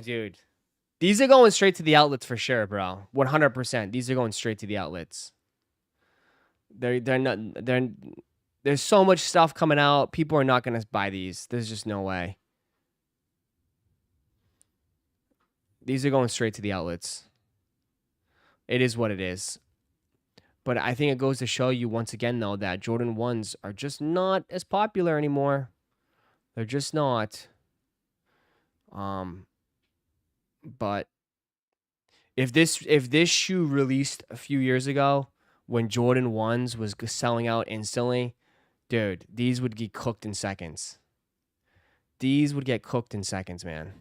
dude. These are going straight to the outlets for sure, bro. 100%. These are going straight to the outlets. They're not. There's so much stuff coming out. People are not gonna buy these. There's just no way. These are going straight to the outlets. It is what it is. But I think it goes to show you once again, though, that Jordan 1s are just not as popular anymore. They're just not. But if this shoe released a few years ago, when Jordan 1s was selling out instantly, dude, these would get cooked in seconds. These would get cooked in seconds, man.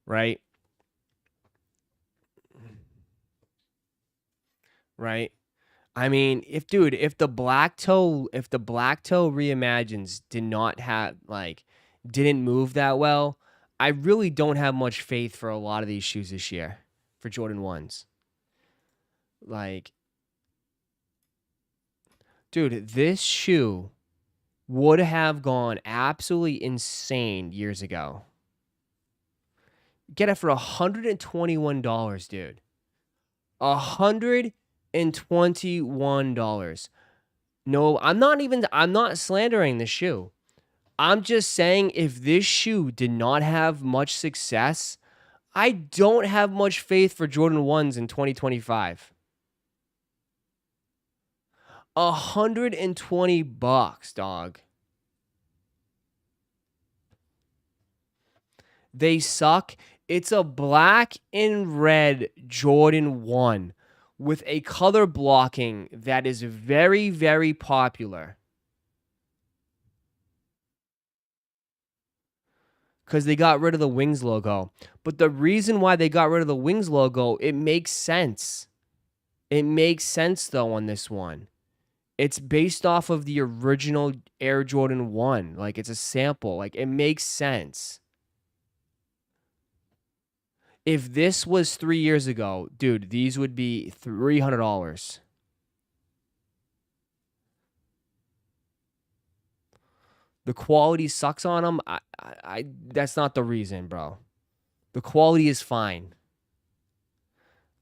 Right? Right? I mean, if the black toe reimagines didn't move that well, I really don't have much faith for a lot of these shoes this year for Jordan 1s. Like, dude, this shoe would have gone absolutely insane years ago. Get it for $121, dude. $121. No, I'm not slandering the shoe. I'm just saying if this shoe did not have much success, I don't have much faith for Jordan 1s in 2025. $120, dog. They suck. It's a black and red Jordan 1 with a color blocking that is very, very popular. Because they got rid of the Wings logo. But the reason why they got rid of the Wings logo, it makes sense. It makes sense, though, on this one. It's based off of the original Air Jordan 1. Like, it's a sample. Like, it makes sense. If this was 3 years ago, dude, these would be $300. The quality sucks on them. That's not the reason, bro. The quality is fine.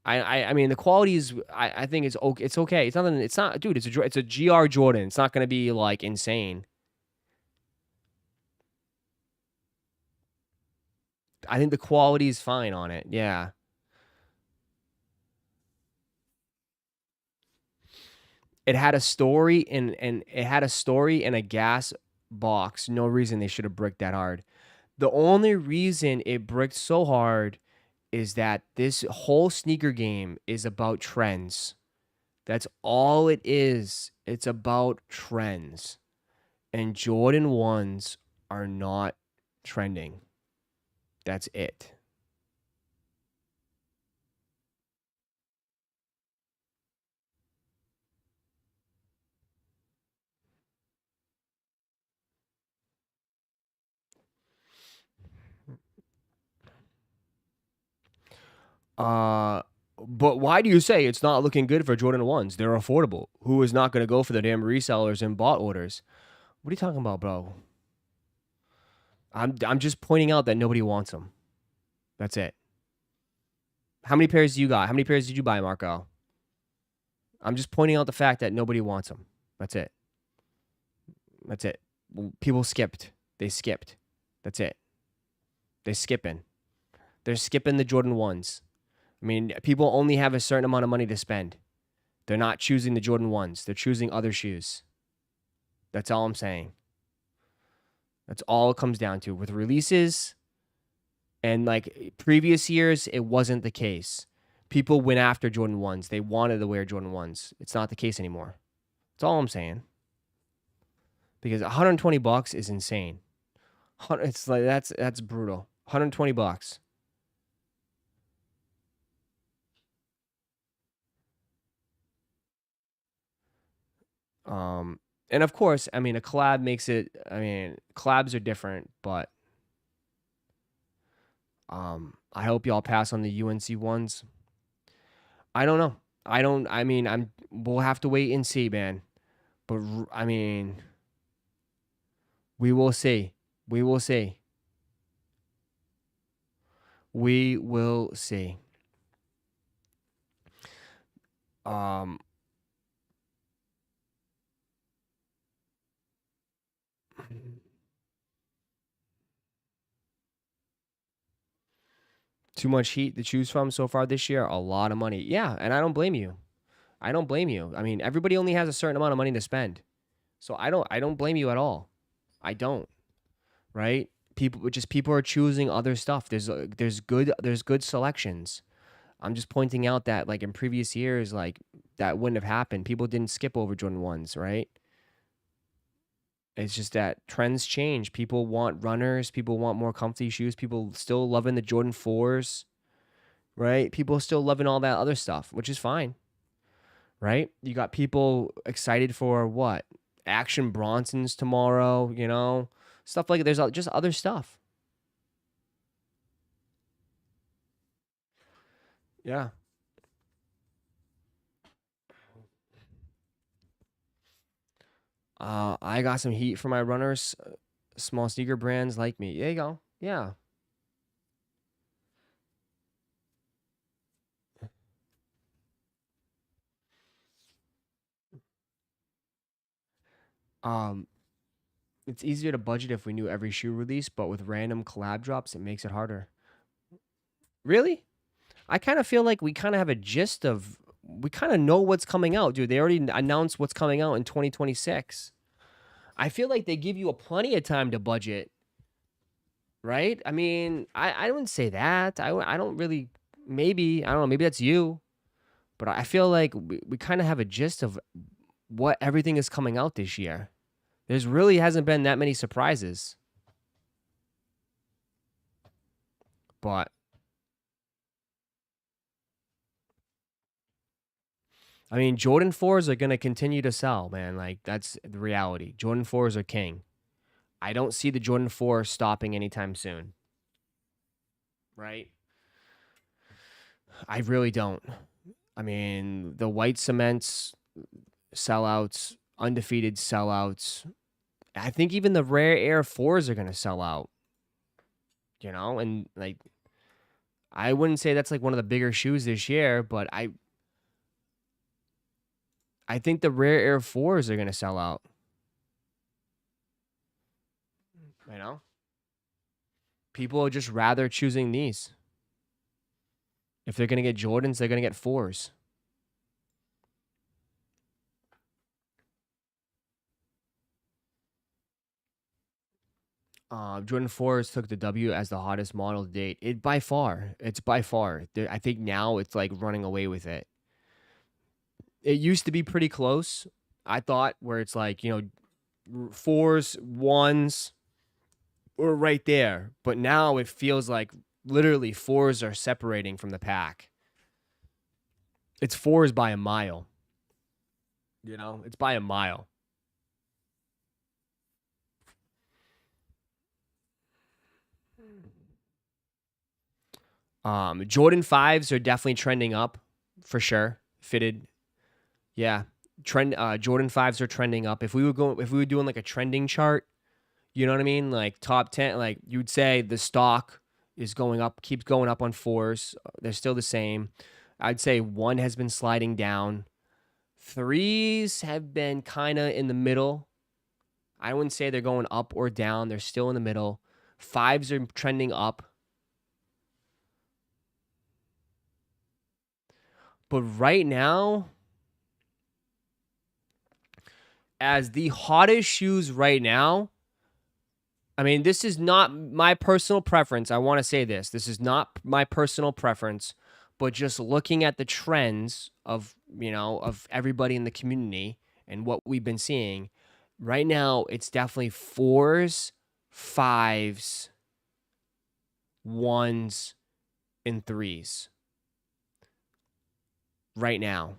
I mean, the quality is. I think it's okay. It's okay. It's nothing. It's not, dude. It's a GR Jordan. It's not gonna be like insane. I think the quality is fine on it. Yeah. It had a story and it had a story in a gas box. No reason they should have bricked that hard. The only reason it bricked so hard is that this whole sneaker game is about trends. That's all it is. It's about trends. And Jordan 1s are not trending. That's it. But why do you say it's not looking good for Jordan 1s? They're affordable. Who is not going to go for the damn resellers and bot orders? What are you talking about, bro? I'm just pointing out that nobody wants them. That's it. How many pairs do you got? How many pairs did you buy, Marco? I'm just pointing out the fact that nobody wants them. That's it. That's it. People skipped. They skipped. That's it. They're skipping. They're skipping the Jordan 1s. I mean, people only have a certain amount of money to spend. They're not choosing the Jordan 1s. They're choosing other shoes. That's all I'm saying. That's all it comes down to. With releases and like previous years, it wasn't the case. People went after Jordan 1s. They wanted to wear Jordan 1s. It's not the case anymore. That's all I'm saying. Because $120 is insane. It's like that's brutal. $120. And of course, I mean, a collab makes it, I mean, collabs are different, but I hope y'all pass on the UNC ones. I don't know. I mean, we'll have to wait and see, man. But I mean, we will see. We will see. We will see. Too much heat to choose from so far this year. A lot of money. Yeah, and I don't blame you. I don't blame you. I mean, everybody only has a certain amount of money to spend. So I don't blame you at all. I don't. Right? People are choosing other stuff. There's good selections. I'm just pointing out that like in previous years, like that wouldn't have happened. People didn't skip over Jordan 1s, right? It's just that trends change. People want runners. People want more comfy shoes. People still loving the Jordan 4s, right? People still loving all that other stuff, which is fine, right? You got people excited for what? Action Bronsons tomorrow, you know? Stuff like there's just other stuff. Yeah. I got some heat for my runners. Small sneaker brands like me. There you go. Yeah. Um, it's easier to budget if we knew every shoe release, but with random collab drops, it makes it harder. Really? I kind of feel like we kind of have a gist of, we kind of know what's coming out, dude. They already announced what's coming out in 2026. I feel like they give you a plenty of time to budget, right? I mean, I wouldn't say that. I don't really, maybe, I don't know, maybe that's you. But I feel like we kind of have a gist of what everything is coming out this year. There's really hasn't been that many surprises. But I mean, Jordan 4s are going to continue to sell, man. Like that's the reality. Jordan 4s are king. I don't see the Jordan 4 stopping anytime soon. Right? I really don't. I mean, the white cements sellouts, undefeated sellouts. I think even the rare Air 4s are going to sell out. You know, and like I wouldn't say that's like one of the bigger shoes this year, but I think the rare Air 4s are going to sell out. You know? People are just rather choosing these. If they're going to get Jordans, they're going to get 4s. Jordan 4s took the W as the hottest model to date. It's by far. I think now it's like running away with it. It used to be pretty close, I thought, where it's like, you know, 4s, 1s were right there. But now it feels like literally 4s are separating from the pack. It's 4s by a mile. You know, it's by a mile. Jordan 5s are definitely trending up for sure. Fitted. Yeah. Jordan 5s are trending up. If we were doing like a trending chart, you know what I mean? Like top 10, like you'd say the stock is going up, keeps going up on 4s. They're still the same. I'd say 1 has been sliding down. 3s have been kind of in the middle. I wouldn't say they're going up or down. They're still in the middle. 5s are trending up. But right now, as the hottest shoes right now, I mean, this is not my personal preference. I want to say this. This is not my personal preference, but just looking at the trends of, you know, of everybody in the community and what we've been seeing, right now, it's definitely 4s, 5s, 1s, and 3s. Right now.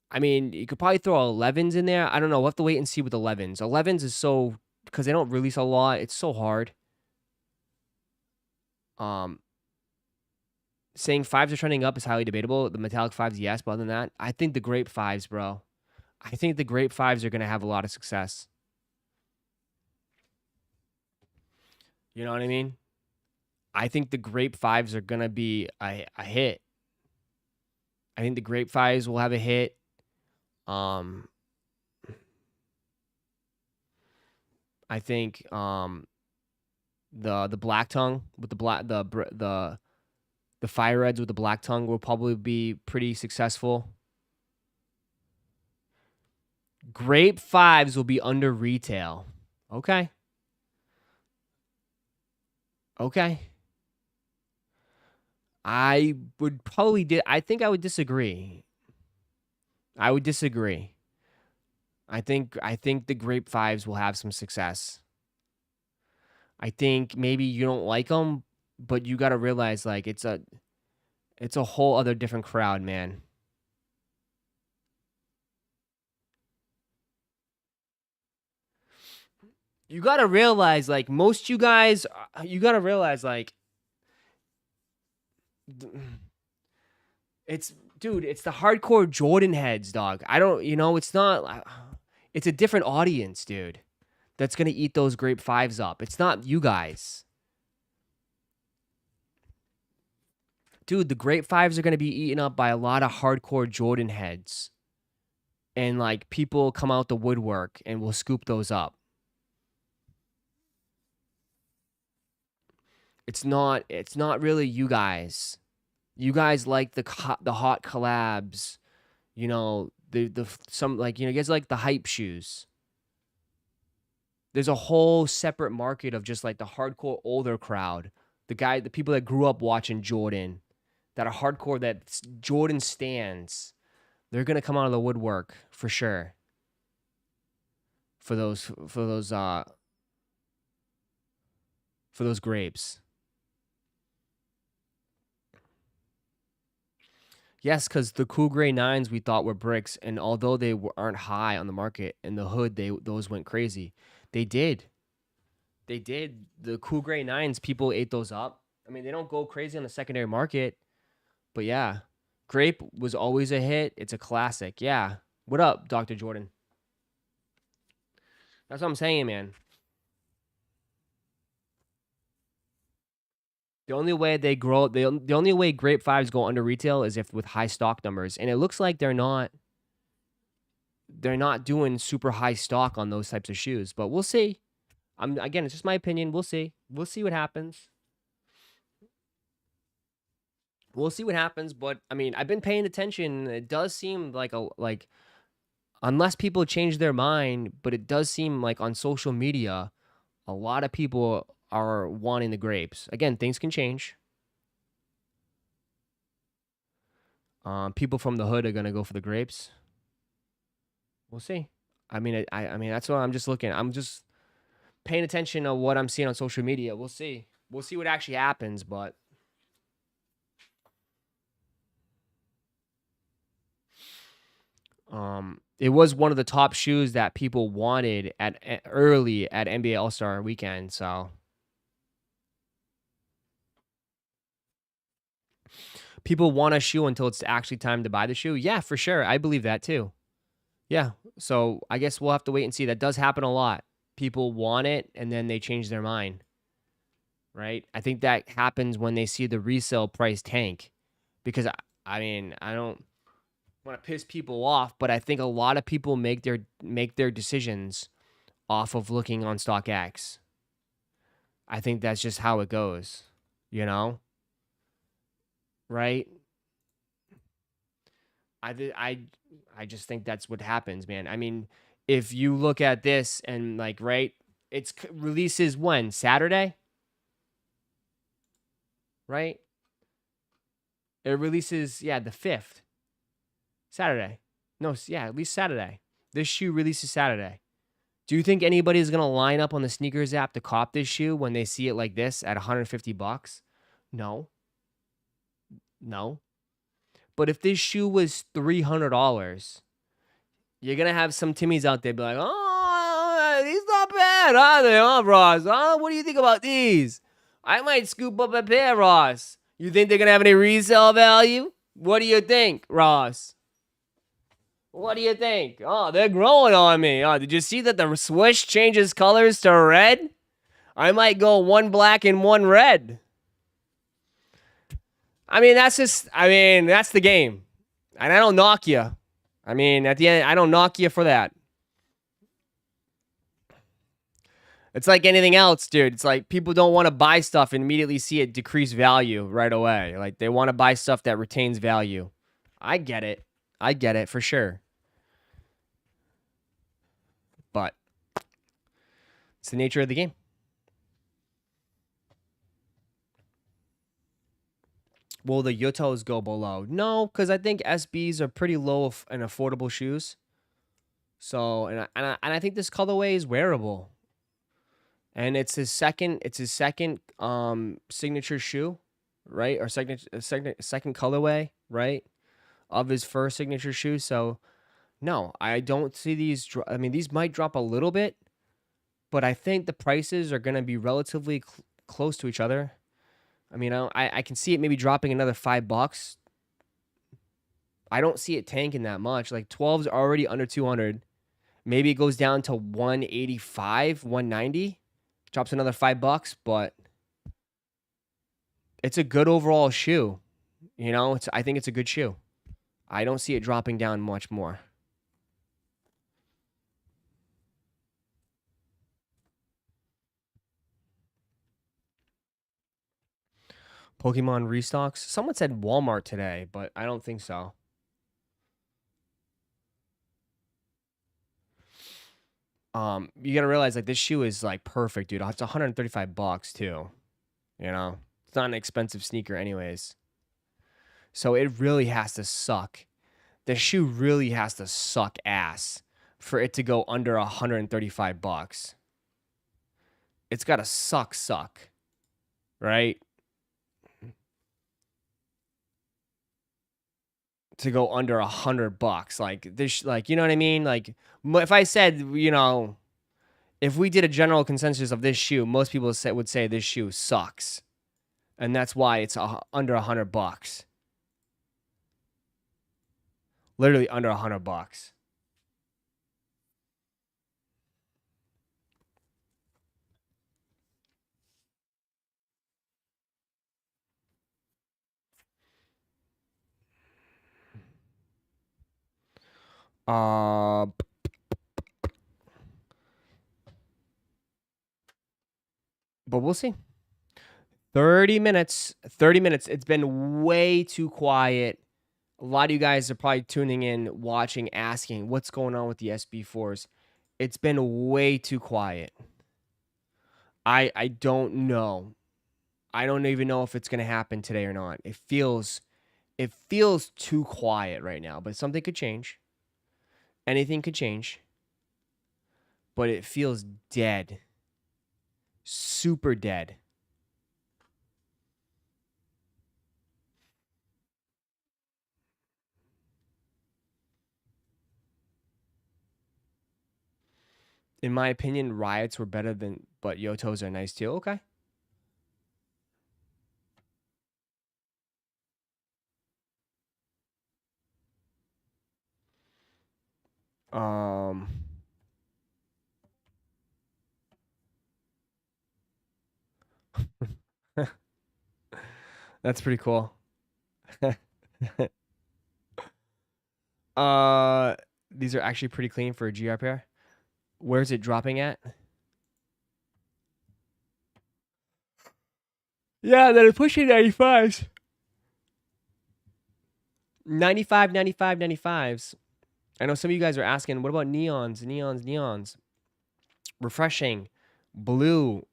I mean, you could probably throw 11s in there. I don't know. We'll have to wait and see with 11s. 11s is so, because they don't release a lot. It's so hard. Saying 5s are trending up is highly debatable. The metallic 5s, yes. But other than that, I think the Grape 5s, bro. I think the Grape 5s are going to have a lot of success. You know what I mean? I think the Grape 5s are going to be a hit. I think the Grape 5s will have a hit. I think the black tongue with the fire reds with the black tongue will probably be pretty successful. Grape 5s will be under retail. Okay. I think I would disagree. I think the Grape 5s will have some success. I think maybe you don't like them, but you got to realize like it's a whole other different crowd, man. You got to realize like most you guys, you got to realize like it's the hardcore Jordan heads, dog. It's not, it's a different audience, dude, that's going to eat those Grape 5s up. It's not you guys. Dude, the Grape 5s are going to be eaten up by a lot of hardcore Jordan heads. And like people come out the woodwork and will scoop those up. It's not really you guys. You guys like the hot collabs, you know, some like, you know, you guys like the hype shoes. There's a whole separate market of just like the hardcore older crowd, the people that grew up watching Jordan, that are hardcore, that Jordan stands. They're gonna come out of the woodwork for sure. For those grapes. Yes, because the cool gray 9s we thought were bricks, and although they aren't high on the market, in the hood, those went crazy. They did. The cool gray 9s, people ate those up. I mean, they don't go crazy on the secondary market, but yeah. Grape was always a hit. It's a classic. Yeah. What up, Dr. Jordan? That's what I'm saying, man. The only way they grow, the only way Grape 5s go under retail is if with high stock numbers. And it looks like they're not doing super high stock on those types of shoes. But we'll see. Again, it's just my opinion. We'll see. We'll see what happens. But I mean, I've been paying attention. It does seem like unless people change their mind, but it does seem like on social media, A lot of people are wanting the grapes. Again, things can change. People from the hood are gonna go for the grapes. We'll see. I mean, I mean, that's what I'm just looking. I'm just paying attention to what I'm seeing on social media. We'll see. We'll see what actually happens, but it was one of the top shoes that people wanted early at NBA All-Star Weekend. So people want a shoe until it's actually time to buy the shoe. Yeah, for sure. I believe that too. Yeah. So I guess we'll have to wait and see. That does happen a lot. People want it and then they change their mind. Right? I think that happens when they see the resale price tank. Because I mean, I don't want to piss people off, but I think a lot of people make their decisions off of looking on StockX. I think that's just how it goes, you know? Right? I just think that's what happens, man. I mean, if you look at this and like, right, it's releases when? Saturday? Right? It releases, yeah, the 5th. Saturday. No, yeah, at least Saturday. This shoe releases Saturday. Do you think anybody's going to line up on the sneakers app to cop this shoe when they see it like this at $150? No. No. But if this shoe was $300, you're going to have some Timmies out there be like, oh, these not bad, are they, huh, Ross? Huh? What do you think about these? I might scoop up a pair, Ross. You think they're going to have any resale value? What do you think, Ross? What do you think? Oh, they're growing on me. Oh, did you see that the swoosh changes colors to red? I might go one black and one red. I mean, that's the game. And I don't knock you. I mean, at the end, I don't knock you for that. It's like anything else, dude. It's like people don't want to buy stuff and immediately see it decrease value right away. Like they want to buy stuff that retains value. I get it. I get it for sure. But it's the nature of the game. Will the Yutos go below? No, because I think SBs are pretty low and affordable shoes. So, and I think this colorway is wearable. And it's his second signature shoe, right? Or second colorway, right? Of his first signature shoe. So, no, I don't see these. I mean, these might drop a little bit, but I think the prices are going to be relatively close to each other. I mean, I can see it maybe dropping another $5. I don't see it tanking that much. Like 12's already under 200. Maybe it goes down to 185, 190. Drops another $5, but it's a good overall shoe. You know, I think it's a good shoe. I don't see it dropping down much more. Pokemon restocks. Someone said Walmart today, but I don't think so. You gotta realize like this shoe is like perfect, dude. It's $135 too. You know, it's not an expensive sneaker, anyways. So it really has to suck. The shoe really has to suck ass for it to go under $135. It's gotta suck, right? To go under $100, like this, like, you know what I mean? Like, if I said, you know, if we did a general consensus of this shoe, most people would say this shoe sucks, and that's why it's under $100. Literally under $100. But we'll see. 30 minutes. 30 minutes. It's been way too quiet. A lot of you guys are probably tuning in, watching, asking what's going on with the SB4s. It's been way too quiet. I don't know. I don't even know if it's gonna happen today or not. It feels too quiet right now, but something could change. Anything could change. But it feels dead. Super dead. In my opinion, riots were better than, but Yotos are nice too. Okay. Um, that's pretty cool. These are actually pretty clean for a GR pair. Where's it dropping at? Yeah, they're pushing 95s. 95, 95, 95s. I know some of you guys are asking, what about neons, neons, neons? Refreshing. Blue.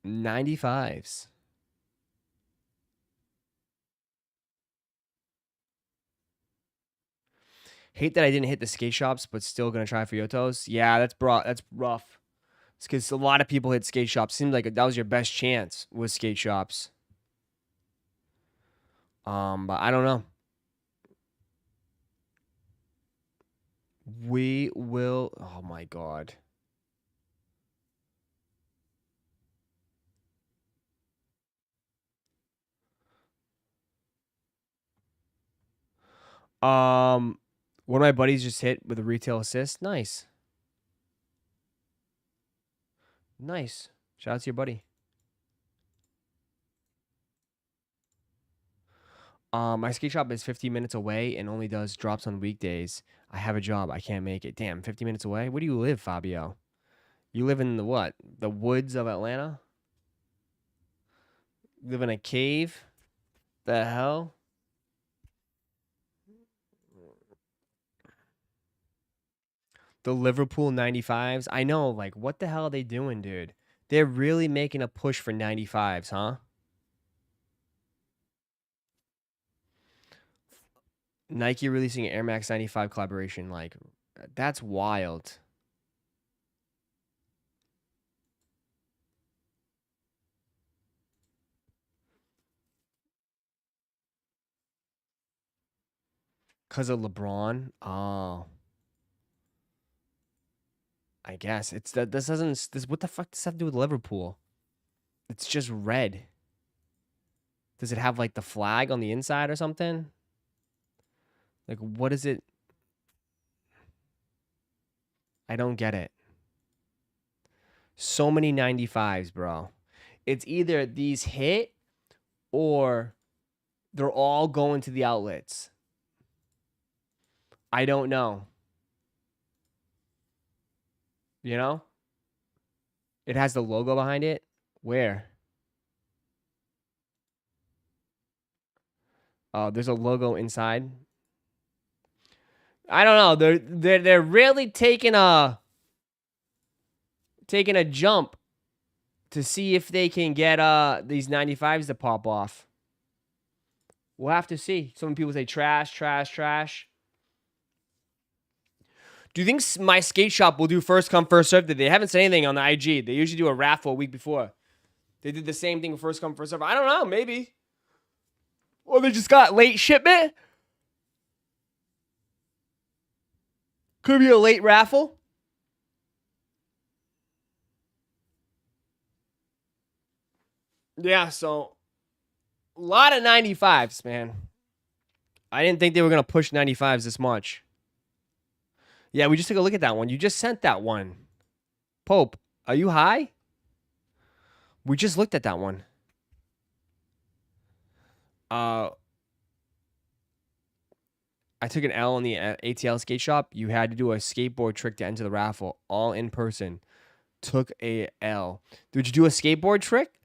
95s. Hate that I didn't hit the skate shops, but still gonna try for Yotos. Yeah, that's rough. It's because a lot of people hit skate shops. Seemed like that was your best chance with skate shops. But I don't know. We will. Oh my god. One of my buddies just hit with a retail assist. Nice. Nice. Shout out to your buddy. My skate shop is 15 minutes away and only does drops on weekdays. I have a job. I can't make it. Damn, 50 minutes away? Where do you live, Fabio? You live in the what? The woods of Atlanta? You live in a cave? The hell? The Liverpool 95s? I know, like, what the hell are they doing, dude? They're really making a push for 95s, huh? Nike releasing an Air Max 95 collaboration. Like, that's wild. Because of LeBron? Oh. I guess. It's that this doesn't this what the fuck does that have to do with Liverpool? It's just red. Does it have like the flag on the inside or something? Like what is it? I don't get it. So many 95s, bro. It's either these hit or they're all going to the outlets. I don't know. You know? It has the logo behind it. Where? Oh, there's a logo inside. I don't know. They're really taking a jump to see if they can get these 95s to pop off. We'll have to see. Some people say trash, trash, trash. Do you think my skate shop will do first come, first serve? They haven't said anything on the IG. They usually do a raffle a week before. They did the same thing first come, first serve. I don't know, maybe. Or they just got late shipment. Could be a late raffle. Yeah, so a lot of 95s, man. I didn't think they were going to push 95s this much. Yeah, we just took a look at that one. You just sent that one. Pope, are you high? We just looked at that one. I took an L on the ATL skate shop. You had to do a skateboard trick to enter the raffle, all in person. Took a L. Did you do a skateboard trick?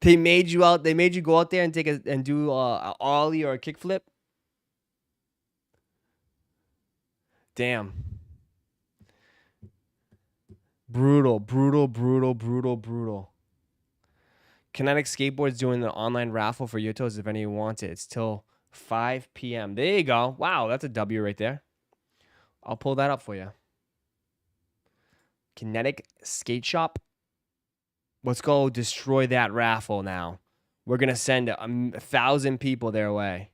They made you out. They made you go out there and do a ollie or a kickflip. Damn. Brutal, brutal, brutal, brutal, brutal. Kinetic Skateboards doing the online raffle for Yutos if anyone wants it. It's till 5 p.m. There you go. Wow, that's a W right there. I'll pull that up for you. Kinetic Skate Shop. Let's go destroy that raffle now. We're going to send 1,000 people their way.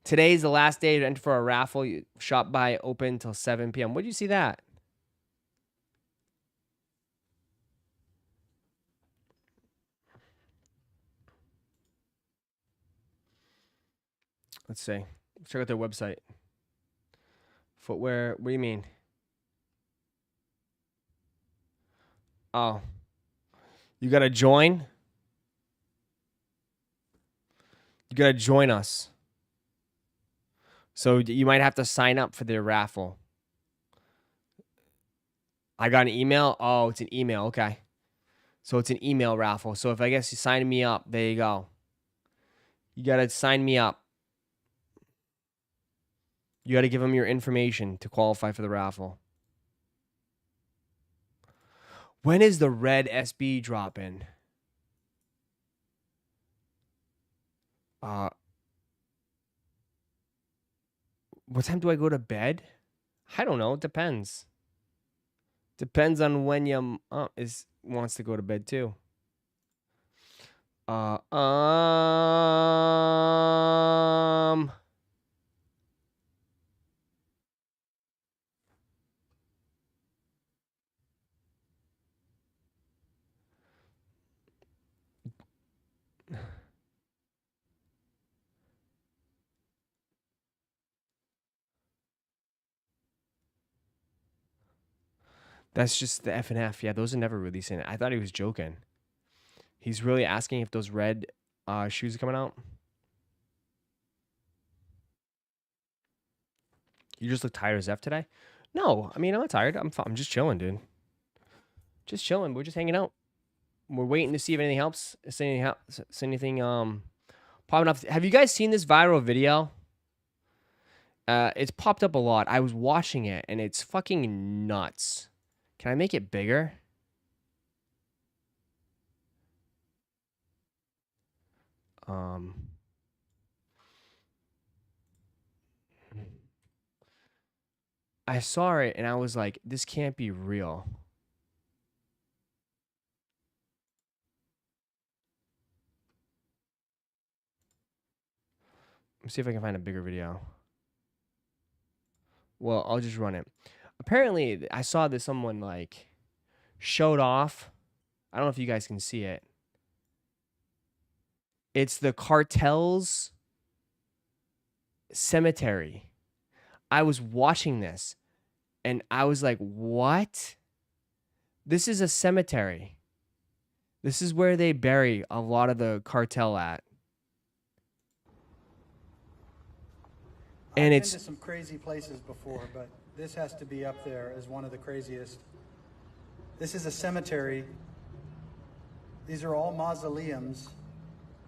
Today's the last day to enter for a raffle. Shop by open till 7 p.m. Where'd you see that? Let's see. Let's check out their website. Footwear. What do you mean? Oh. You got to join? You got to join us. So you might have to sign up for their raffle. I got an email. Oh, it's an email. Okay. So it's an email raffle. So if I guess you sign me up, there you go. You got to sign me up. You got to give them your information to qualify for the raffle. When is the red SB dropping? What time do I go to bed? I don't know. It depends. Depends on when you wants to go to bed too. That's just the F and F. Yeah, those are never releasing it. I thought he was joking. He's really asking if those red shoes are coming out. You just look tired as F today? No, I mean, I'm not tired. I'm just chilling, dude. Just chilling. We're just hanging out. We're waiting to see if anything helps. Is anything popping up? Have you guys seen this viral video? It's popped up a lot. I was watching it, and it's fucking nuts. Can I make it bigger? I saw it, and I was like, this can't be real. Let's see if I can find a bigger video. Well, I'll just run it. Apparently, I saw that someone like showed off. I don't know if you guys can see it. It's the cartel's cemetery. I was watching this and I was like, what? This is a cemetery. This is where they bury a lot of the cartel at. And I've been to some crazy places before, but this has to be up there as one of the craziest. This is a cemetery. These are all mausoleums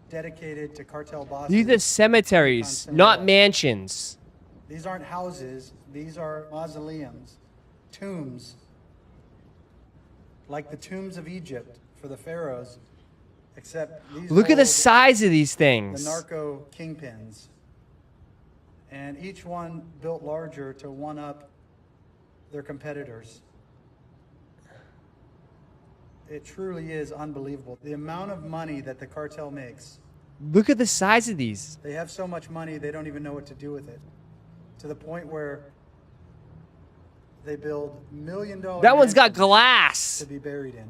dedicated to cartel bosses. These are cemeteries, not mansions. These aren't houses. These are mausoleums, tombs, like the tombs of Egypt for the pharaohs, except these Look at the size of these things. The narco kingpins. And each one built larger to one-up their competitors. It truly is unbelievable. The amount of money that the cartel makes. Look at the size of these. They have so much money, they don't even know what to do with it. To the point where they build $1 million. That one's got glass. To be buried in.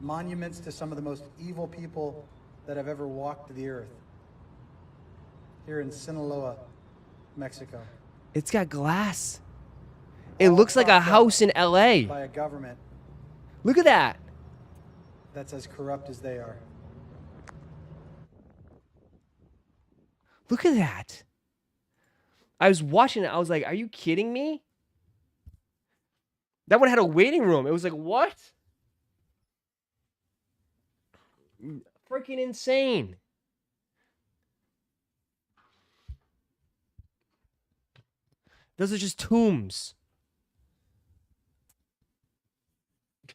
Monuments to some of the most evil people that have ever walked the earth. Here in Sinaloa, Mexico. It's got glass. It looks like a house in LA. By a government. Look at that. That's as corrupt as they are. Look at that. I was watching it. I was like, are you kidding me? That one had a waiting room. It was like, what? Freaking insane. Those are just tombs.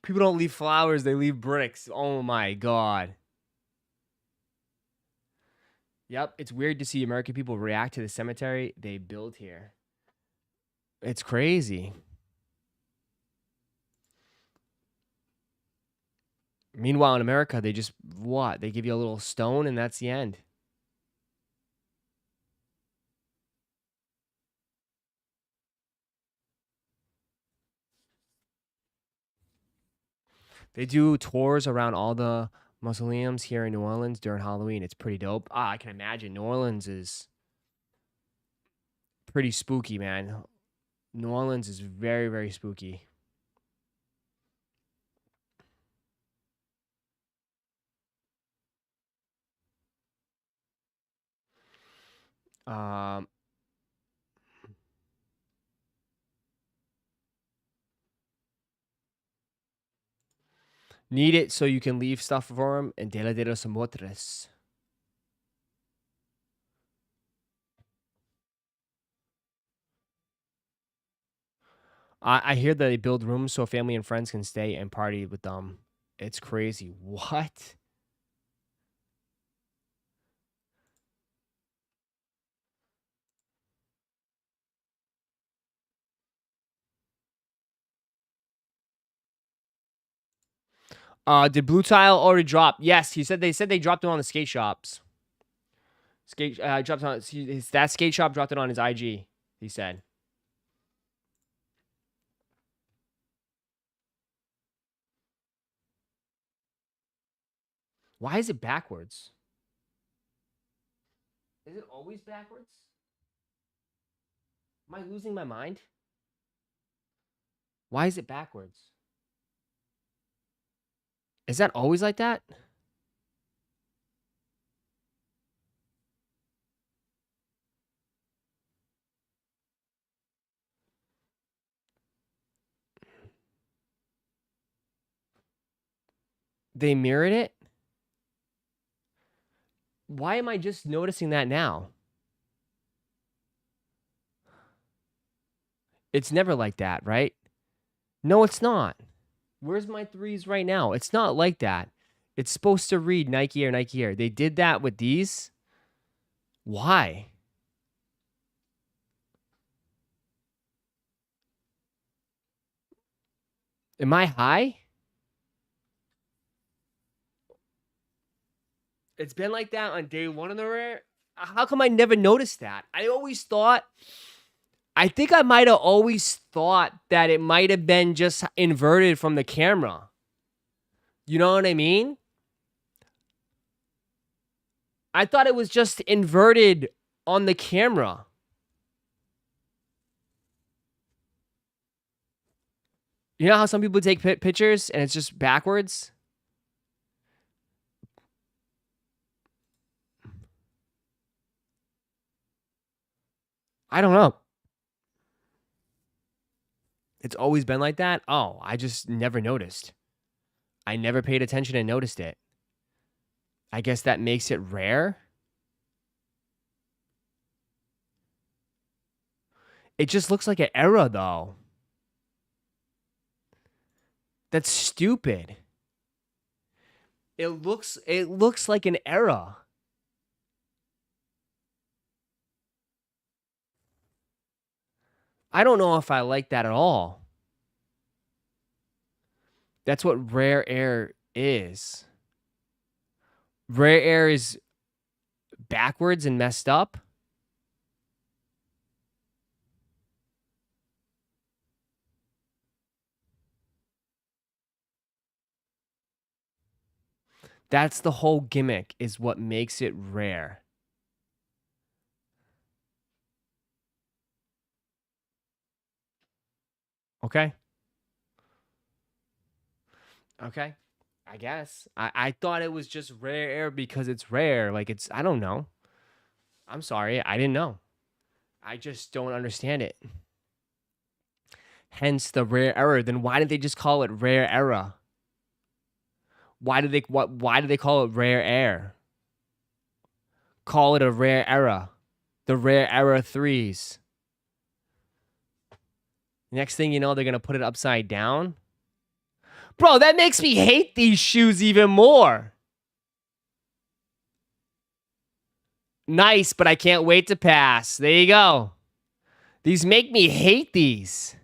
People don't leave flowers, they leave bricks. Oh my God. Yep, it's weird to see American people react to the cemetery they build here. It's crazy. Meanwhile, in America, they just, what? They give you a little stone and that's the end. They do tours around all the mausoleums here in New Orleans during Halloween. It's pretty dope. I can imagine. New Orleans is pretty spooky, man. New Orleans is very, very spooky. Need it so you can leave stuff for him and Dela de los Amotres. I hear that they build rooms so family and friends can stay and party with them. It's crazy. What? Did Blue Tile already drop? Yes, they said they dropped it on the skate shops. Dropped on that skate shop dropped it on his IG. He said. Why is it backwards? Is it always backwards? Am I losing my mind? Why is it backwards? Is that always like that? They mirrored it? Why am I just noticing that now? It's never like that, right? No, it's not. Where's my threes right now? It's not like that. It's supposed to read Nike Air, Nike Air. They did that with these. Why? Am I high? It's been like that on day one of the rare. How come I never noticed that? I think I might have always thought that it might have been just inverted from the camera. You know what I mean? I thought it was just inverted on the camera. You know how some people take pictures and it's just backwards? I don't know. It's always been like that? Oh, I just never noticed. I never paid attention and noticed it. I guess that makes it rare. It just looks like an error, though. That's stupid. It looks like an error. I don't know if I like that at all. That's what rare air is. Rare air is backwards and messed up. That's the whole gimmick, is what makes it rare. Okay. Okay. I guess. I thought it was just rare air because it's rare. Like I don't know. I'm sorry. I didn't know. I just don't understand it. Hence the rare error. Then why didn't they just call it rare error? Why did they call it rare air? Call it a rare error. The rare error threes. Next thing you know, they're going to put it upside down. Bro, that makes me hate these shoes even more. Nice, but I can't wait to pass. There you go. These make me hate these.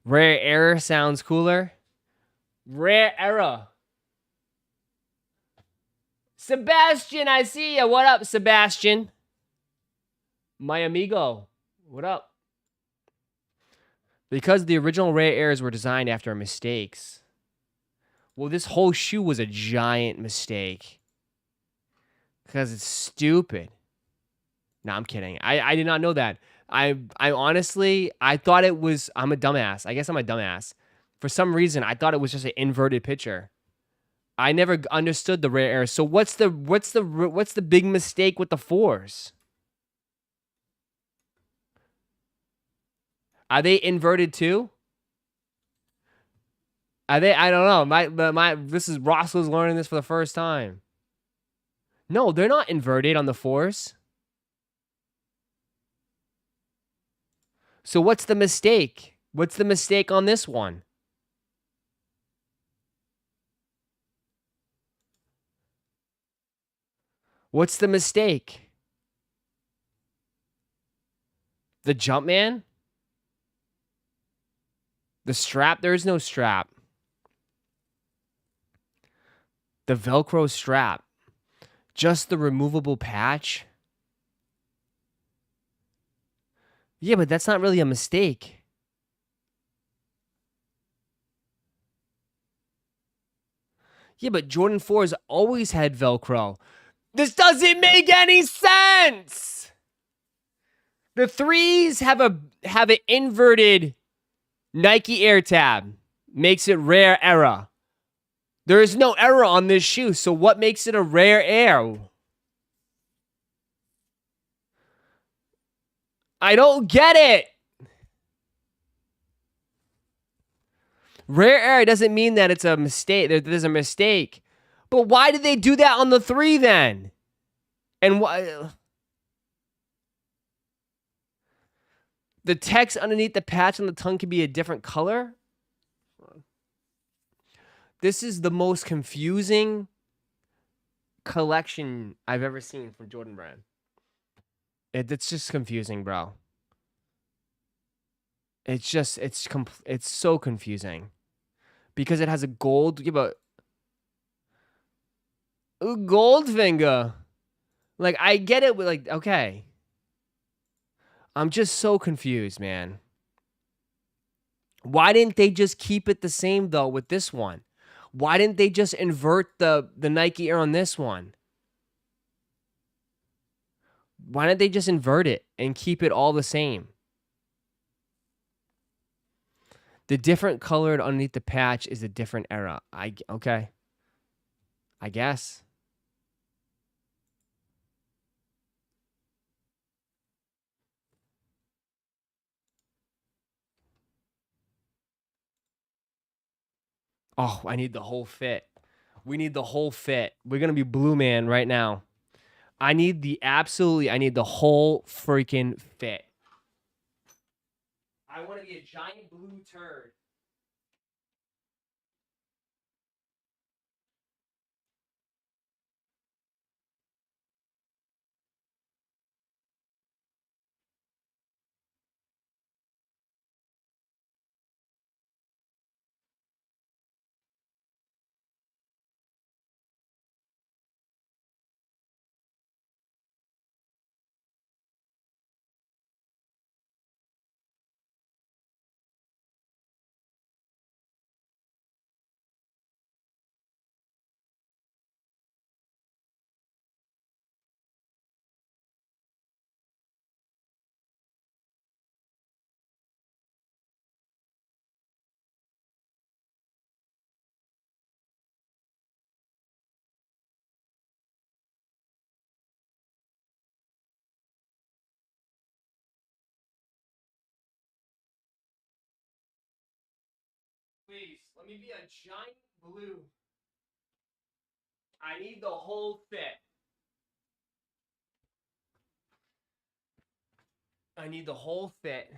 Rare Error sounds cooler. Rare Error. Sebastian, I see ya. What up, Sebastian? My amigo. What up? Because the original Rare Airs were designed after mistakes. Well, this whole shoe was a giant mistake. Because it's stupid. No, I'm kidding. I did not know that. I honestly, I thought it was, I'm a dumbass. I guess I'm a dumbass. For some reason, I thought it was just an inverted picture. I never understood the Rare Air. So what's the big mistake with the 4s? Are they inverted too? Are they? I don't know. This is Roszko's learning this for the first time. No, they're not inverted on the 4s. So what's the mistake? What's the mistake on this one? What's the mistake? The Jumpman? The strap? There is no strap. The Velcro strap. Just the removable patch? Yeah, but that's not really a mistake. Yeah, but Jordan 4s always had Velcro. This doesn't make any sense! The 3s have an inverted Nike Air tab. Makes it Rare Era. There is no error on this shoe, so what makes it a Rare Air? I don't get it. Rare Air doesn't mean that it's a mistake. There's a mistake. But why did they do that on the 3 then? And why? The text underneath the patch on the tongue can be a different color? This is the most confusing collection I've ever seen from Jordan Brand. It's just confusing, bro. It's so confusing. Because it has a gold, a gold finger. Like, I get it with, like, okay. I'm just so confused, man. Why didn't they just keep it the same, though, with this one? Why didn't they just invert the Nike Air on this one? Why didn't they just invert it and keep it all the same? The different colored underneath the patch is a different era. Okay. I guess. Oh, I need the whole fit. We need the whole fit. We're going to be Blue Man right now. I need the whole freaking fit. I want to be a giant blue turd. Please, let me be a giant blue. I need the whole fit. I need the whole fit.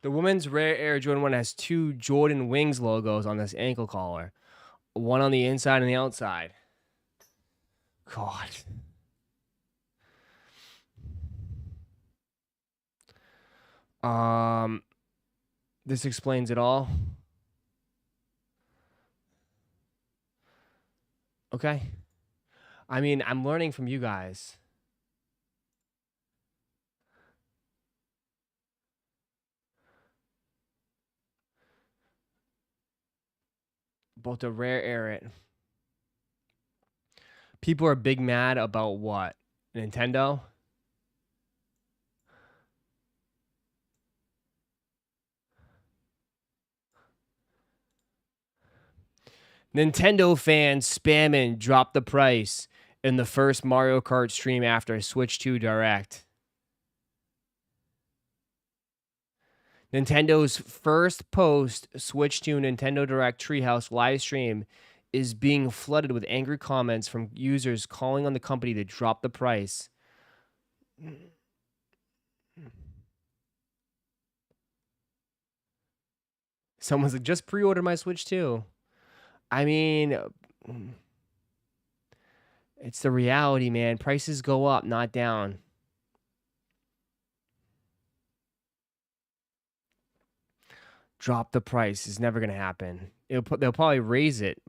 The women's Rare Air Jordan 1 has 2 Jordan Wings logos on this ankle collar. One on the inside and the outside. God. This explains it all. Okay. I mean, I'm learning from you guys. About the Rare Air it. People are big mad about what? Nintendo? Nintendo fans spamming drop the price in the first Mario Kart stream after Switch 2 Direct. Nintendo's first post Switch 2 Nintendo Direct Treehouse live stream is being flooded with angry comments from users calling on the company to drop the price. Someone's like, just pre-order my Switch 2. I mean, it's the reality, man. Prices go up, not down. Drop the price is never going to happen. They'll probably raise it.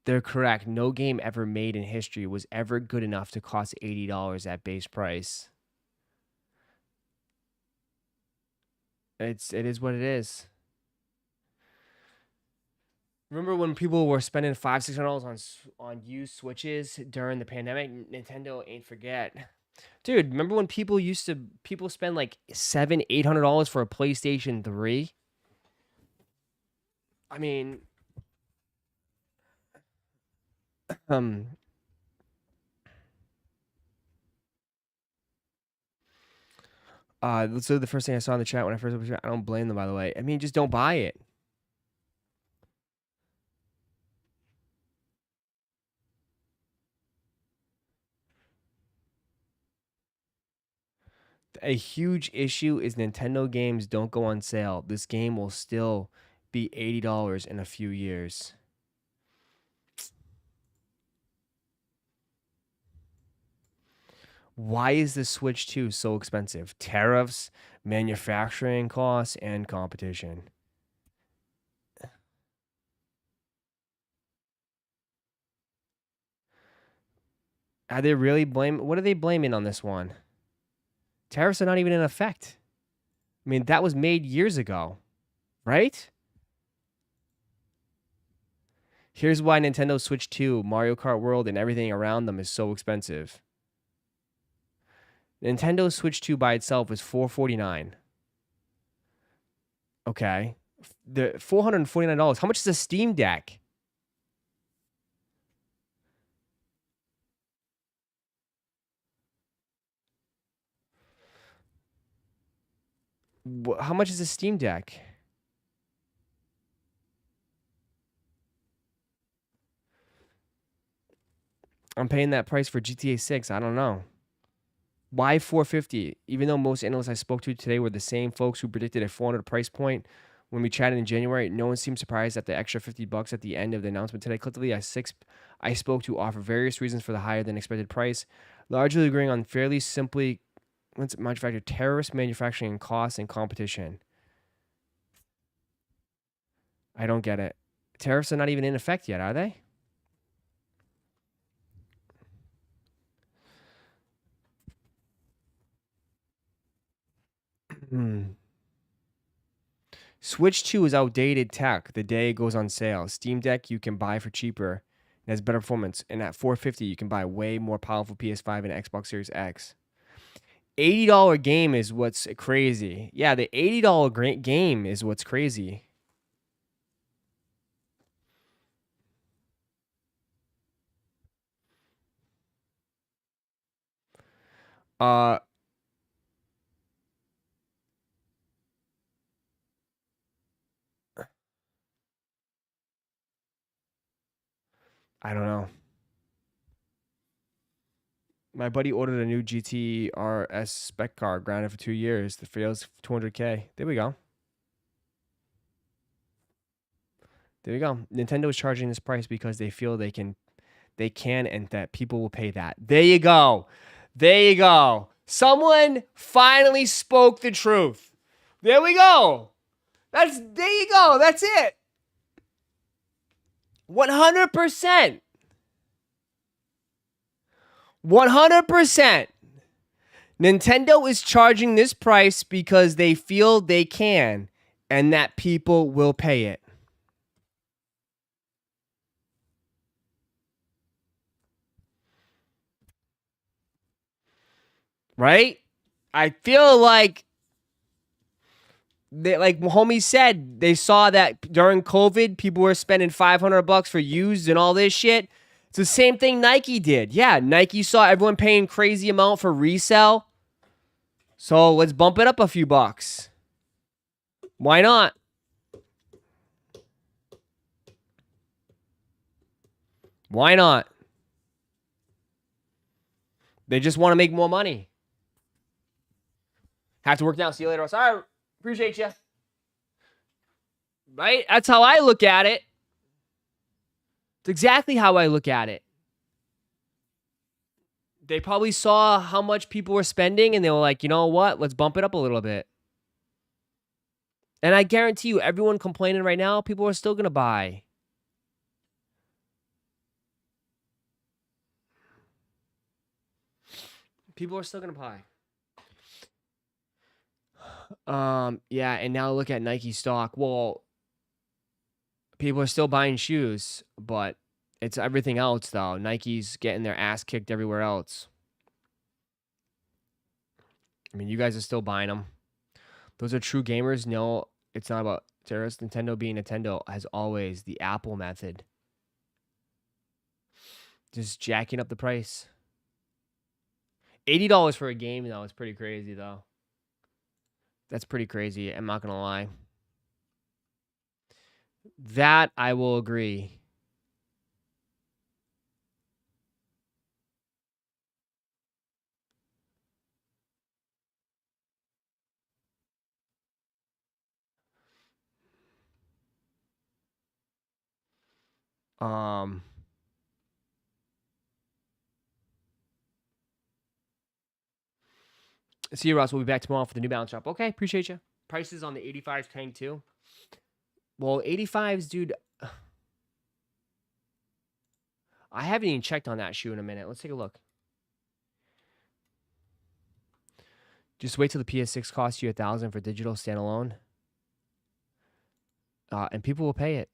They're correct. No game ever made in history was ever good enough to cost $80 at base price. It is what it is. Remember when people were spending $500-$600 on used Switches during the pandemic? Nintendo ain't forget. Dude, remember when people spend like $700-$800 for a PlayStation 3? I mean, so the first thing I saw in the chat when I first opened it, I don't blame them, by the way. I mean, just don't buy it. A huge issue is Nintendo games don't go on sale. This game will still be $80 in a few years. Why is the Switch 2 so expensive? Tariffs, manufacturing costs, and competition. Are they really what are they blaming on this one? Tariffs are not even in effect. I mean, that was made years ago, right? Here's why Nintendo Switch 2, Mario Kart World, and everything around them is so expensive. Nintendo Switch 2 by itself is $449. Okay. The $449. How much is a Steam Deck? How much is a Steam Deck? I'm paying that price for GTA 6. I don't know. Why $450? Even though most analysts I spoke to today were the same folks who predicted a $400 price point when we chatted in January, no one seemed surprised at the extra $50 at the end of the announcement today. Collectively, I spoke to offer various reasons for the higher than expected price, largely agreeing on fairly simply manufacturer terrorist manufacturing costs and competition. I don't get it. Tariffs are not even in effect yet, are they? Switch 2 is outdated tech the day it goes on sale. Steam Deck you can buy for cheaper. It has better performance. And at $450, you can buy way more powerful PS5 and Xbox Series X. $80 game is what's crazy. Yeah, the $80 game is what's crazy. I don't know. My buddy ordered a new GTRS spec car, grounded for 2 years. The fails 200K. There we go. There you go. Nintendo is charging this price because they feel they can, and that people will pay that. There you go. There you go. Someone finally spoke the truth. There we go. There you go. That's it. 100%. 100%. Nintendo is charging this price because they feel they can and that people will pay it. Right? I feel like like homie said, they saw that during COVID, people were spending $500 for used and all this shit. It's the same thing Nike did. Yeah, Nike saw everyone paying crazy amount for resale. So let's bump it up a few bucks. Why not? Why not? They just want to make more money. Have to work now. See you later. Sorry. Appreciate you. Right? That's how I look at it. It's exactly how I look at it. They probably saw how much people were spending and they were like, you know what? Let's bump it up a little bit. And I guarantee you, everyone complaining right now, people are still going to buy. People are still going to buy. Yeah, and now look at Nike stock. Well, people are still buying shoes, but it's everything else, though. Nike's getting their ass kicked everywhere else. I mean, you guys are still buying them. Those are true gamers. No, it's not about terrorists. Nintendo being Nintendo, as always, the Apple method. Just jacking up the price. $80 for a game, though, is pretty crazy, though. That's pretty crazy. I'm not going to lie. That I will agree. See you, Ross. We'll be back tomorrow for the New Balance drop. Okay, appreciate you. Prices on the 85s tank too. Well, 85s, dude. I haven't even checked on that shoe in a minute. Let's take a look. Just wait till the PS6 costs you $1,000 for digital standalone. And people will pay it.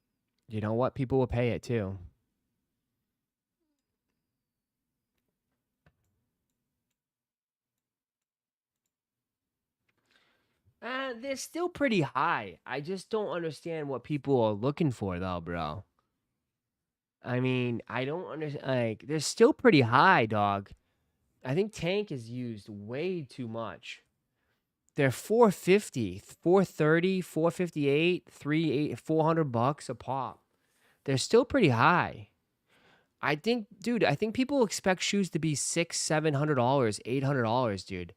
You know what? People will pay it too. They're still pretty high. I just don't understand what people are looking for, though, bro. I mean, I don't understand. Like, they're still pretty high, dog. I think tank is used way too much. They're $450, $430, $458, $400 a pop. They're still pretty high. I think, dude, I think people expect shoes to be $600, $700, $800, dude.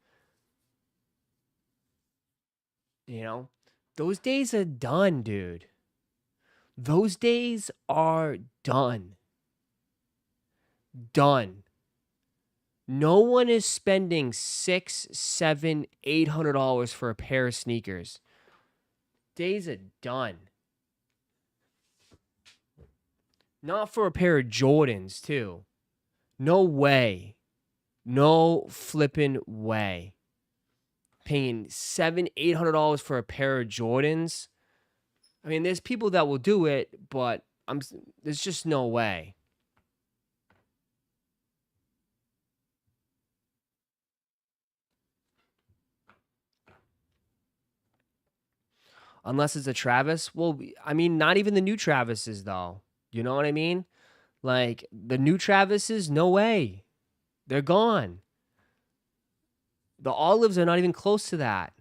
You know, those days are done, dude. Those days are done. Done. No one is spending $600, $700, $800 for a pair of sneakers. Days are done. Not for a pair of Jordans, too. No way. No flipping way. Paying $700, $800 for a pair of Jordans. I mean, there's people that will do it, but there's just no way. Unless it's a Travis. Well, I mean, not even the new Travises, though. You know what I mean? Like, the new Travises, no way. They're gone. The Olives are not even close to that.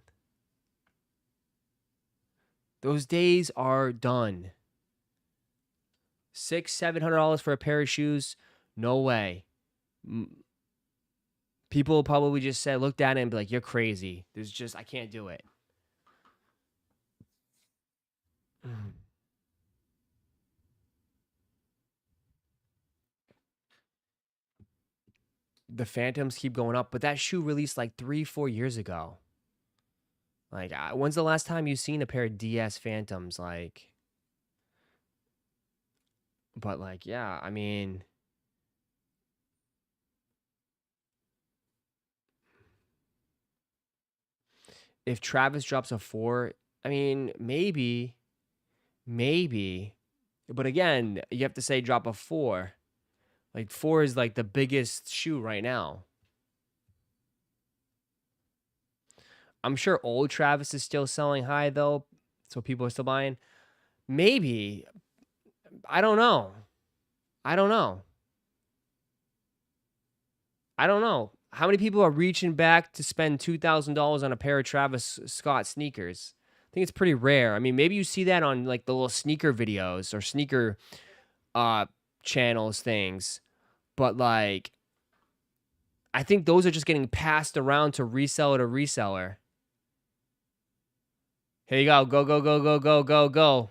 Those days are done. $600, $700 for a pair of shoes? No way. People probably just said, looked at it and be like, "You're crazy. There's just I can't do it." The Phantoms keep going up, but that shoe released like 3-4 years ago. Like, when's the last time you've seen a pair of DS Phantoms? Like, but like, yeah, I mean, if Travis drops a 4, I mean, maybe, but again, you have to say drop a 4. Like 4 is like the biggest shoe right now. I'm sure old Travis is still selling high though, so people are still buying. Maybe. I don't know. I don't know. How many people are reaching back to spend $2,000 on a pair of Travis Scott sneakers? I think it's pretty rare. I mean, maybe you see that on like the little sneaker videos or sneaker channels things. But like, I think those are just getting passed around to reseller to reseller. Here you go. Go, go, go, go, go, go, go.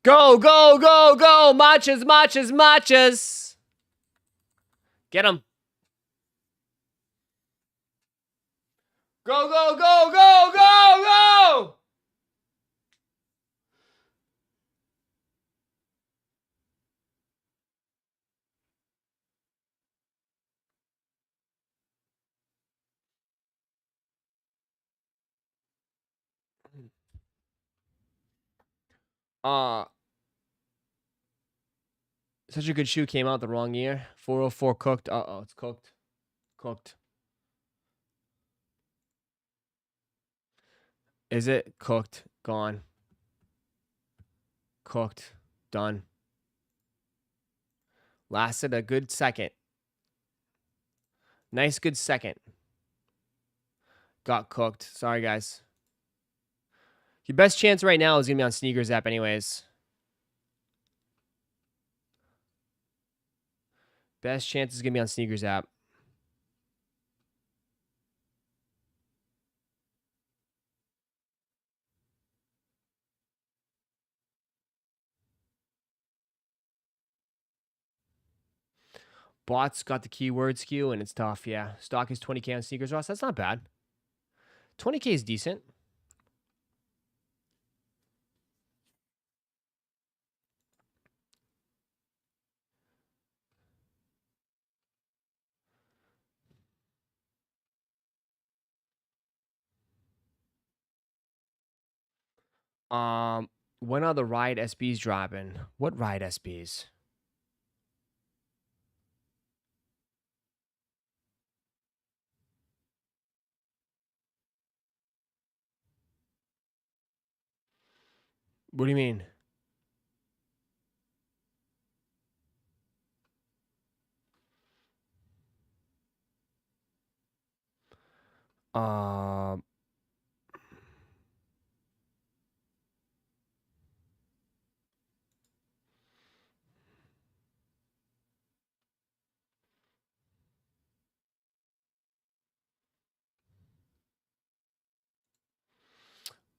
Go, go, go, go. Matchas, matchas, matchas. Get him. Go, go, go, go, go, go. Such a good shoe came out the wrong year. 404 cooked. Uh-oh, it's cooked. Cooked. Is it? Cooked. Gone. Cooked. Done. Lasted a good second. Nice good second. Got cooked. Sorry, guys. Your best chance right now is going to be on Sneakers app anyways. Best chance is going to be on Sneakers app. Bots got the keyword skew, and it's tough, yeah. Stock is 20K on Sneakers, Ross. That's not bad. 20K is decent. When are the Ride SBs dropping? What Ride SBs? What do you mean?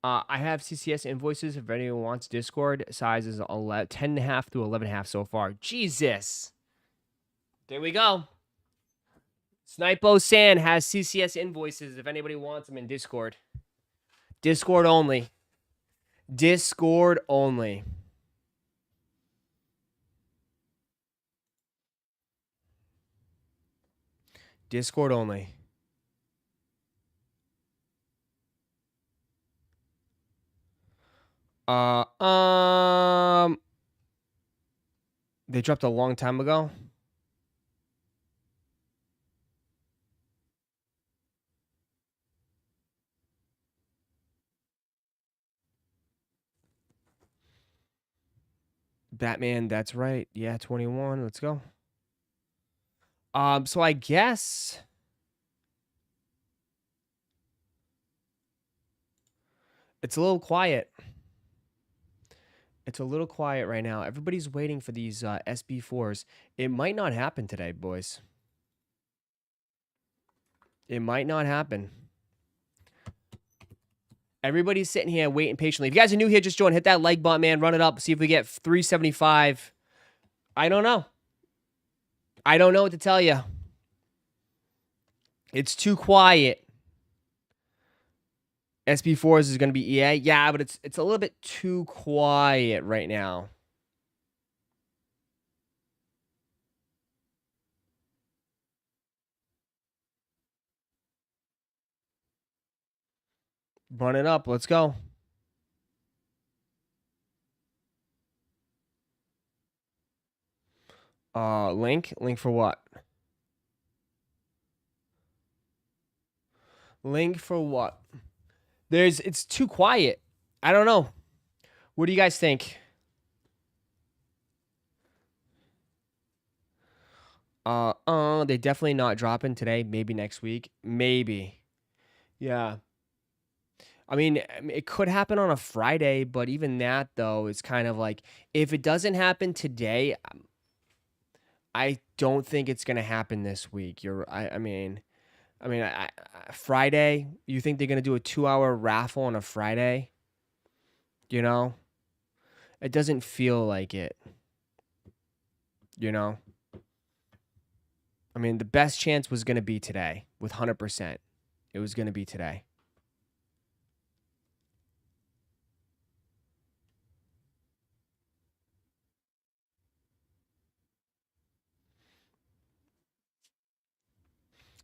I have CCS invoices if anyone wants. Discord size is 10.5 through 11.5 so far. Jesus. There we go. Snipo San has CCS invoices if anybody wants them in Discord. Discord only. Discord only. Discord only. They dropped a long time ago. Batman, that's right. Yeah, 21. Let's go. So I guess it's a little quiet. It's a little quiet right now. Everybody's waiting for these SB4s. It might not happen today, boys. It might not happen. Everybody's sitting here waiting patiently. If you guys are new here, just join. Hit that like button, man. Run it up. See if we get 375. I don't know. I don't know what to tell you. It's too quiet. SB4s is going to be EA. Yeah, but it's a little bit too quiet right now. Run it up. Let's go. Link for what? Link for what? It's too quiet. I don't know. What do you guys think? They definitely not dropping today. Maybe next week. Maybe. Yeah. I mean, it could happen on a Friday, but even that though is kind of like, if it doesn't happen today, I don't think it's gonna happen this week. I mean, Friday. You think they're gonna do a 2-hour raffle on a Friday? You know, it doesn't feel like it. You know, I mean, the best chance was gonna be today with 100%. It was gonna be today.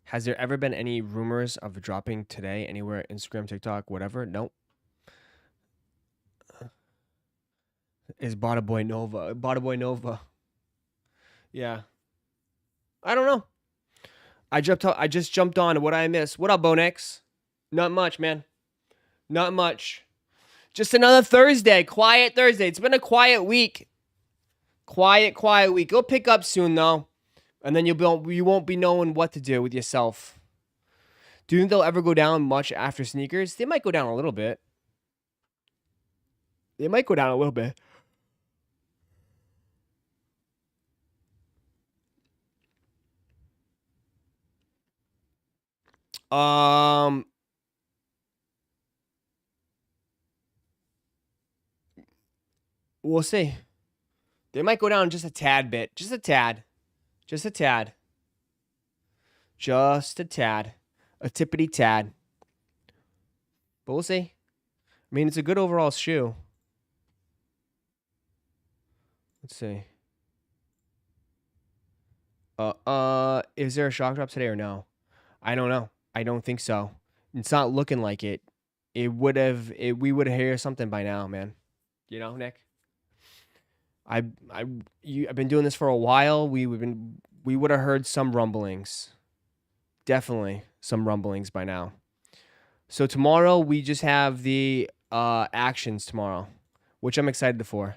Has there ever been any rumors of dropping today anywhere? Instagram, TikTok, whatever? Nope. Is Bada Boy Nova. Bada Boy Nova. Yeah. I don't know. I just jumped on. What I miss? What up, Bonex? Not much, man. Not much. Just another Thursday. Quiet Thursday. It's been a quiet week. Quiet week. It'll pick up soon, though. And then you won't be knowing what to do with yourself. Do you think they'll ever go down much after sneakers? They might go down a little bit. They might go down a little bit. We'll see. They might go down just a tad bit. Just a tad. Just a tad. Just a tad. A tippity tad. But we'll see. I mean, it's a good overall shoe. Let's see. Is there a shock drop today or no? I don't know. I don't think so. It's not looking like it. We would have heard something by now, man. You know, Nick? I've been doing this for a while. We would have heard some rumblings. Definitely some rumblings by now. So tomorrow we just have the actions tomorrow, which I'm excited for.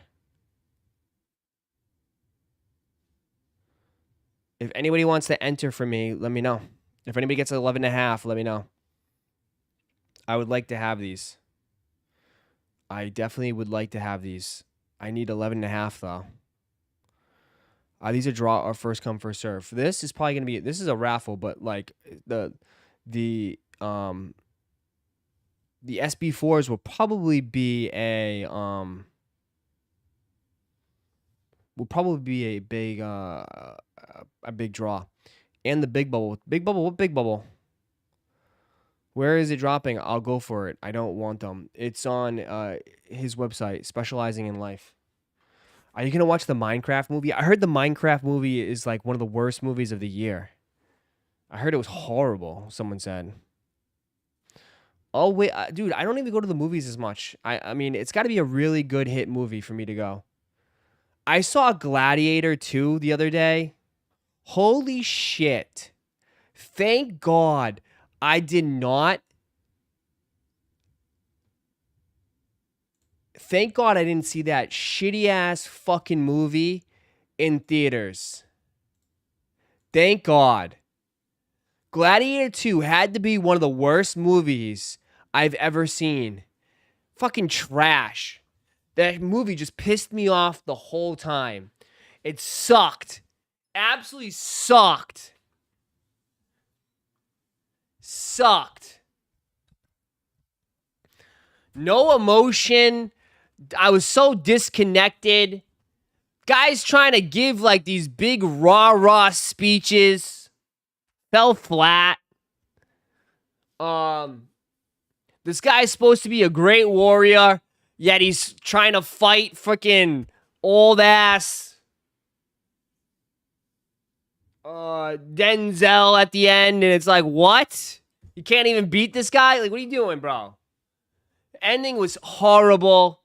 If anybody wants to enter for me, let me know. If anybody gets 11.5, let me know. I would like to have these. I definitely would like to have these. I need 11.5 though. These are draw or first come first serve. This is probably gonna be. This is a raffle, but like the SB4s will probably be a big draw, and the big bubble. What big bubble? Where is it dropping? I'll go for it. I don't want them. It's on his website, Specializing in Life. Are you going to watch the Minecraft movie? I heard the Minecraft movie is like one of the worst movies of the year. I heard it was horrible, someone said. Oh, wait. Dude, I don't even go to the movies as much. I mean, it's got to be a really good hit movie for me to go. I saw Gladiator 2 the other day. Holy shit. Thank God I did not. Thank God I didn't see that shitty ass fucking movie in theaters. Thank God. Gladiator 2 had to be one of the worst movies I've ever seen. Fucking trash. That movie just pissed me off the whole time. It sucked. Absolutely sucked. sucked. No emotion. I was so disconnected. Guys trying to give like these big rah-rah speeches. Fell flat. This guy's supposed to be a great warrior, yet he's trying to fight freaking old ass Denzel at the end, and it's like, what? You can't even beat this guy? Like, what are you doing, bro? The ending was horrible.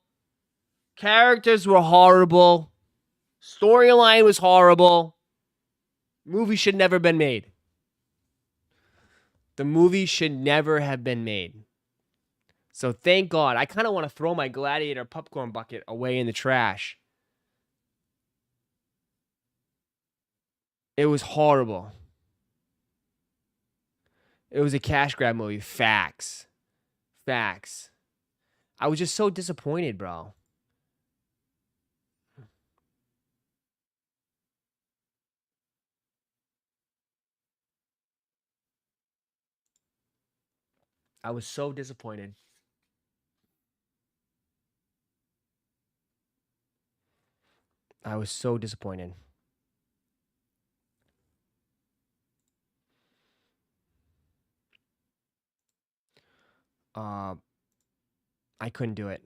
Characters were horrible. Storyline was horrible. Movie should never been made. The movie should never have been made. So thank God. I kind of want to throw my Gladiator popcorn bucket away in the trash. It was horrible. It was a cash grab movie. Facts. Facts. I was just so disappointed, bro. I was so disappointed. I was so disappointed. I couldn't do it.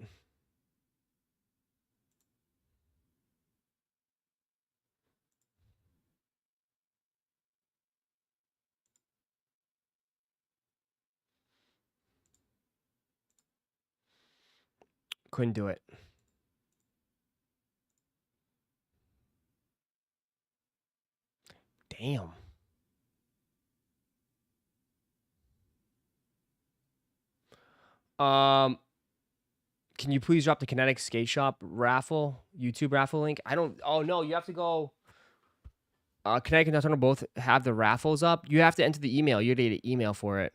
Couldn't do it. Damn. Can you please drop the Kinetic Skate Shop raffle, YouTube raffle link? I don't. Oh no, you have to go. Kinetic and Nocturnal both have the raffles up. You have to enter the email. You need an email for it.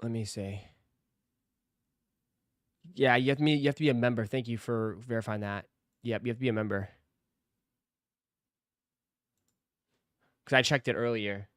Let me see. Yeah, you have to be a member. Thank you for verifying that. Yep, you have to be a member. Because I checked it earlier.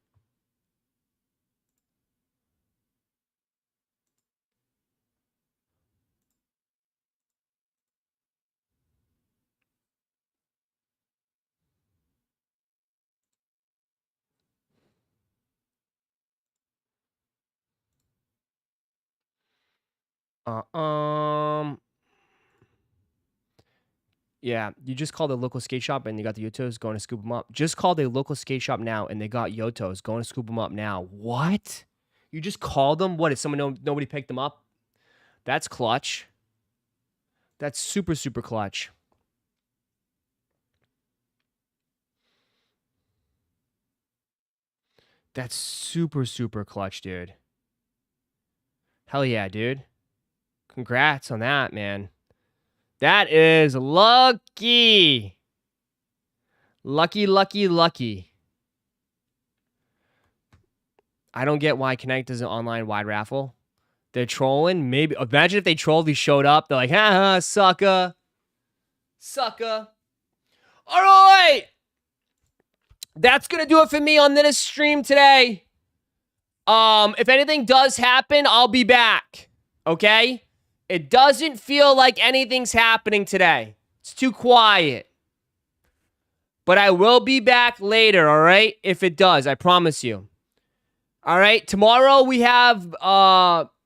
Yeah, you just called a local skate shop and you got the Yotos going to scoop them up. Just called a local skate shop now and they got Yotos going to scoop them up now. What? You just called them? What, if someone nobody picked them up? That's clutch. That's super, super clutch. That's super, super clutch, dude. Hell yeah, dude. Congrats on that, man. That is lucky. Lucky, lucky, lucky. I don't get why Connect does an online wide raffle. They're trolling. Maybe. Imagine if they trolled, he showed up. They're like, ha, sucker. Sucker. All right. That's going to do it for me on this stream today. If anything does happen, I'll be back. Okay? It doesn't feel like anything's happening today. It's too quiet. But I will be back later, all right? If it does, I promise you. All right? Tomorrow we have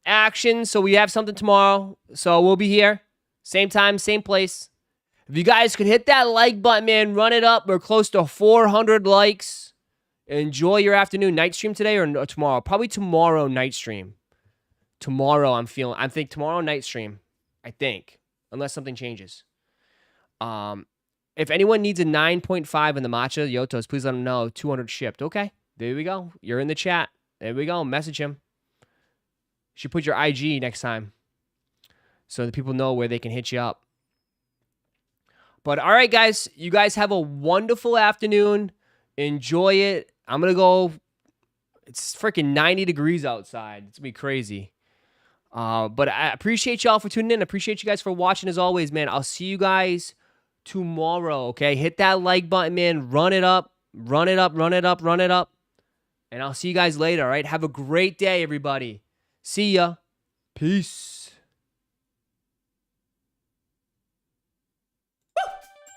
action, so we have something tomorrow. So we'll be here. Same time, same place. If you guys could hit that like button, man, run it up. We're close to 400 likes. Enjoy your afternoon. Night stream today or tomorrow? Probably tomorrow night stream. Tomorrow I think tomorrow night stream. I think. Unless something changes. If anyone needs a 9.5 in the matcha Yotos, please let them know. 200 shipped. Okay. There we go. You're in the chat. There we go. Message him. You should put your IG next time. So that people know where they can hit you up. But all right, guys, you guys have a wonderful afternoon. Enjoy it. I'm going to go. It's freaking 90 degrees outside. It's going to be crazy. But I appreciate y'all for tuning in. I appreciate you guys for watching as always, man. I'll see you guys tomorrow, okay? Hit that like button, man. Run it up. Run it up, run it up, run it up. And I'll see you guys later, all right? Have a great day, everybody. See ya. Peace.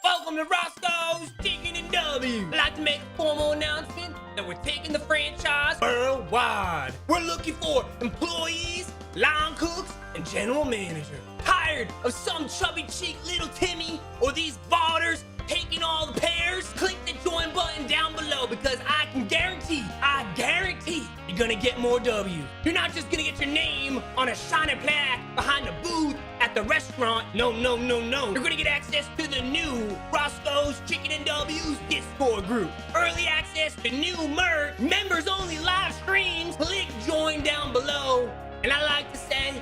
Welcome to Roszko's Chicken and W. I'd like to make a formal announcement that we're taking the franchise worldwide. We're looking for employees, line cooks, and general manager. Tired of some chubby cheek little Timmy or these barders taking all the pairs? Click the join button down below because I guarantee you're gonna get more W's. You're not just gonna get your name on a shiny plaque behind the booth at the restaurant. No. You're gonna get access to the new Roszko's Chicken and W's Discord group. Early access to new merch, members only live streams. Click join down below. And I like to say,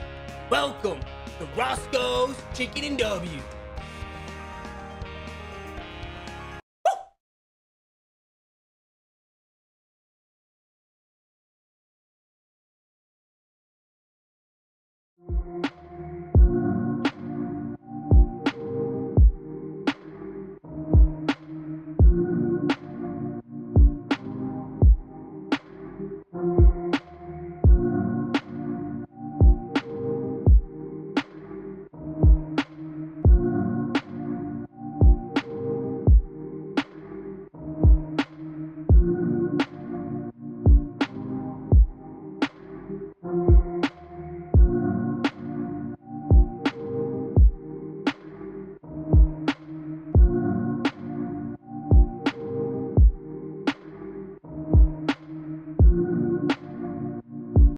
welcome to Roszko's Chicken and W.